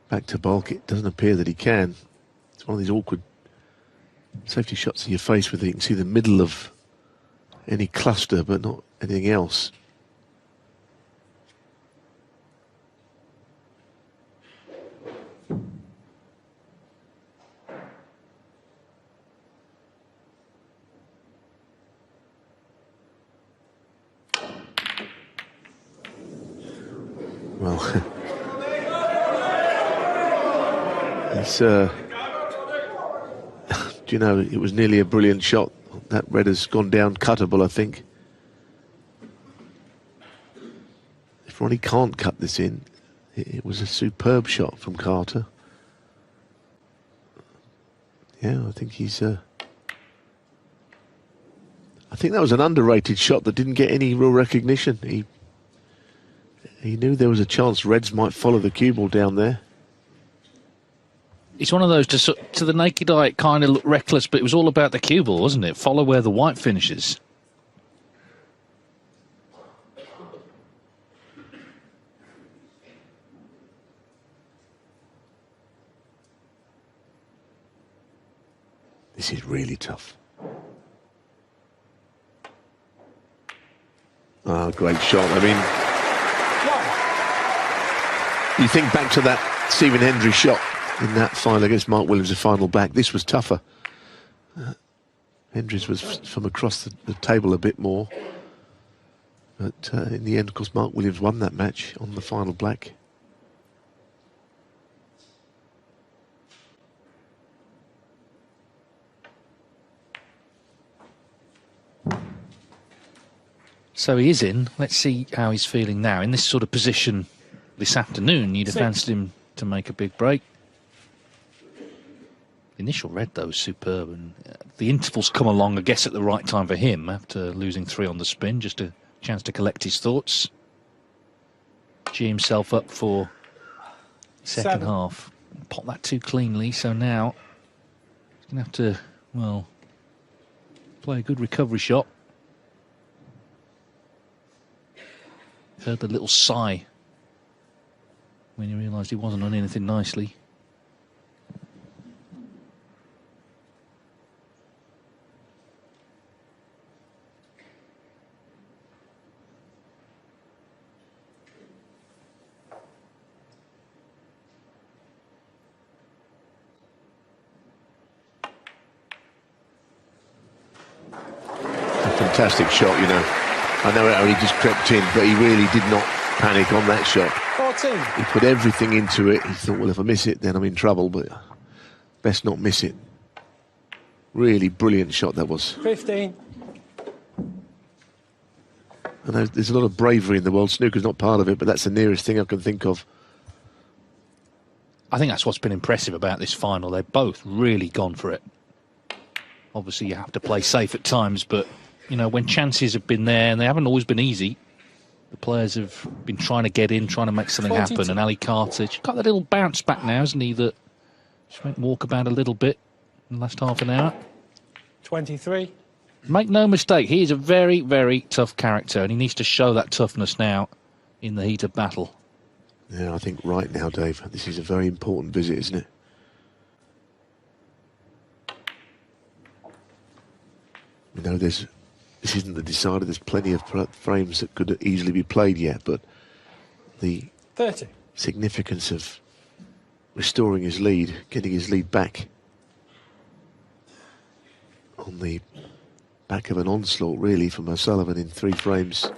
back to bulk? It doesn't appear that he can. It's one of these awkward safety shots that you're faced with. You can see the middle of any cluster, but not anything else. Well, it's, do you know, it was nearly a brilliant shot. That red has gone down cuttable, I think. If Ronnie can't cut this in, it was a superb shot from Carter. Yeah, I think he's... I think that was an underrated shot that didn't get any real recognition. He knew there was a chance Reds might follow the cue ball down there. It's one of those, to the naked eye, it kind of looked reckless, but it was all about the cue ball, wasn't it? Follow where the white finishes. This is really tough. Ah, great shot. I mean, you think back to that Stephen Hendry shot in that final against Mark Williams, the final back. This was tougher. Hendry's was from across the table a bit more. But in the end, of course, Mark Williams won that match on the final black. So he is in. Let's see how he's feeling now. In this sort of position this afternoon, you'd have fancied him to make a big break. The initial red, though, was superb. And the intervals come along, I guess, at the right time for him after losing 3 on the spin. Just a chance to collect his thoughts. Gee himself up for second half. Pot that too cleanly, so now he's going to have to, well, play a good recovery shot. Heard the little sigh when he realised he wasn't on anything nicely. A fantastic shot, you know. I know how he just crept in, but he really did not panic on that shot. 14. He put everything into it. He thought, well, if I miss it, then I'm in trouble, but best not miss it. Really brilliant shot that was. 15. I know there's a lot of bravery in the world. Snooker's not part of it, but that's the nearest thing I can think of. I think that's what's been impressive about this final. They've both really gone for it. Obviously, you have to play safe at times, but you know, when chances have been there, and they haven't always been easy, the players have been trying to get in, trying to make something 42. happen. And Ali Carter's got that little bounce back now, hasn't he? That just went walkabout a little bit in the last half an hour. 23. Make no mistake, he is a very, very tough character, and he needs to show that toughness now in the heat of battle. Yeah, I think right now, Dave, this is a very important visit, isn't it? You know, this isn't the decider. There's plenty of frames that could easily be played yet, but the 30. significance of restoring his lead, getting his lead back on the back of an onslaught, really, from O'Sullivan in 3 frames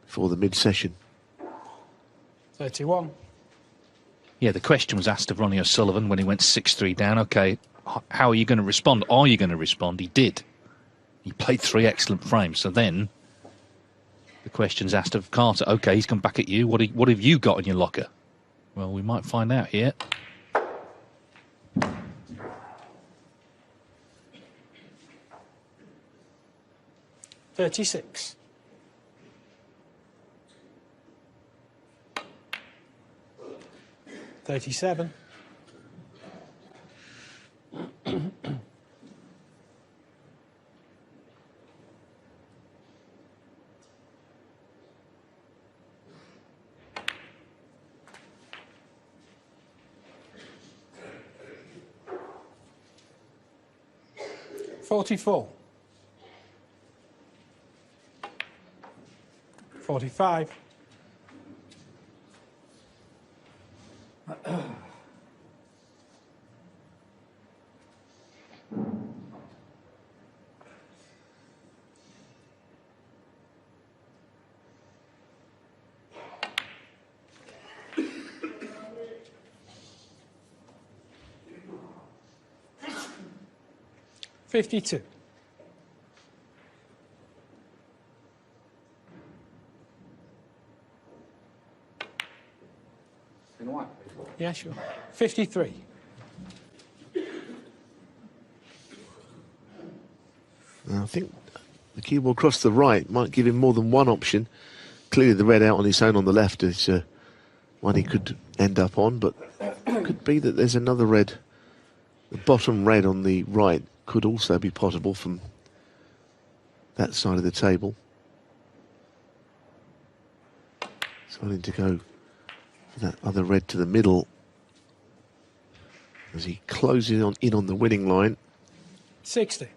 before the mid-session. 31. Yeah, the question was asked of Ronnie O'Sullivan when he went 6-3 down. OK, how are you going to respond? Are you going to respond? He did. He played 3 excellent frames. So then the question's asked of Carter. OK, he's come back at you. What have you got in your locker? Well, we might find out here. $36. 37. 44. 45. 52. Yeah, sure. 53. I think the cue ball across the right might give him more than one option. Clearly the red out on its own on the left is one he could end up on, but it could be that there's another red. The bottom red on the right could also be possible from that side of the table. Starting to go for that other red to the middle as he closes in on the winning line. 60.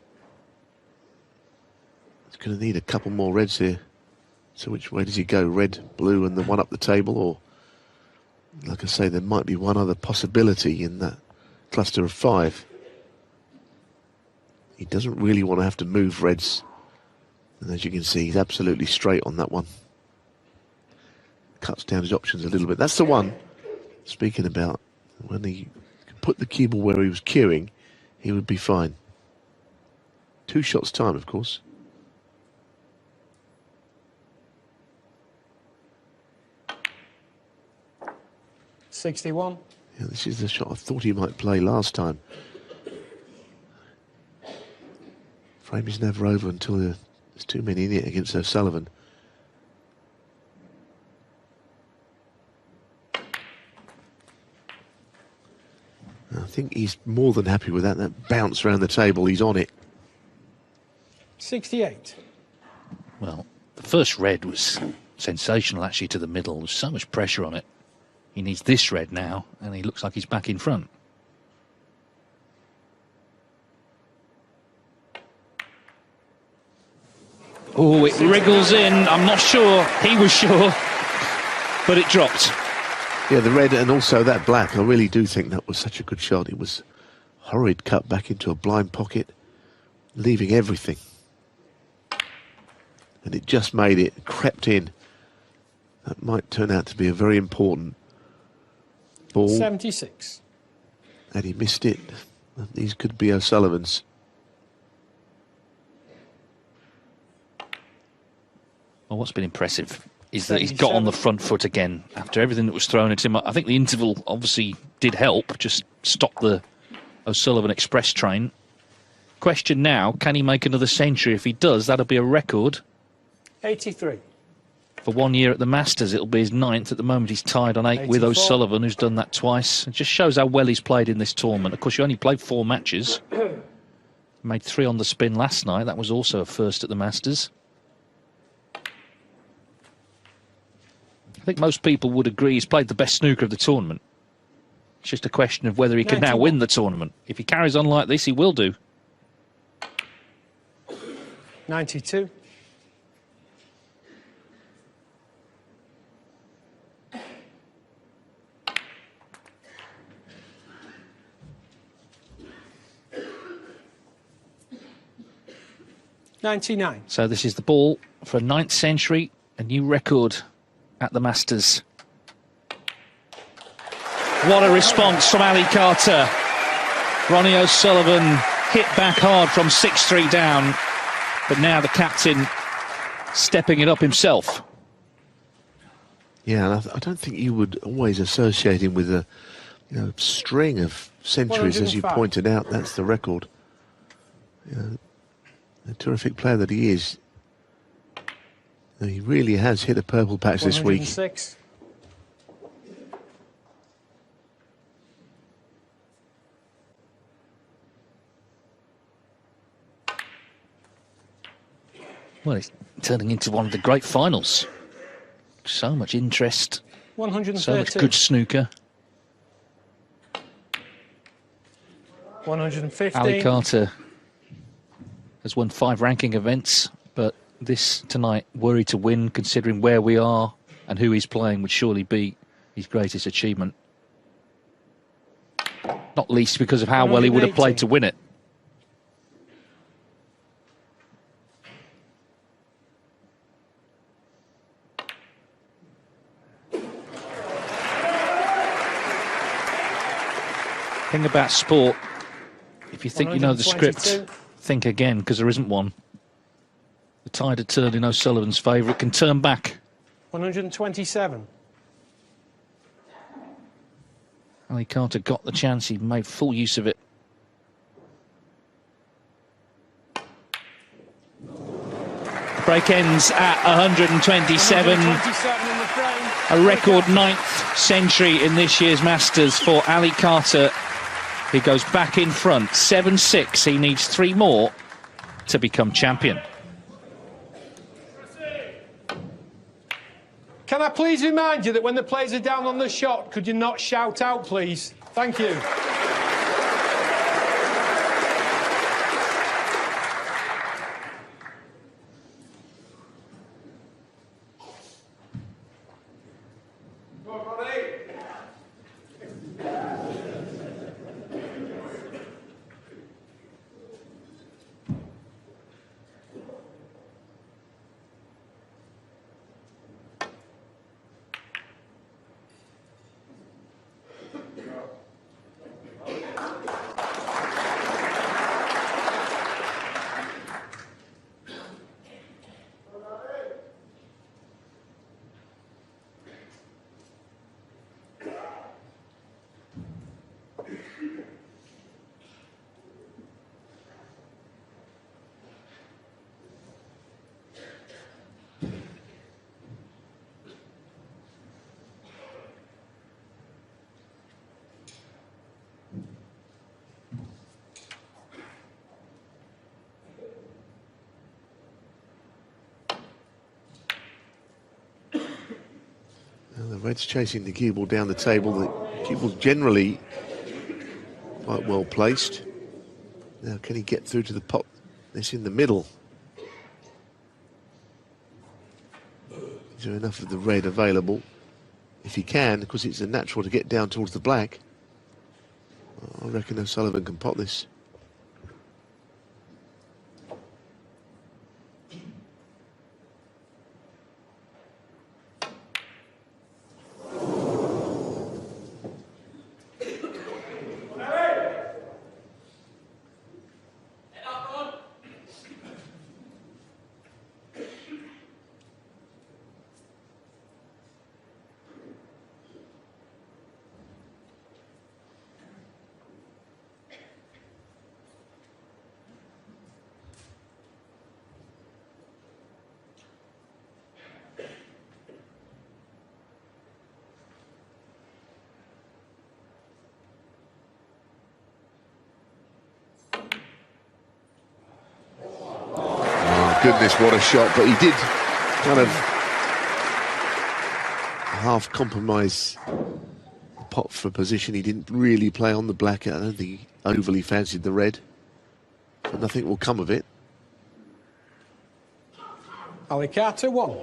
He's going to need a couple more reds here. So which way does he go? Red, blue and the one up the table? Or, like I say, there might be one other possibility in that cluster of 5. He doesn't really want to have to move reds. And as you can see, he's absolutely straight on that one. Cuts down his options a little bit. That's the one, speaking about, when he could put the cue ball where he was cueing, he would be fine. 2 shots time, of course. 61. Yeah, this is the shot I thought he might play last time. Frame is never over until there's too many in it against O'Sullivan. I think he's more than happy with that. That bounce around the table, he's on it. 68. Well, the first red was sensational, actually, to the middle. There was so much pressure on it. He needs this red now, and he looks like he's back in front. Oh, it wriggles in. I'm not sure. He was sure, but it dropped. Yeah, the red and also that black. I really do think that was such a good shot. It was horrid cut back into a blind pocket, leaving everything. And it just made it, crept in. That might turn out to be a very important ball. 76. And he missed it. These could be O'Sullivan's. Well, what's been impressive is that he's got on the front foot again after everything that was thrown at him. I think the interval obviously did help, just stop the O'Sullivan express train. Question now, can he make another century? If he does, that'll be a record. 83. For 1 year at the Masters, it'll be his 9th. At the moment, he's tied on 8 with O'Sullivan, who's done that twice. It just shows how well he's played in this tournament. Of course, you only played 4 matches. Made 3 on the spin last night. That was also a first at the Masters. I think most people would agree he's played the best snooker of the tournament. It's just a question of whether he can now win the tournament. If he carries on like this, he will do. 92. $99. So this is the ball for a 9th century, a new record at the Masters. What a response from Ali Carter. Ronnie O'Sullivan hit back hard from 6-3 down, but now the captain stepping it up himself. Yeah, and I don't think you would always associate him with a string of centuries, as you pointed out. That's the record. The terrific player that he is. He really has hit a purple patch this week. 106. Well, it's turning into one of the great finals. So much interest. 113. So much good snooker. 115. Ali Carter has won 5 ranking events, but this tonight, worried to win, considering where we are and who he's playing, would surely be his greatest achievement. Not least because of how well he would have played to win it. Thing about sport, if you think you know the script, think again, because there isn't one. The tide had turned in O'Sullivan's favour. It can turn back. 127. Ali Carter got the chance. He made full use of it. Break ends at 127. 127 in the frame. A record 9th century in this year's Masters for Ali Carter. He goes back in front, 7-6. He needs 3 more to become champion. Can I please remind you that when the players are down on the shot, could you not shout out, please? Thank you. The red's chasing the cue ball down the table. The cue ball generally quite well placed. Now, can he get through to the pot that's in the middle? Is there enough of the red available? If he can, because it's a natural to get down towards the black. I reckon O'Sullivan can pot this. Goodness, what a shot, but he did kind of half compromise the pot for position. He didn't really play on the black. I don't think he overly fancied the red, but nothing will come of it. Ali Carter 1.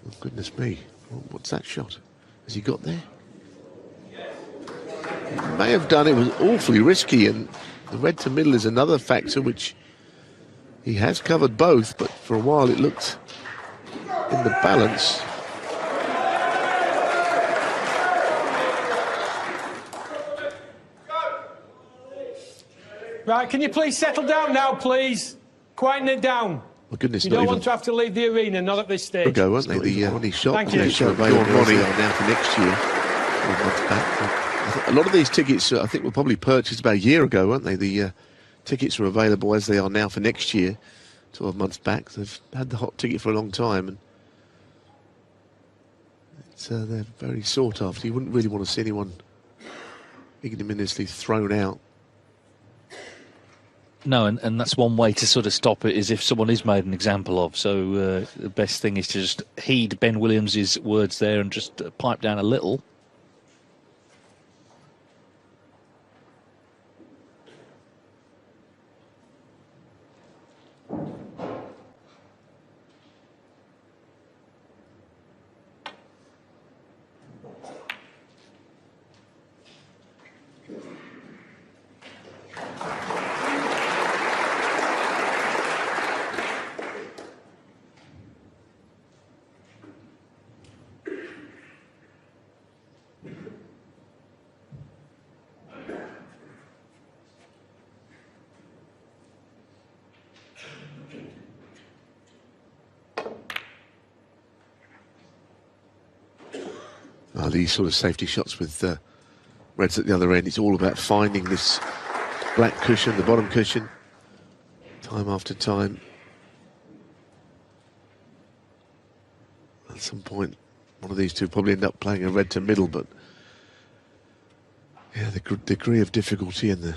Oh, goodness me, what's that shot? Has he got there? He may have done. It was awfully risky, and the red to middle is another factor which he has covered both, but for a while it looked in the balance. Right, can you please settle down now, please? Quieten it down. My goodness, you don't want to have to leave the arena, not at this stage. Ago, weren't they? The Ronnie shot. Thank you. Ronnie now for next year. A lot of these tickets, I think, were probably purchased about a year ago, weren't they? The tickets are available as they are now for next year, 12 months back. They've had the hot ticket for a long time, and they're very sought after. You wouldn't really want to see anyone ignominiously thrown out. No, and that's one way to sort of stop it, is if someone is made an example of. So the best thing is to just heed Ben Williams's words there and just pipe down a little. these sort of safety shots with reds at the other end. It's all about finding this black cushion, the bottom cushion, time after time. At some point, one of these two probably end up playing a red to middle, but yeah, the degree of difficulty and the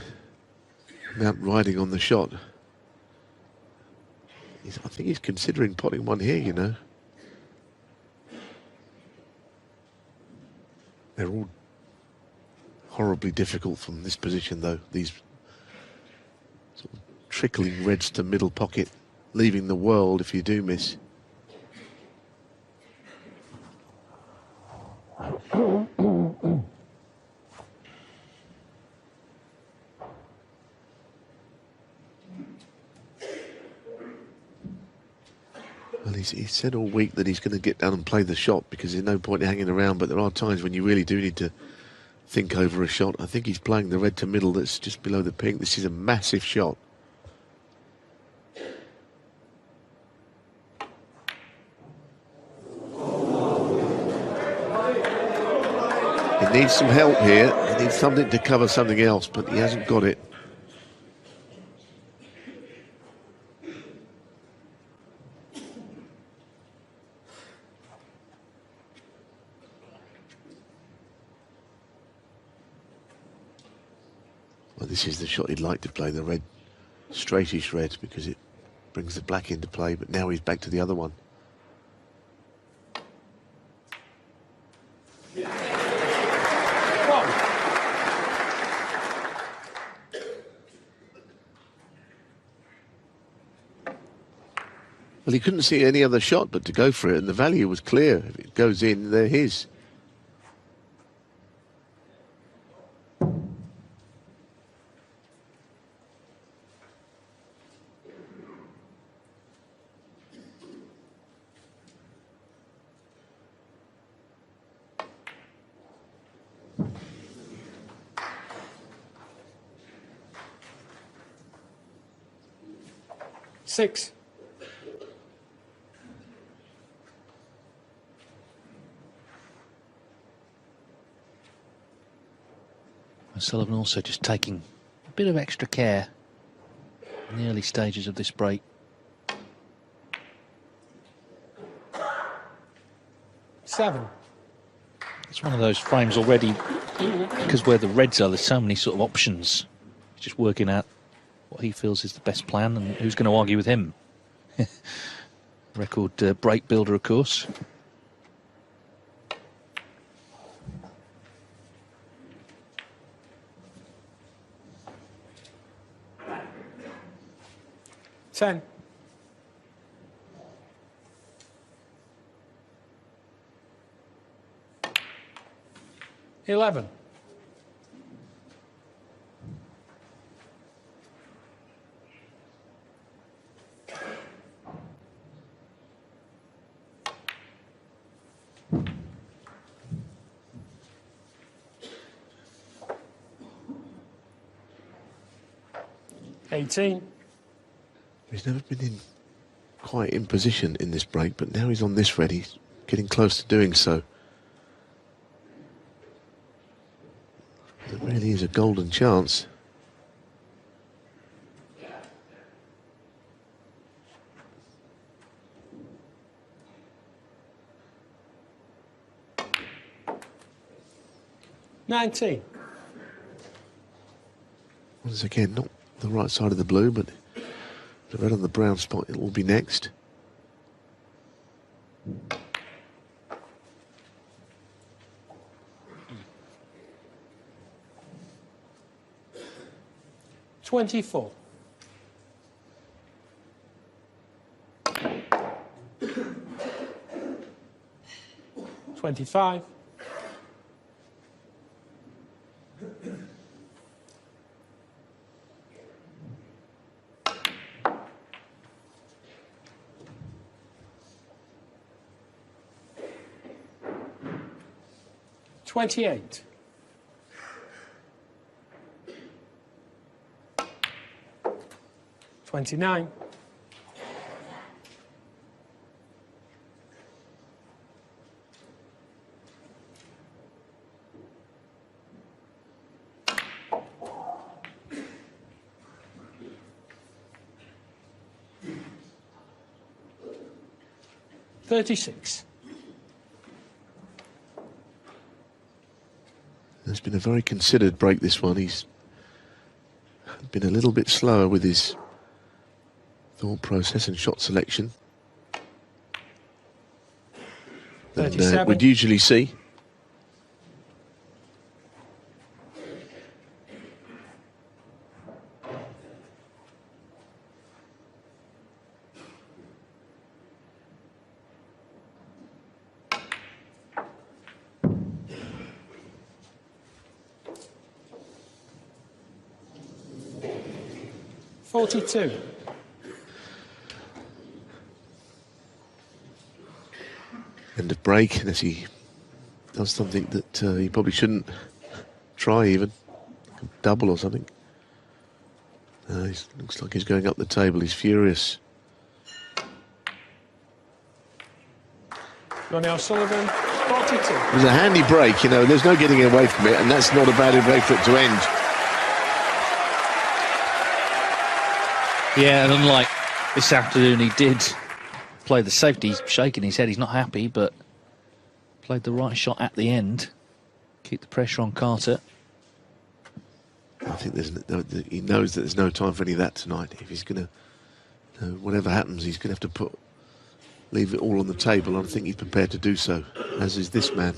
amount riding on the shot. I think he's considering potting one here, you know. They're all horribly difficult from this position, though. These sort of trickling reds to middle pocket, leaving the world if you do miss. Well, he said all week that he's going to get down and play the shot because there's no point in hanging around, but there are times when you really do need to think over a shot. I think he's playing the red to middle that's just below the pink. This is a massive shot. He needs some help here. He needs something to cover something else, but he hasn't got it. Well, this is the shot he'd like to play, the red, straightish red, because it brings the black into play, but now he's back to the other one. Well, he couldn't see any other shot but to go for it, and the value was clear. If it goes in, they're his. Six. O'Sullivan also just taking a bit of extra care in the early stages of this break. Seven. It's one of those frames already, because where the reds are, there's so many sort of options. He's just working out what he feels is the best plan and who's going to argue with him. Record break builder, of course. Ten. $11. $18. He's never been quite in position in this break, but now he's on this red. He's getting close to doing so. There really is a golden chance. $19. Once again, not the right side of the blue, but the red on the brown spot, it will be next. $24. $25. $28. $29. 36. It's been a very considered break, this one. He's been a little bit slower with his thought process and shot selection than we'd usually see. End of break, unless he does something that he probably shouldn't try, even double or something. Looks like he's going up the table. He's furious. RonnieO'Sullivan, 42. It was a handy break, you know. There's no getting away from it, and that's not a bad break for it to end. Yeah, and unlike this afternoon, he did play the safety. He's shaking his head. He's not happy, but played the right shot at the end. Keep the pressure on Carter. I think he knows that there's no time for any of that tonight. If he's going to, whatever happens, he's going to have to leave it all on the table. I think he's prepared to do so, as is this man.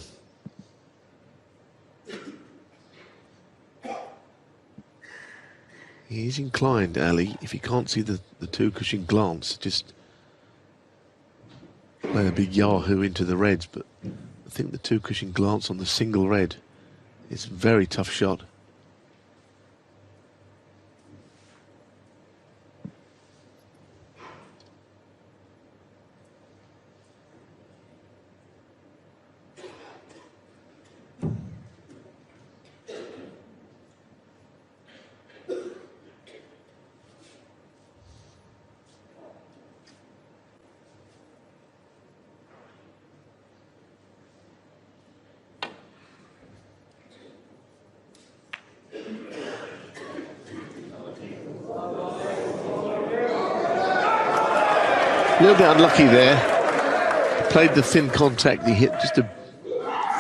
He is inclined, Ali, if he can't see the two-cushion glance, just play a big yahoo into the reds. But I think the two-cushion glance on the single red is a very tough shot. A little bit unlucky there. Played the thin contact, he hit just a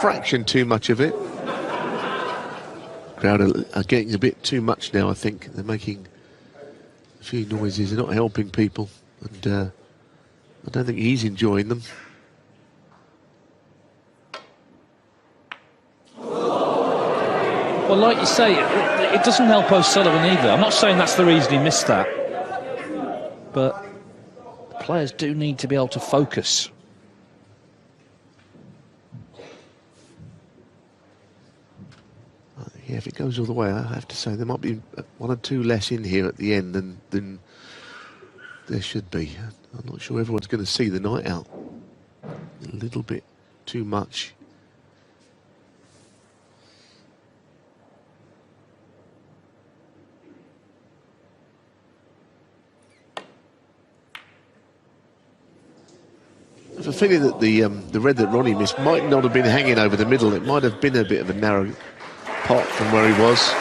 fraction too much of it. Crowd are getting a bit too much now, I think. They're making a few noises, they're not helping people. And I don't think he's enjoying them. Well, like you say, it doesn't help O'Sullivan either. I'm not saying that's the reason he missed that. But players do need to be able to focus. Yeah, if it goes all the way, I have to say there might be one or two less in here at the end than there should be. I'm not sure everyone's going to see the night out. A little bit too much. I have a feeling that the red that Ronnie missed might not have been hanging over the middle. It might have been a bit of a narrow pot from where he was.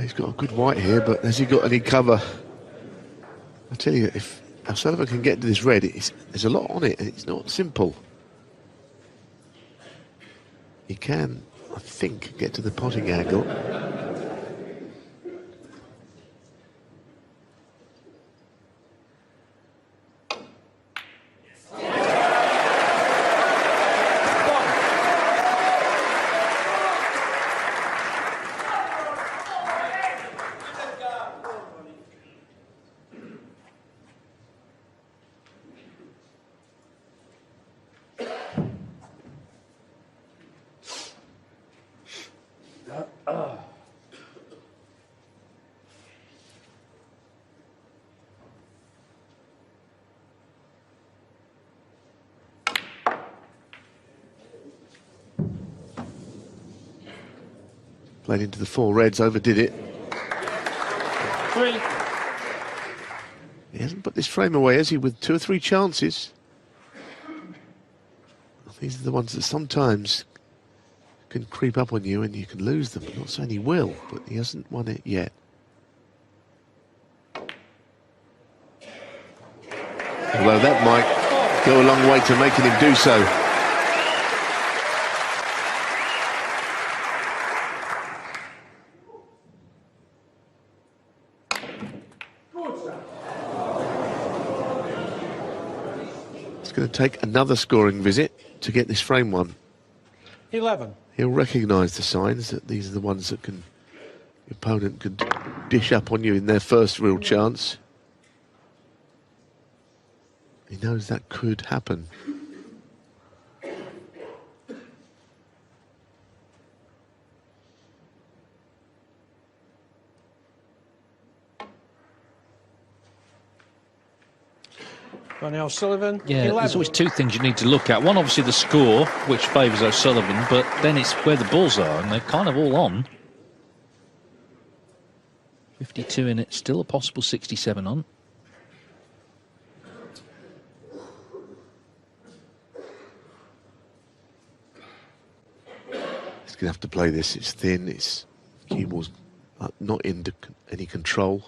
He's got a good white here, but has he got any cover? I tell you, if O'Sullivan can get to this red, there's a lot on it, and it's not simple. He can I think, get to the potting angle. Played into the 4 reds, overdid it. 3. He hasn't put this frame away, has he, with 2 or 3 chances? These are the ones that sometimes can creep up on you and you can lose them. I'm not saying he will, but he hasn't won it yet. Although that might go a long way to making him do so. It's going to take another scoring visit to get this frame won. 11. He'll recognise the signs that these are the ones that your opponent could dish up on you in their first real chance. He knows that could happen. RonnieO'Sullivan. Yeah, 11. there's always 2 things you need to look at. One, obviously, the score, which favours O'Sullivan, but then it's where the balls are, and they're kind of all on. 52 in it, still a possible 67 on. He's going to have to play this. It's thin. It's cue ball's not in any control.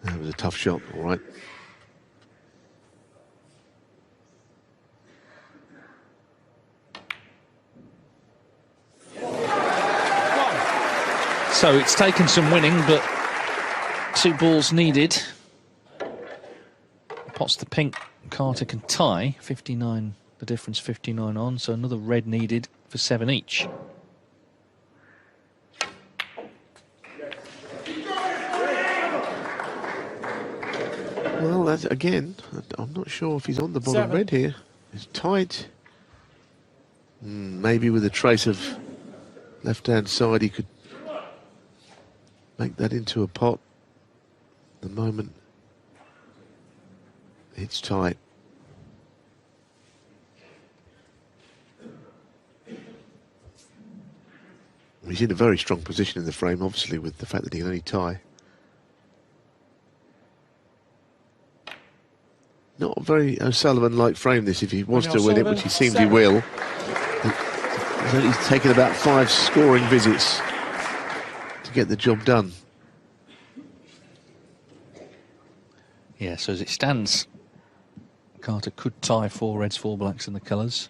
That was a tough shot, all right. So it's taken some winning, but 2 balls needed. Pots the pink, Carter can tie. 59, the difference 59 on, so another red needed for 7 each. Well, that's, again, I'm not sure if he's on the bottom 7. red here. It's tight. Maybe with a trace of left-hand side, he could make that into a pot. The moment it's tight. He's in a very strong position in the frame, obviously, with the fact that he can only tie. Not a very O'Sullivan-like frame, this, if he was to win it, which he seems he will. He's taken about 5 scoring visits to get the job done. Yeah, so as it stands, Carter could tie 4 reds, 4 blacks in the colours.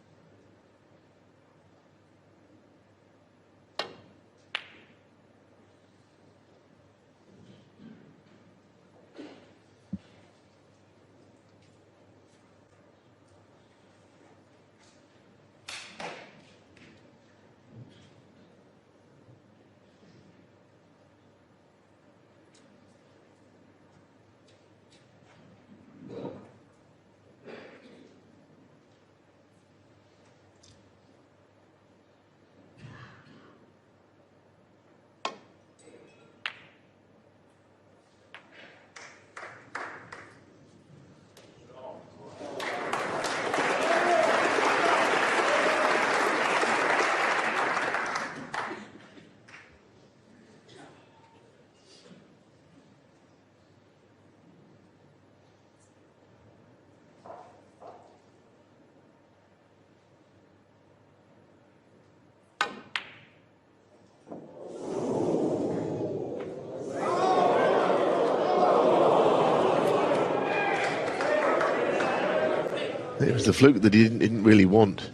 It was the fluke that he didn't really want,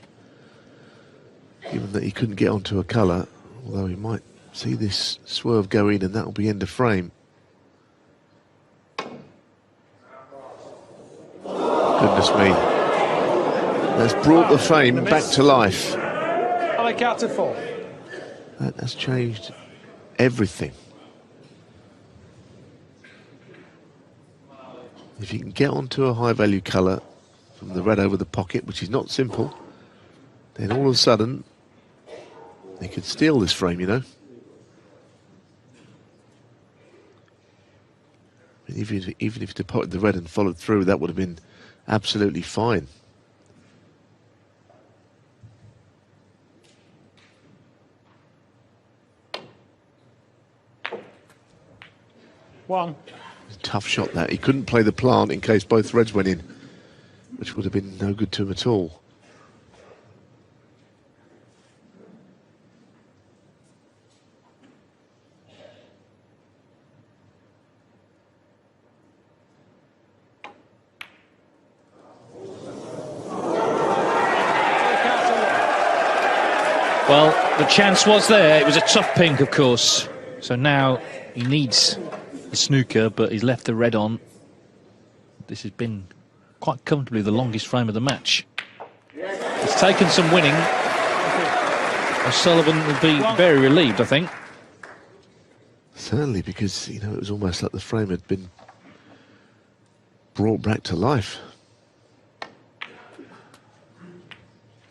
given that he couldn't get onto a colour, although he might see this swerve go in and that'll be end of frame. Goodness me. That's brought the frame back to life. Carter 4. That has changed everything. If you can get onto a high value colour from the red over the pocket, which is not simple, then all of a sudden he could steal this frame, you know. Even if he departed the red and followed through, that would have been absolutely fine. One. Tough shot that. He couldn't play the plant in case both reds went in, which would have been no good to him at all. Well, the chance was there. It was a tough pink, of course. So now he needs the snooker, but he's left the red on. This has been quite comfortably the longest frame of the match. It's taken some winning. O'Sullivan will be very relieved, I think. Certainly, because, you know, it was almost like the frame had been brought back to life.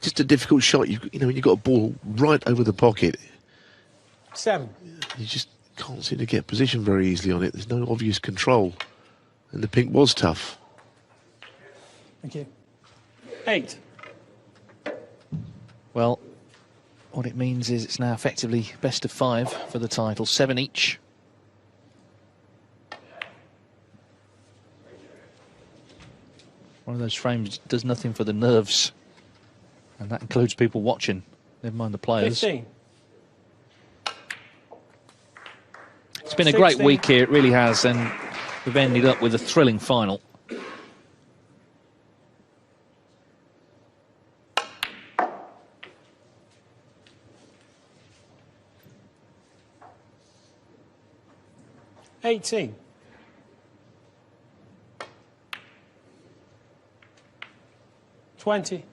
Just a difficult shot. You know, when you've got a ball right over the pocket, 7. You just can't seem to get position very easily on it. There's no obvious control, and the pink was tough. Thank you. 8. Well, what it means is it's now effectively best of 5 for the title, 7 each. One of those frames does nothing for the nerves, and that includes people watching, never mind the players. 15. It's been a great week here, it really has, and we've ended up with a thrilling final. $18. 20.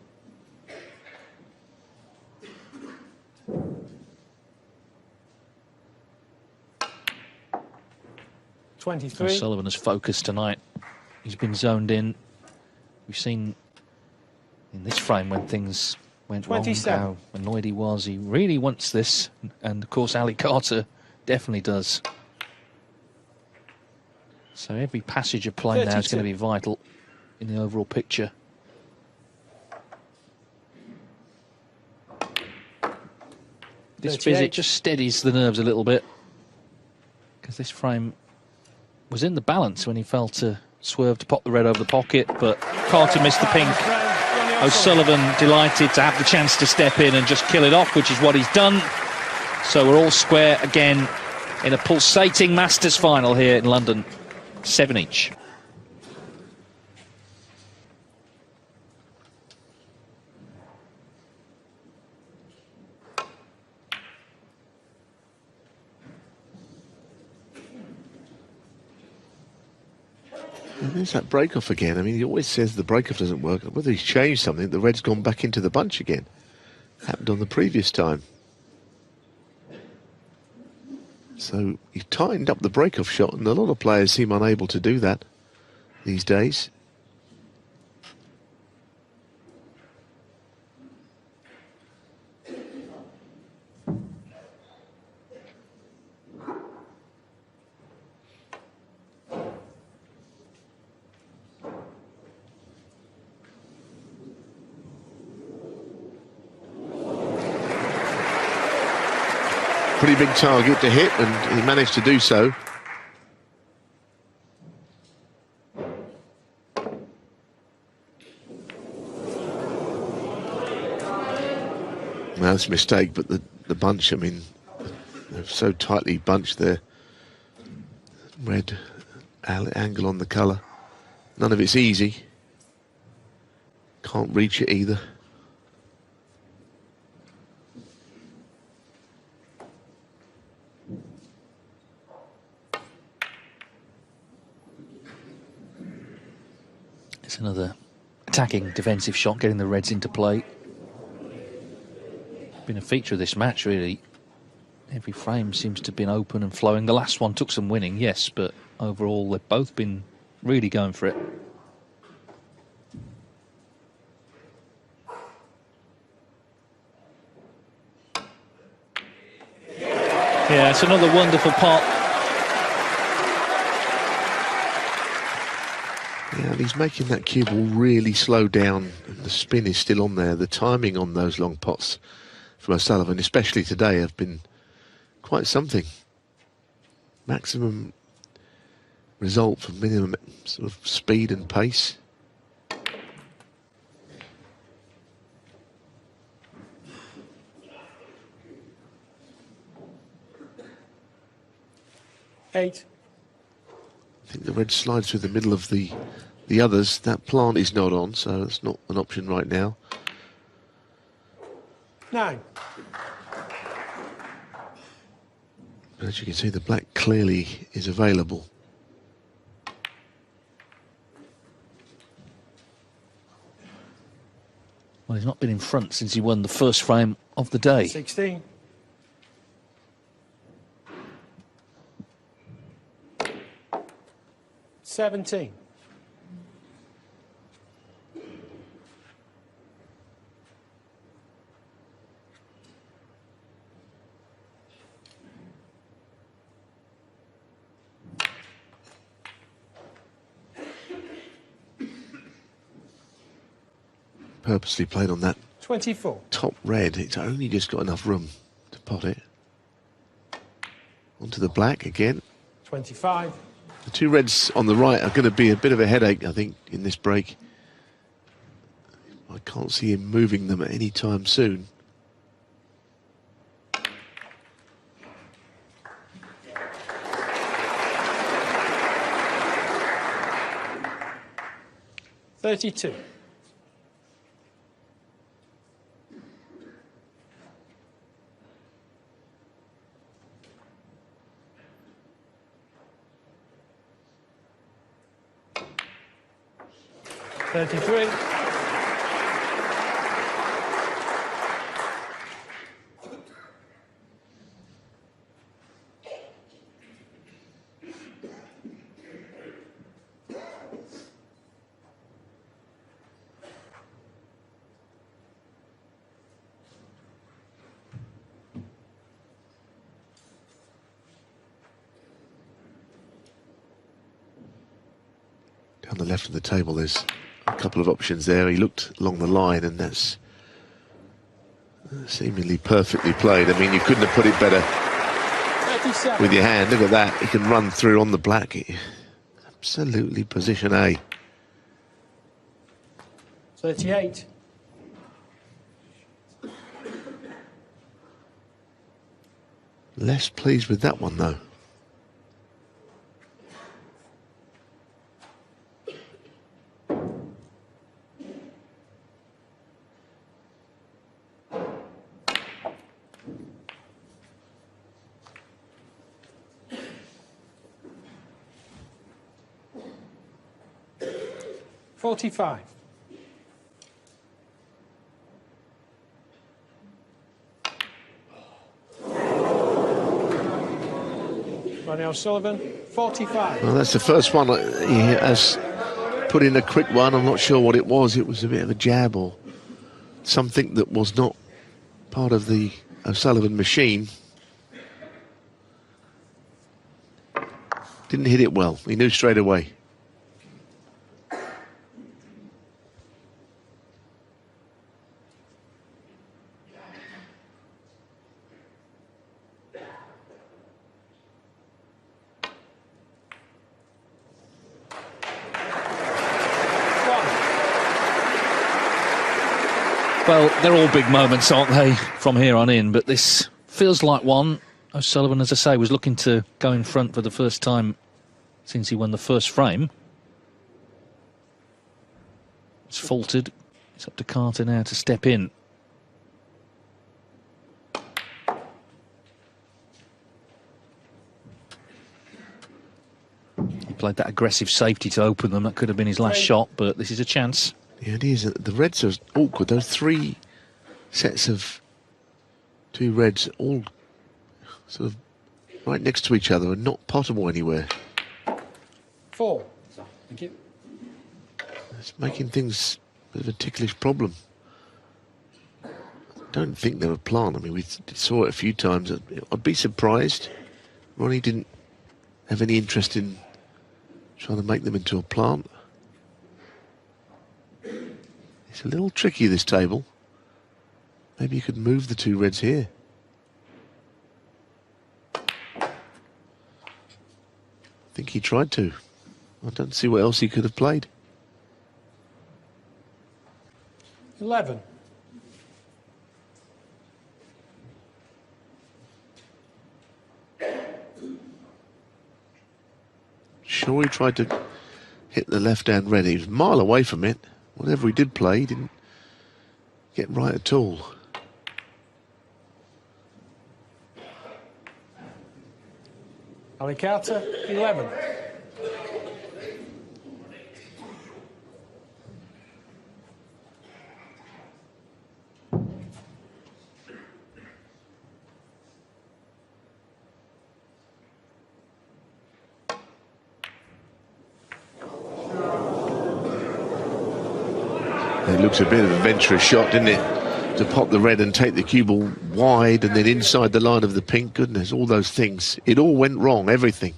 23. O'Sullivan has focused tonight. He's been zoned in. We've seen in this frame when things went 27. wrong, how annoyed he was. He really wants this, and of course Ali Carter definitely does. So every passage of play now is going to be vital in the overall picture. This 38. visit just steadies the nerves a little bit, because this frame was in the balance when he fell to swerve to pop the red over the pocket, but Carter missed the pink. O'Sullivan delighted to have the chance to step in and just kill it off, which is what he's done. So we're all square again in a pulsating Masters final here in London. 7 each. And there's that break-off again. I mean, he always says the break-off doesn't work. Whether he's changed something, the red's gone back into the bunch again. Happened on the previous time. So he tightened up the break-off shot, and a lot of players seem unable to do that these days. Pretty big target to hit, and he managed to do so. Well, that's a mistake, but the bunch, I mean, they're so tightly bunched there. Red angle on the colour. None of it's easy. Can't reach it either. It's another attacking defensive shot, getting the Reds into play. Been a feature of this match, really. Every frame seems to have been open and flowing. The last one took some winning, yes, but overall they've both been really going for it. Yeah, it's another wonderful pot. Yeah, and he's making that cue ball really slow down, and the spin is still on there. The timing on those long pots from O'Sullivan, especially today, have been quite something. Maximum result for minimum sort of speed and pace. Eight. I think the red slides through the middle of the others. That plant is not on, so it's not an option right now. 9. But as you can see, the black clearly is available. Well, he's not been in front since he won the first frame of the day. 16. $17. Purposely played on that 24. top red. It's only just got enough room to pot it. Onto the black again. 25. The two reds on the right are going to be a bit of a headache, I think, in this break. I can't see him moving them at any time soon. $32. $33. Down the left of the table, there's a couple of options there. He looked along the line, and that's seemingly perfectly played. I mean, you couldn't have put it better 37. with your hand. Look at that. He can run through on the black. Absolutely position A. 38. Less pleased with that one, though. $45. RonnieO'Sullivan, 45. Well, that's the first one. He has put in a quick one. I'm not sure what it was. It was a bit of a jab or something that was not part of the O'Sullivan machine. Didn't hit it well. He knew straight away. Well, they're all big moments, aren't they, from here on in? But this feels like one. O'Sullivan, as I say, was looking to go in front for the first time since he won the first frame. It's faltered. It's up to Carter now to step in. He played that aggressive safety to open them. That could have been his last shot, but this is a chance. Yeah, it is. The reds are awkward. Those 3 sets of 2 reds all sort of right next to each other and not potable anywhere. 4. Thank you. It's making things a bit of a ticklish problem. I don't think they're a plant. I mean, we saw it a few times. I'd be surprised. Ronnie didn't have any interest in trying to make them into a plant. It's a little tricky, this table. Maybe you could move the 2 reds here. I think he tried to. I don't see what else he could have played. 11. Sure, he tried to hit the left-hand red. He was a mile away from it. Whatever he did play, he didn't get right at all. Ali Carter, 11. It looks a bit of a venturous shot, didn't it? To pop the red and take the cue ball wide and then inside the line of the pink. Goodness, all those things. It all went wrong, everything.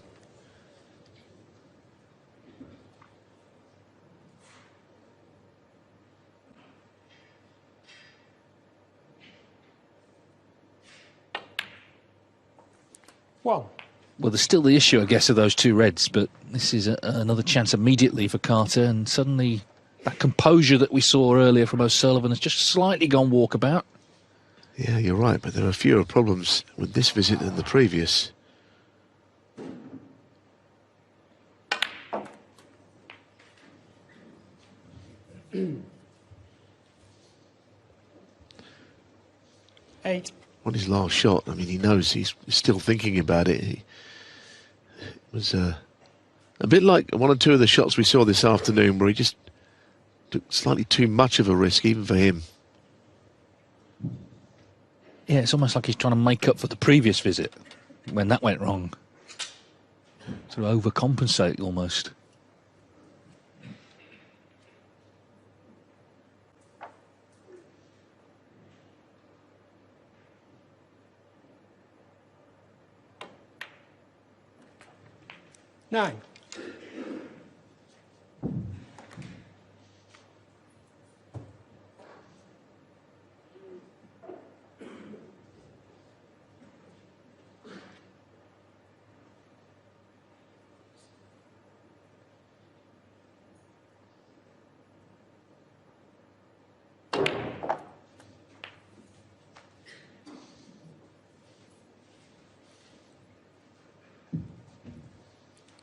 One. Well, there's still the issue, I guess, of those 2 reds, but this is another chance immediately for Carter, and suddenly that composure that we saw earlier from O'Sullivan has just slightly gone walkabout. Yeah, you're right, but there are fewer problems with this visit than the previous. Eight. On his last shot, I mean, he knows he's still thinking about it. It was a bit like 1 or 2 of the shots we saw this afternoon where he just took slightly too much of a risk, even for him. Yeah, it's almost like he's trying to make up for the previous visit when that went wrong. Sort of overcompensate almost. Nine.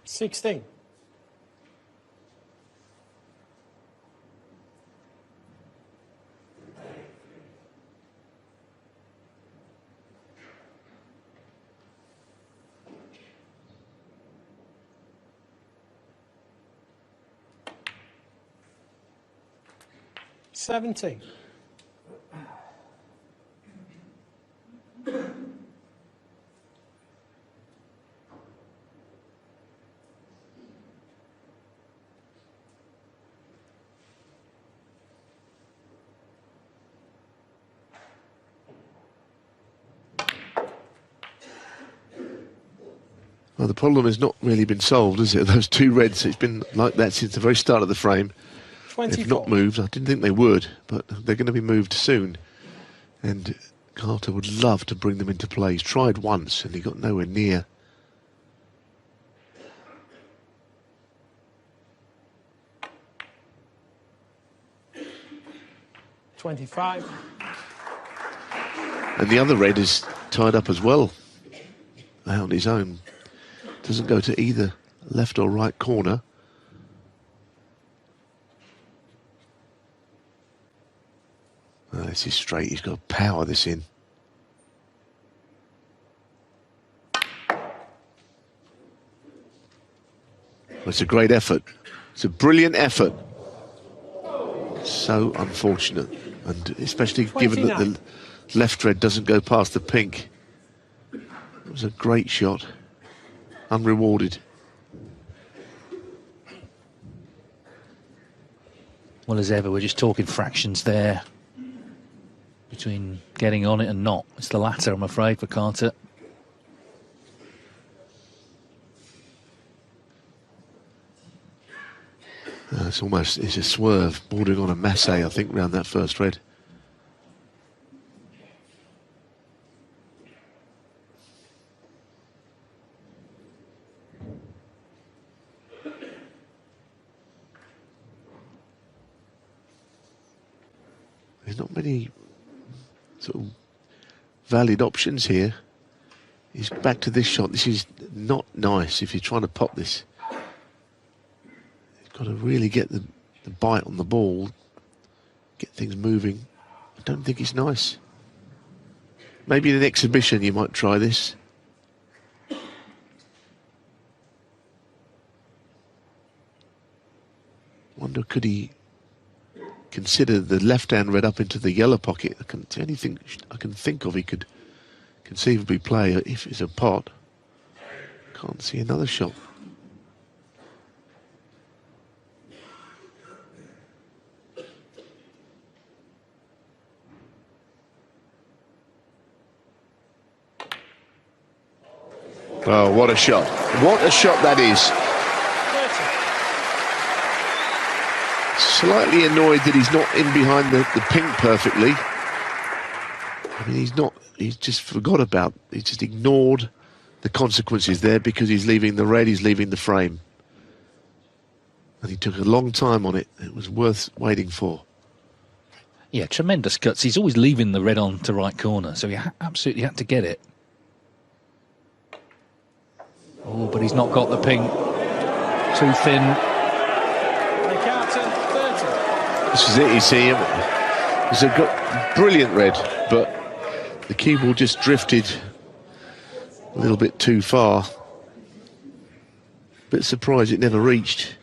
Sixteen. Seventeen. Well, the problem has not really been solved, has it? Those 2 reds, it's been like that since the very start of the frame. 24. They've not moved. I didn't think they would, but they're going to be moved soon. And Carter would love to bring them into play. He's tried once and he got nowhere near. $25. And the other red is tied up as well. Out on his own. Doesn't go to either left or right corner. Oh, this is straight. He's got to power this in. It's a great effort. It's a brilliant effort. So unfortunate, and especially given that the left red doesn't go past the pink. It was a great shot, unrewarded. Well, as ever, we're just talking fractions there between getting on it and not. It's the latter, I'm afraid, for Carter. It's a swerve, bordering on a masse, I think, round that first red. There's not many sort of valid options here. He's back to this shot. This is not nice if you're trying to pop this. Got to really get the bite on the ball, get things moving. I don't think it's nice. Maybe in an exhibition you might try this. Wonder, could he consider the left-hand red up into the yellow pocket? It's the only thing I can think of he could conceivably play if it's a pot. Can't see another shot. Oh, what a shot. What a shot that is. Slightly annoyed that he's not in behind the pink perfectly. I mean, he's just forgot about, he's just ignored the consequences there because he's leaving the red, he's leaving the frame. And he took a long time on it. It was worth waiting for. Yeah, tremendous cuts. He's always leaving the red on to right corner, so he absolutely had to get it. Oh, but he's not got the pink. Too thin. This is it, you see him. It's a brilliant red, but the cue ball just drifted a little bit too far. Bit surprised it never reached.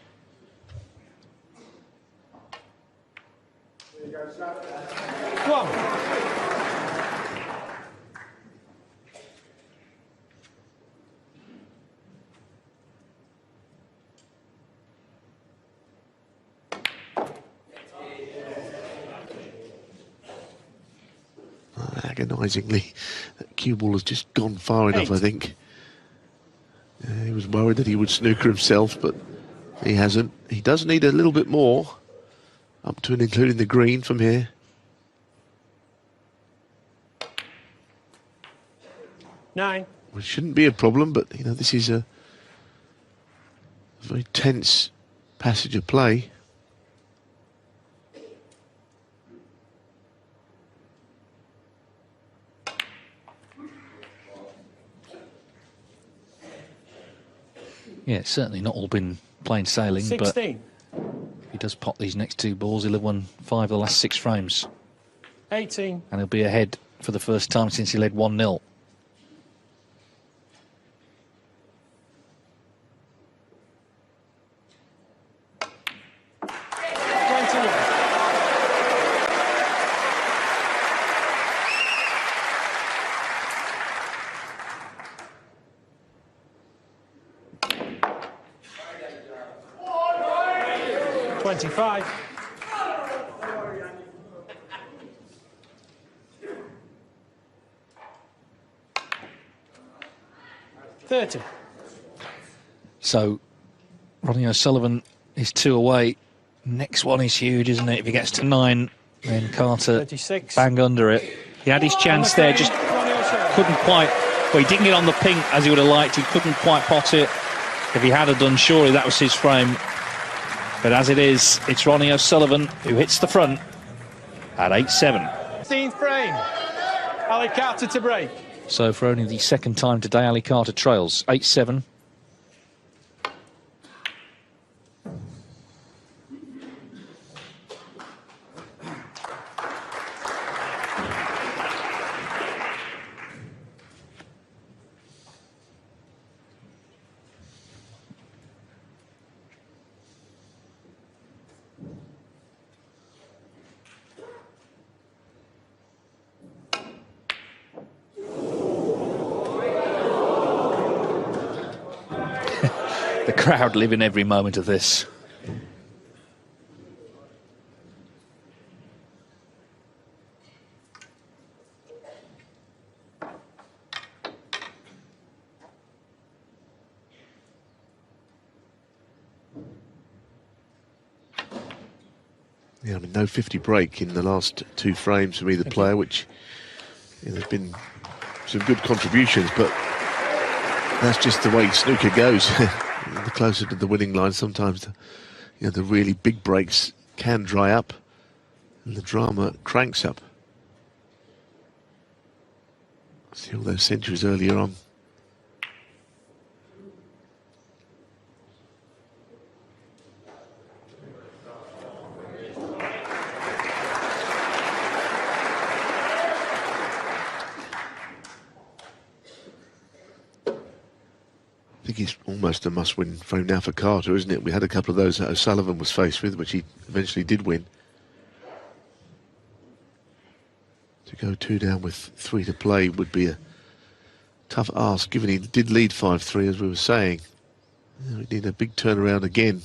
Agonisingly, that cue ball has just gone far enough, I think. He was worried that he would snooker himself, but he hasn't. He does need a little bit more, up to and including the green from here. Nine. Well, it shouldn't be a problem, but you know, this is a very tense passage of play. Yeah, it's certainly not all been plain sailing, 16. but he does pop these next two balls. He'll have won 5 of the last 6 frames. 18. And he'll be ahead for the first time since he led 1-0. So, Ronnie O'Sullivan is 2 away. Next one is huge, isn't it? If he gets to 9, then Carter 36. Bang under it. He had his chance there, just couldn't quite. Well, he didn't get on the pink as he would have liked. He couldn't quite pot it. If he had done, surely that was his frame. But as it is, it's Ronnie O'Sullivan who hits the front at 8-7. 15th frame. Ali Carter to break. So for only the second time today, Ali Carter trails 8-7. The crowd living every moment of this. Yeah, I mean, no 50 break in the last 2 frames from either player, which, you know, there's been some good contributions, but that's just the way snooker goes. The closer to the winning line, sometimes the really big breaks can dry up and the drama cranks up. See all those centuries earlier on. I think it's almost a must-win frame now for Carter, isn't it? We had a couple of those that O'Sullivan was faced with, which he eventually did win. To go 2 down with 3 to play would be a tough ask, given he did lead 5-3, as we were saying. We need a big turnaround again.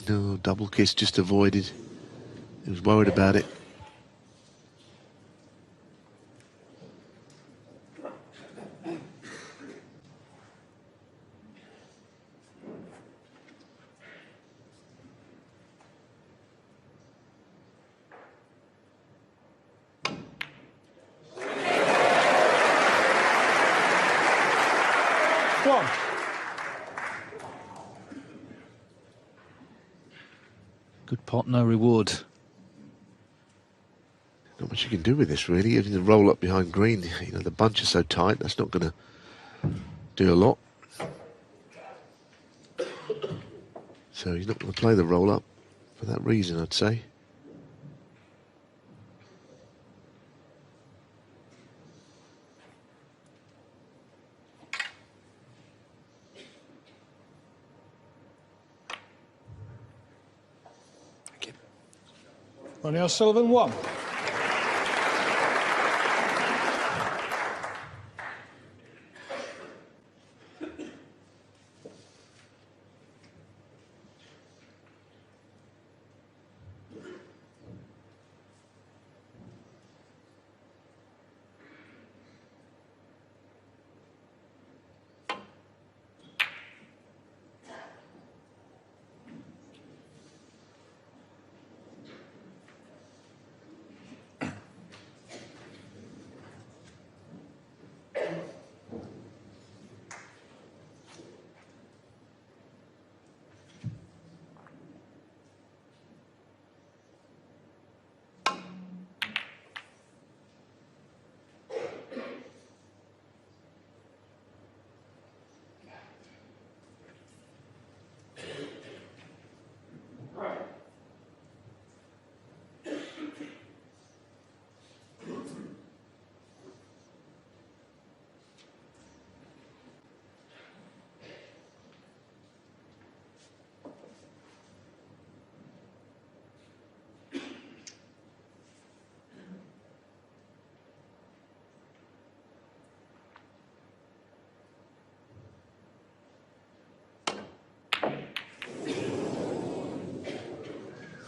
No, double kiss just avoided. He was worried about it. One. Good pot, no reward. Not much you can do with this, really. If you roll up behind green, you know, the bunch is so tight, that's not going to do a lot. So he's not going to play the roll up for that reason, I'd say. RonnieO'Sullivan 1.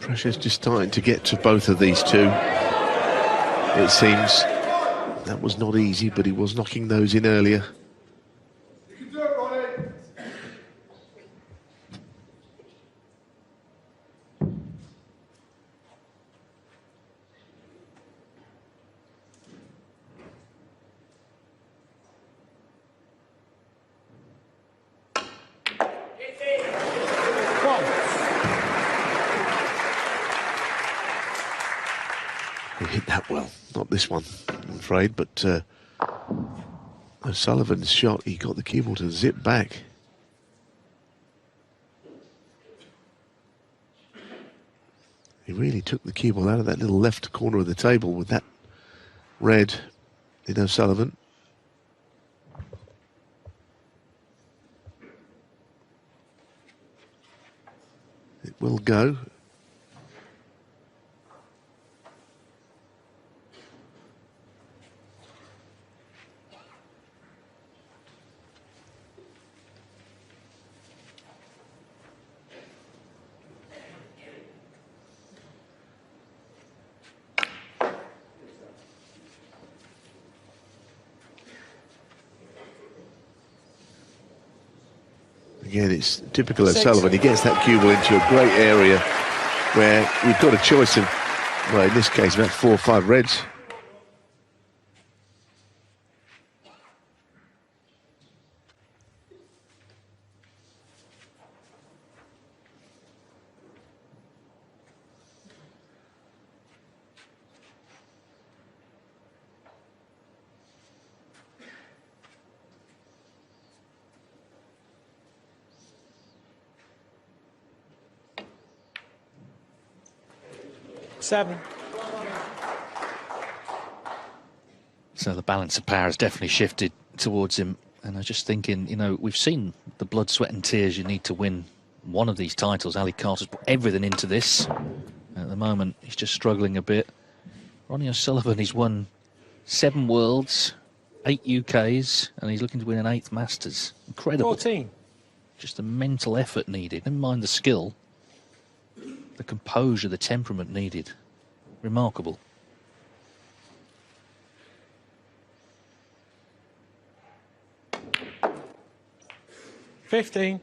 Pressure's just starting to get to both of these two. It seems that was not easy, but he was knocking those in earlier. You can do it, Ronnie. He hit that well. Not this one, I'm afraid, but O'Sullivan's shot, he got the cue ball to zip back. He really took the cue ball out of that little left corner of the table with that red in O'Sullivan. It will go. Again, it's typical O'Sullivan. He gets that cue ball into a great area where we've got a choice of, well, in this case, about 4 or 5 reds. Seven. So the balance of power has definitely shifted towards him. And I was just thinking, you know, we've seen the blood, sweat and tears you need to win one of these titles. Ali Carter's put everything into this. At the moment, he's just struggling a bit. Ronnie O'Sullivan, he's won 7 Worlds, 8 UKs, and he's looking to win an 8th Masters. Incredible. 14. Just the mental effort needed. Never mind the skill. The composure, the temperament needed. Remarkable. $15.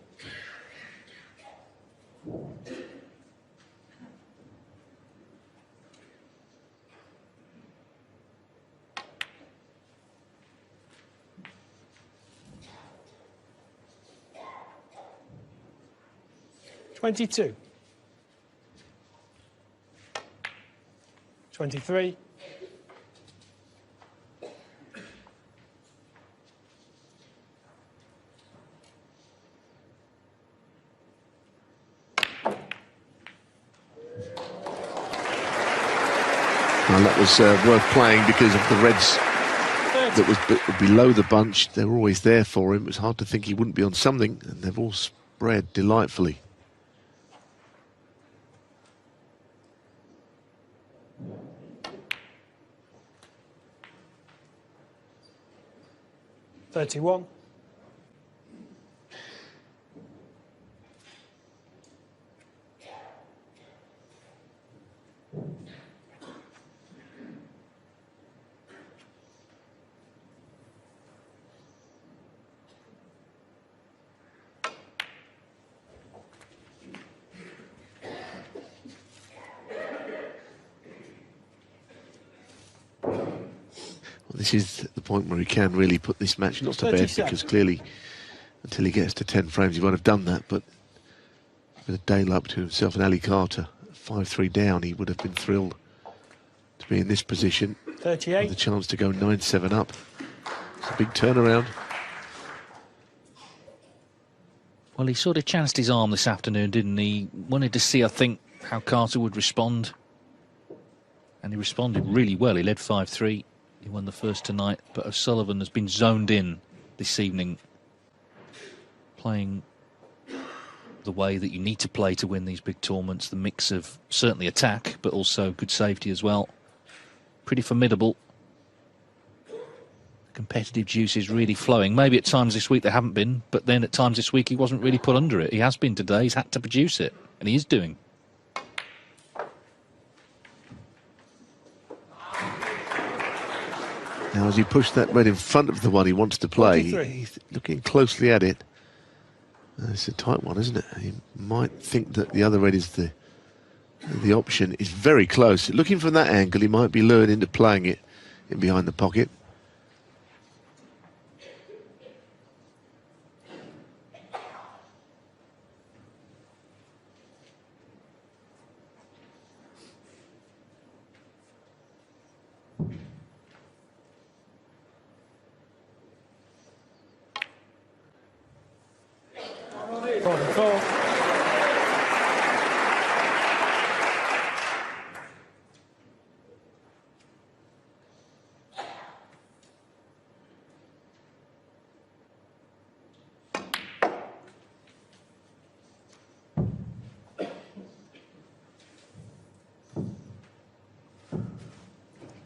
$22. 23. Well, that was worth playing because of the reds that was below the bunch. They were always there for him. It was hard to think he wouldn't be on something, and they've all spread delightfully. $31. This is the point where he can really put this match not to bed, because clearly until he gets to 10 frames he won't have done that, but with a daylight between himself and Ali Carter, 5-3 down, he would have been thrilled to be in this position. 38. With a chance to go 9-7 up. It's a big turnaround. Well, he sort of chanced his arm this afternoon, didn't he? Wanted to see, I think, how Carter would respond. And he responded really well. He led 5-3. He won the first tonight, but O'Sullivan has been zoned in this evening, playing the way that you need to play to win these big tournaments. The mix of certainly attack, but also good safety as well. Pretty formidable. The competitive juice is really flowing. Maybe at times this week they haven't been, but then at times this week he wasn't really put under it. He has been today. He's had to produce it, and he is doing. Now, as he pushed that red in front of the one he wants to play, he's looking closely at it. It's a tight one, isn't it? He might think that the other red is the option. It's very close. Looking from that angle, he might be lured into playing it in behind the pocket.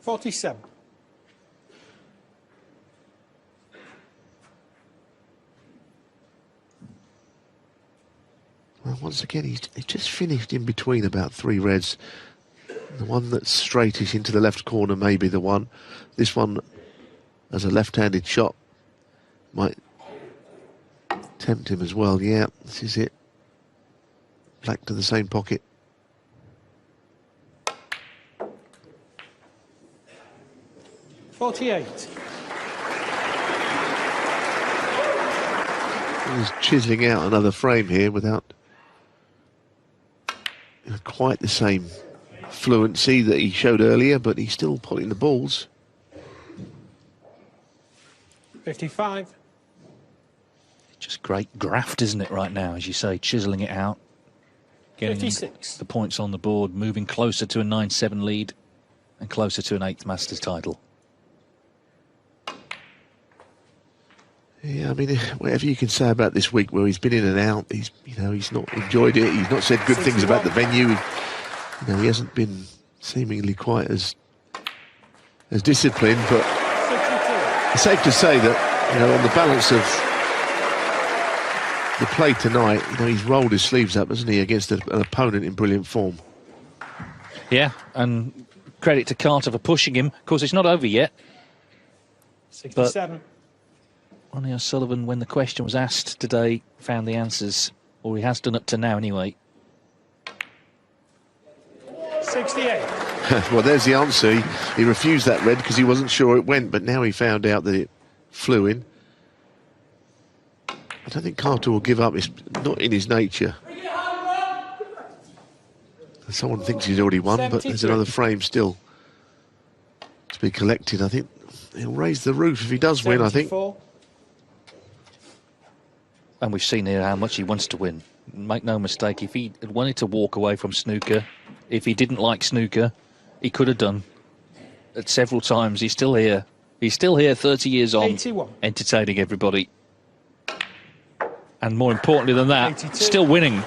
$47. Well, once again, he's just finished in between about 3 reds. The one that's straightish into the left corner may be the one. This one, as a left-handed shot, might tempt him as well. Yeah, this is it. Black to the same pocket. .48. He's chiseling out another frame here without quite the same fluency that he showed earlier, but he's still putting the balls. 55. Just great graft, isn't it, right now, as you say, chiseling it out. Getting 56. the points on the board, moving closer to a 9-7 lead and closer to an 8th Masters title. Yeah, I mean, whatever you can say about this week where he's been in and out, he's not enjoyed it. He's not said good things about the venue. He hasn't been seemingly quite as disciplined, but it's safe to say that, on the balance of the play tonight, he's rolled his sleeves up, hasn't he, against an opponent in brilliant form. Yeah, and credit to Carter for pushing him. Of course, it's not over yet. 67. Ronnie O'Sullivan, when the question was asked today, found the answers, or he has done up to now anyway. 68. Well, there's the answer. He refused that red because he wasn't sure it went, but now he found out that it flew in. I don't think Carter will give up. It's not in his nature. Someone thinks he's already won, 73. But there's another frame still to be collected. I think he'll raise the roof if he does 74. Win, I think. And we've seen here how much he wants to win. Make no mistake, if he had wanted to walk away from snooker, if he didn't like snooker, he could have done. At several times, he's still here. He's still here 30 years on, 81. Entertaining everybody. And more importantly than that, 82. Still winning.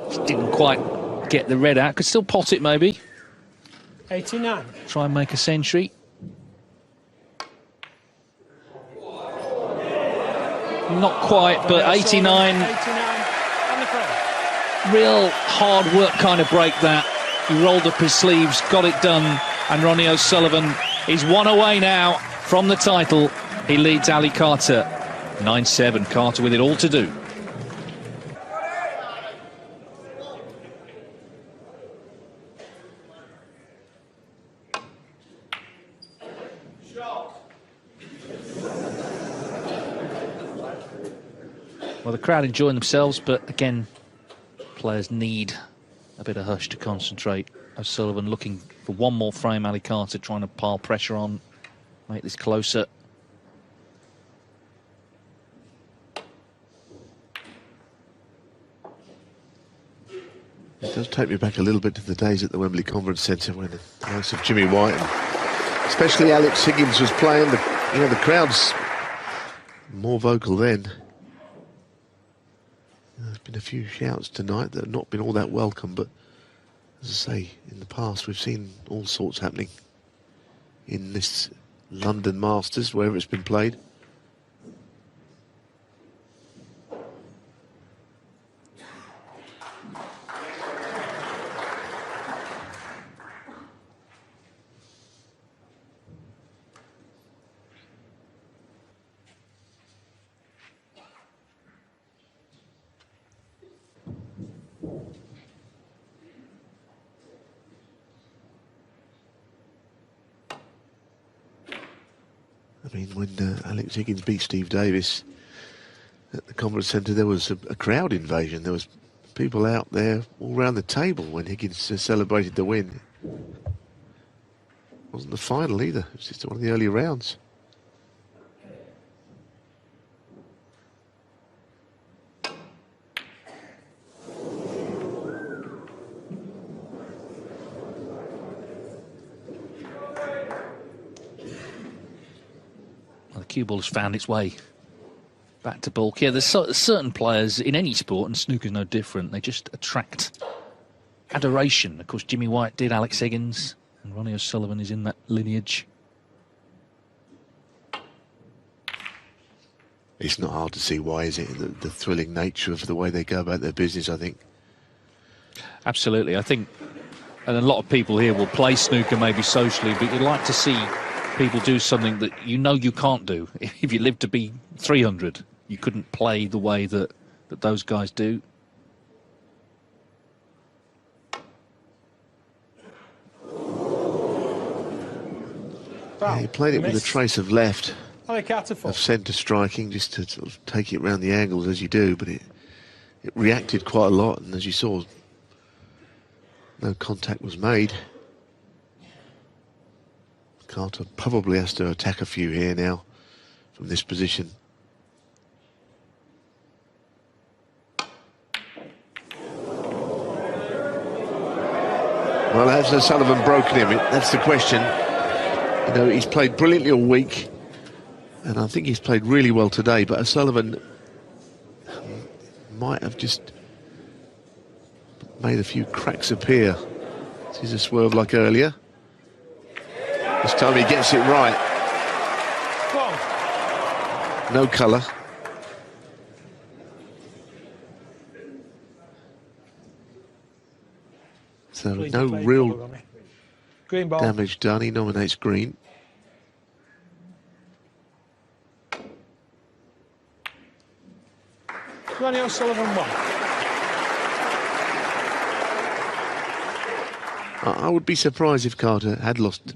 Just didn't quite get the red out. Could still pot it maybe. 89. Try and make a century. Not quite, but 89. 89. Real hard work kind of break that. He rolled up his sleeves, got it done, and Ronnie O'Sullivan is one away now from the title. He leads Ali Carter 9-7. Carter with it all to do. Well, the crowd enjoying themselves, but again, players need a bit of hush to concentrate. O'Sullivan looking for one more frame. Ali Carter trying to pile pressure on, make this closer. It does take me back a little bit to the days at the Wembley Conference Centre when the likes of Jimmy White and especially Alex Higgins was playing. The crowd's more vocal then. There's been a few shouts tonight that have not been all that welcome, but as I say, in the past we've seen all sorts happening in this London Masters, wherever it's been played. I mean, when Alex Higgins beat Steve Davis at the Conference Centre, there was a crowd invasion. There was people out there all around the table when Higgins celebrated the win. It wasn't the final either. It was just one of the early rounds. The cue ball's found its way back to bulk. Yeah, there's certain players in any sport, and snooker's no different. They just attract adoration. Of course, Jimmy White did, Alex Higgins, and Ronnie O'Sullivan is in that lineage. It's not hard to see why, is it? The thrilling nature of the way they go about their business, I think. Absolutely. I think And a lot of people here will play snooker maybe socially, but you'd like to see people do something that you know you can't do. If you live to be 300, you couldn't play the way that those guys do. Yeah, he played it with a trace of left, of centre striking, just to sort of take it around the angles as you do, but it reacted quite a lot, and as you saw, no contact was made. Carter probably has to attack a few here now from this position. Well, has O'Sullivan broken him? That's the question. You know, he's played brilliantly all week, and I think he's played really well today, but O'Sullivan might have just made a few cracks appear. This is a swerve like earlier. This time he gets it right. No colour. So no real damage done. He nominates green. RonnieO'Sullivan won. I would be surprised if Carter had lost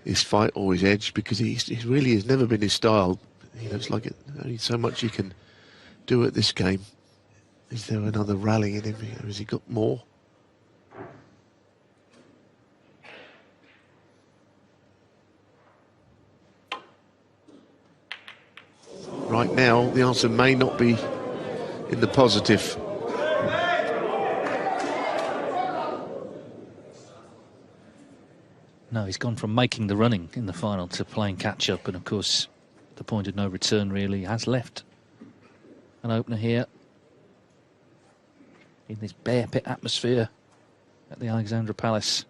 his fight or his edge, because he really has never been his style. You know, it's like only so much he can do at this game. Is there another rally in him? Has he got more? Right now, the answer may not be in the positive. No, he's gone from making the running in the final to playing catch-up, and of course, the point of no return really has left an opener here in this bear pit atmosphere at the Alexandra Palace.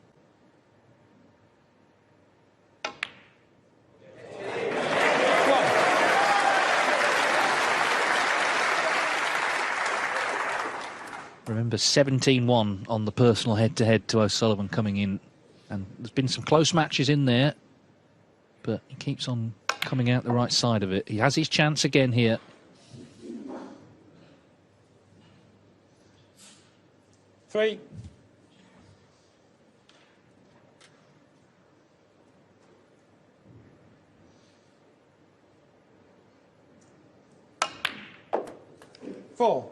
Remember, 17-1 on the personal head-to-head to O'Sullivan coming in. And there's been some close matches in there, but he keeps on coming out the right side of it. He has his chance again here. Three. Four.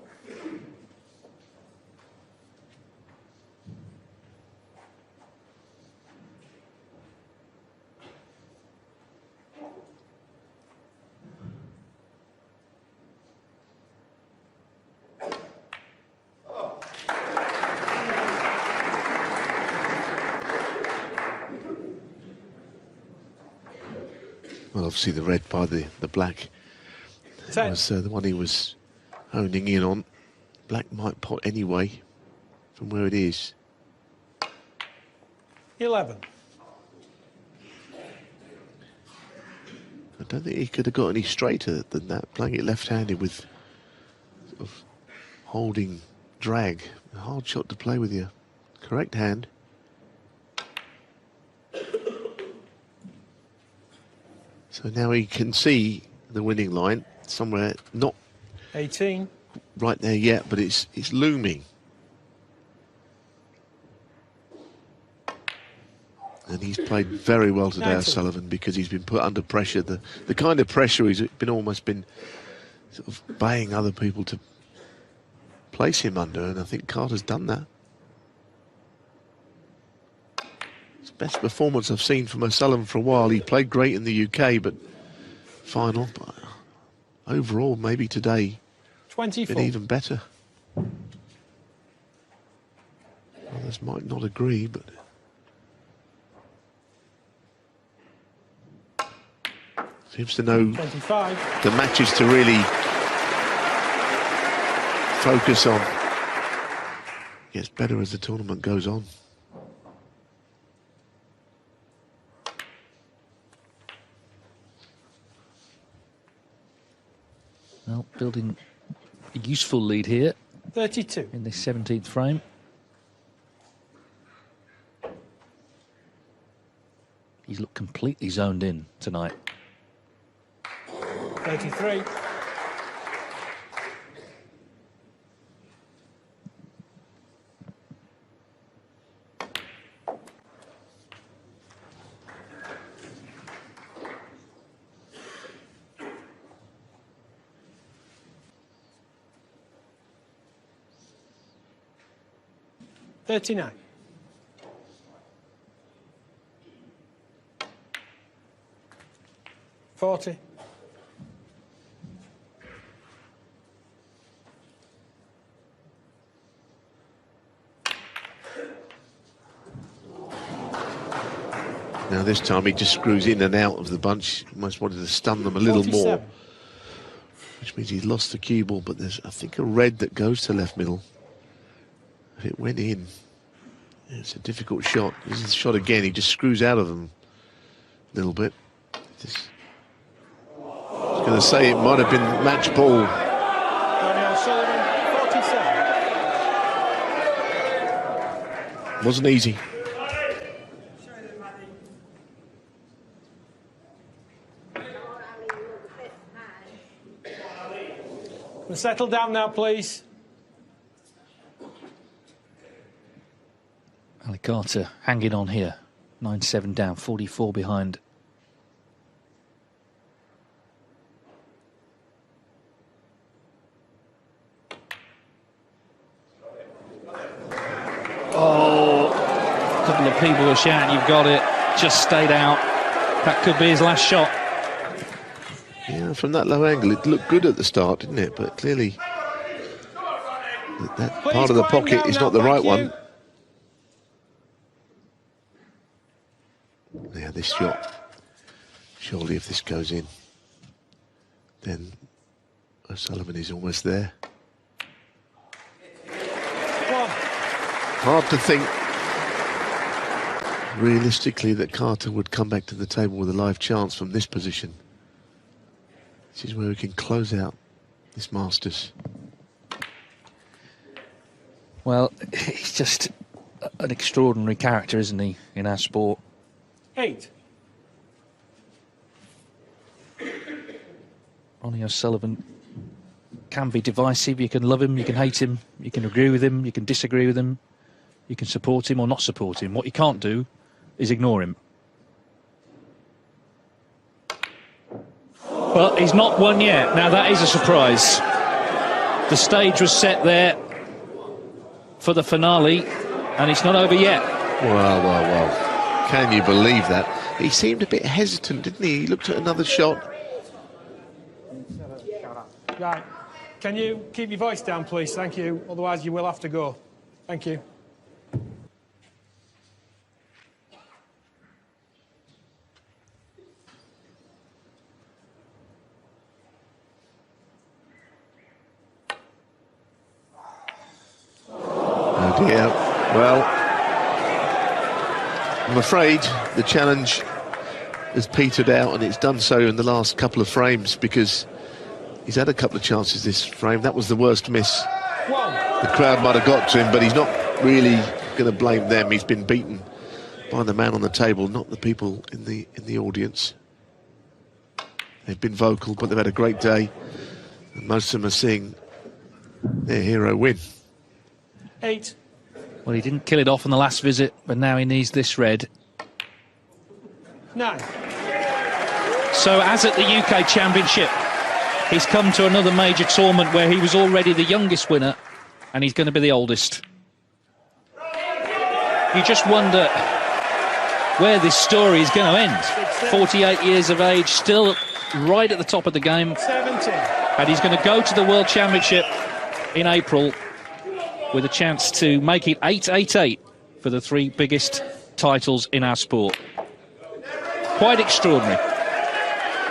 Well, obviously the red by the black was the one he was honing in on. Black might pot anyway from where it is. 11. I don't think he could have got any straighter than that, playing it left-handed with sort of holding drag. A hard shot to play with your correct hand. So now he can see the winning line somewhere, not 18. Right there yet, but it's looming. And he's played very well today, O'Sullivan, because he's been put under pressure. The kind of pressure he's almost been sort of baying other people to place him under, and I think Carter's done that. It's the best performance I've seen from O'Sullivan for a while. He played great in the UK, but final. But overall, maybe today, 24. been even better. Others might not agree, but seems to know 25. the matches to really focus on. Gets better as the tournament goes on. Well, building a useful lead here. 32. In this 17th frame. looked completely zoned in tonight. 33. $39. $40. Now this time he just screws in and out of the bunch. Almost wanted to stun them a little 47. more, which means he's lost the cue ball. But there's, I think, a red that goes to left middle. If it went in, it's a difficult shot. This is the shot again. He just screws out of them a little bit. I was going to say it might have been match ball. RonnieO'Sullivan, 47. Wasn't easy. We'll settle down now, please. Ali Carter hanging on here. 9-7 down, 44 behind. Oh, a couple of people are shouting, you've got it. Just stayed out. That could be his last shot. Yeah, from that low angle, it looked good at the start, didn't it? But clearly, that part of the pocket is not the right one. Yeah, this shot, surely if this goes in, then O'Sullivan is almost there. Hard to think, realistically, that Carter would come back to the table with a live chance from this position. This is where we can close out this Masters. Well, he's just an extraordinary character, isn't he, in our sport? 8. Ronnie O'Sullivan can be divisive. You can love him, you can hate him, you can agree with him, you can disagree with him, you can support him or not support him. What you can't do is ignore him. But he's not won yet. Now that is a surprise. The stage was set there for the finale, and it's not over yet. Wow. Can you believe that? He seemed a bit hesitant, didn't he? He looked at another shot. Right. Can you keep your voice down, please? Thank you. Otherwise, you will have to go. Thank you. Oh dear. Well, I'm afraid the challenge has petered out, and it's done so in the last couple of frames, because he's had a couple of chances this frame. That was the worst miss. The crowd might have got to him, but he's not really going to blame them. He's been beaten by the man on the table, not the people in the audience. They've been vocal, but they've had a great day, and most of them are seeing their hero win. 8. Well, he didn't kill it off on the last visit, but now he needs this red. 9. So, as at the UK Championship, he's come to another major tournament where he was already the youngest winner, and he's going to be the oldest. You just wonder where this story is going to end. 48 years of age, still right at the top of the game. 70. And he's going to go to the World Championship in April with a chance to make it 8-8-8 for the 3 biggest titles in our sport. Quite extraordinary.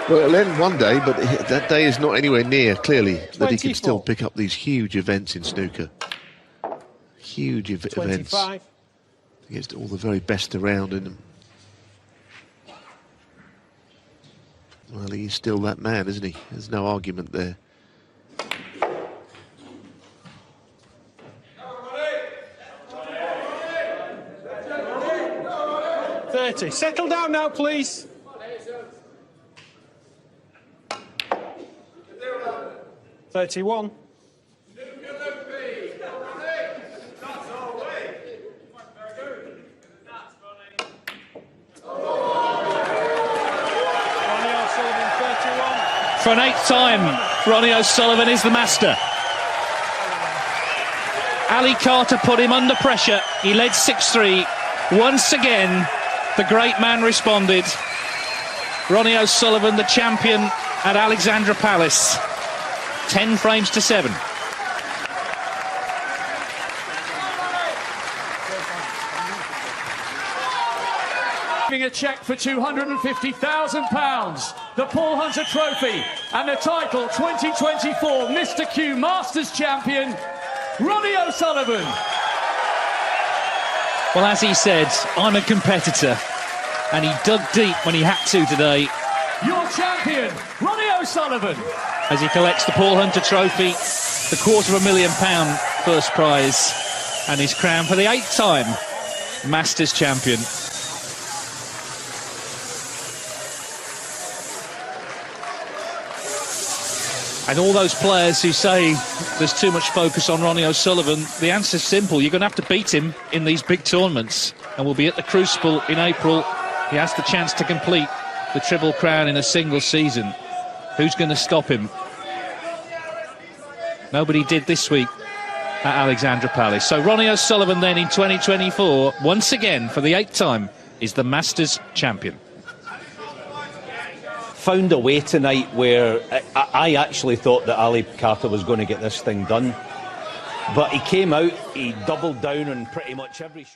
Well, it'll end one day, but that day is not anywhere near, clearly, 24. That he can still pick up these huge events in snooker. Huge events against all the very best around in them. Well, he's still that man, isn't he? There's no argument there. 30. Settle down now, please. 31. For an 8th time, Ronnie O'Sullivan is the master. Ali Carter put him under pressure. He led 6-3. Once again, the great man responded. Ronnie O'Sullivan, the champion at Alexandra Palace. 10 frames to 7. Giving a cheque for £250,000, the Paul Hunter Trophy, and the title 2024 Mr. Q Masters Champion, Ronnie O'Sullivan. Well, as he said, I'm a competitor, and he dug deep when he had to today. Your champion, Ronnie O'Sullivan. As he collects the Paul Hunter Trophy, the £250,000 first prize, and his crown for the 8th time Masters champion. And all those players who say there's too much focus on Ronnie O'Sullivan, the answer's simple. You're going to have to beat him in these big tournaments. And we'll be at the Crucible in April. He has the chance to complete the Triple Crown in a single season. Who's going to stop him? Nobody did this week at Alexandra Palace. So Ronnie O'Sullivan then in 2024, once again for the 8th time, is the Masters champion. Found a way tonight where I actually thought that Ali Carter was going to get this thing done, but he came out, he doubled down on pretty much every shot.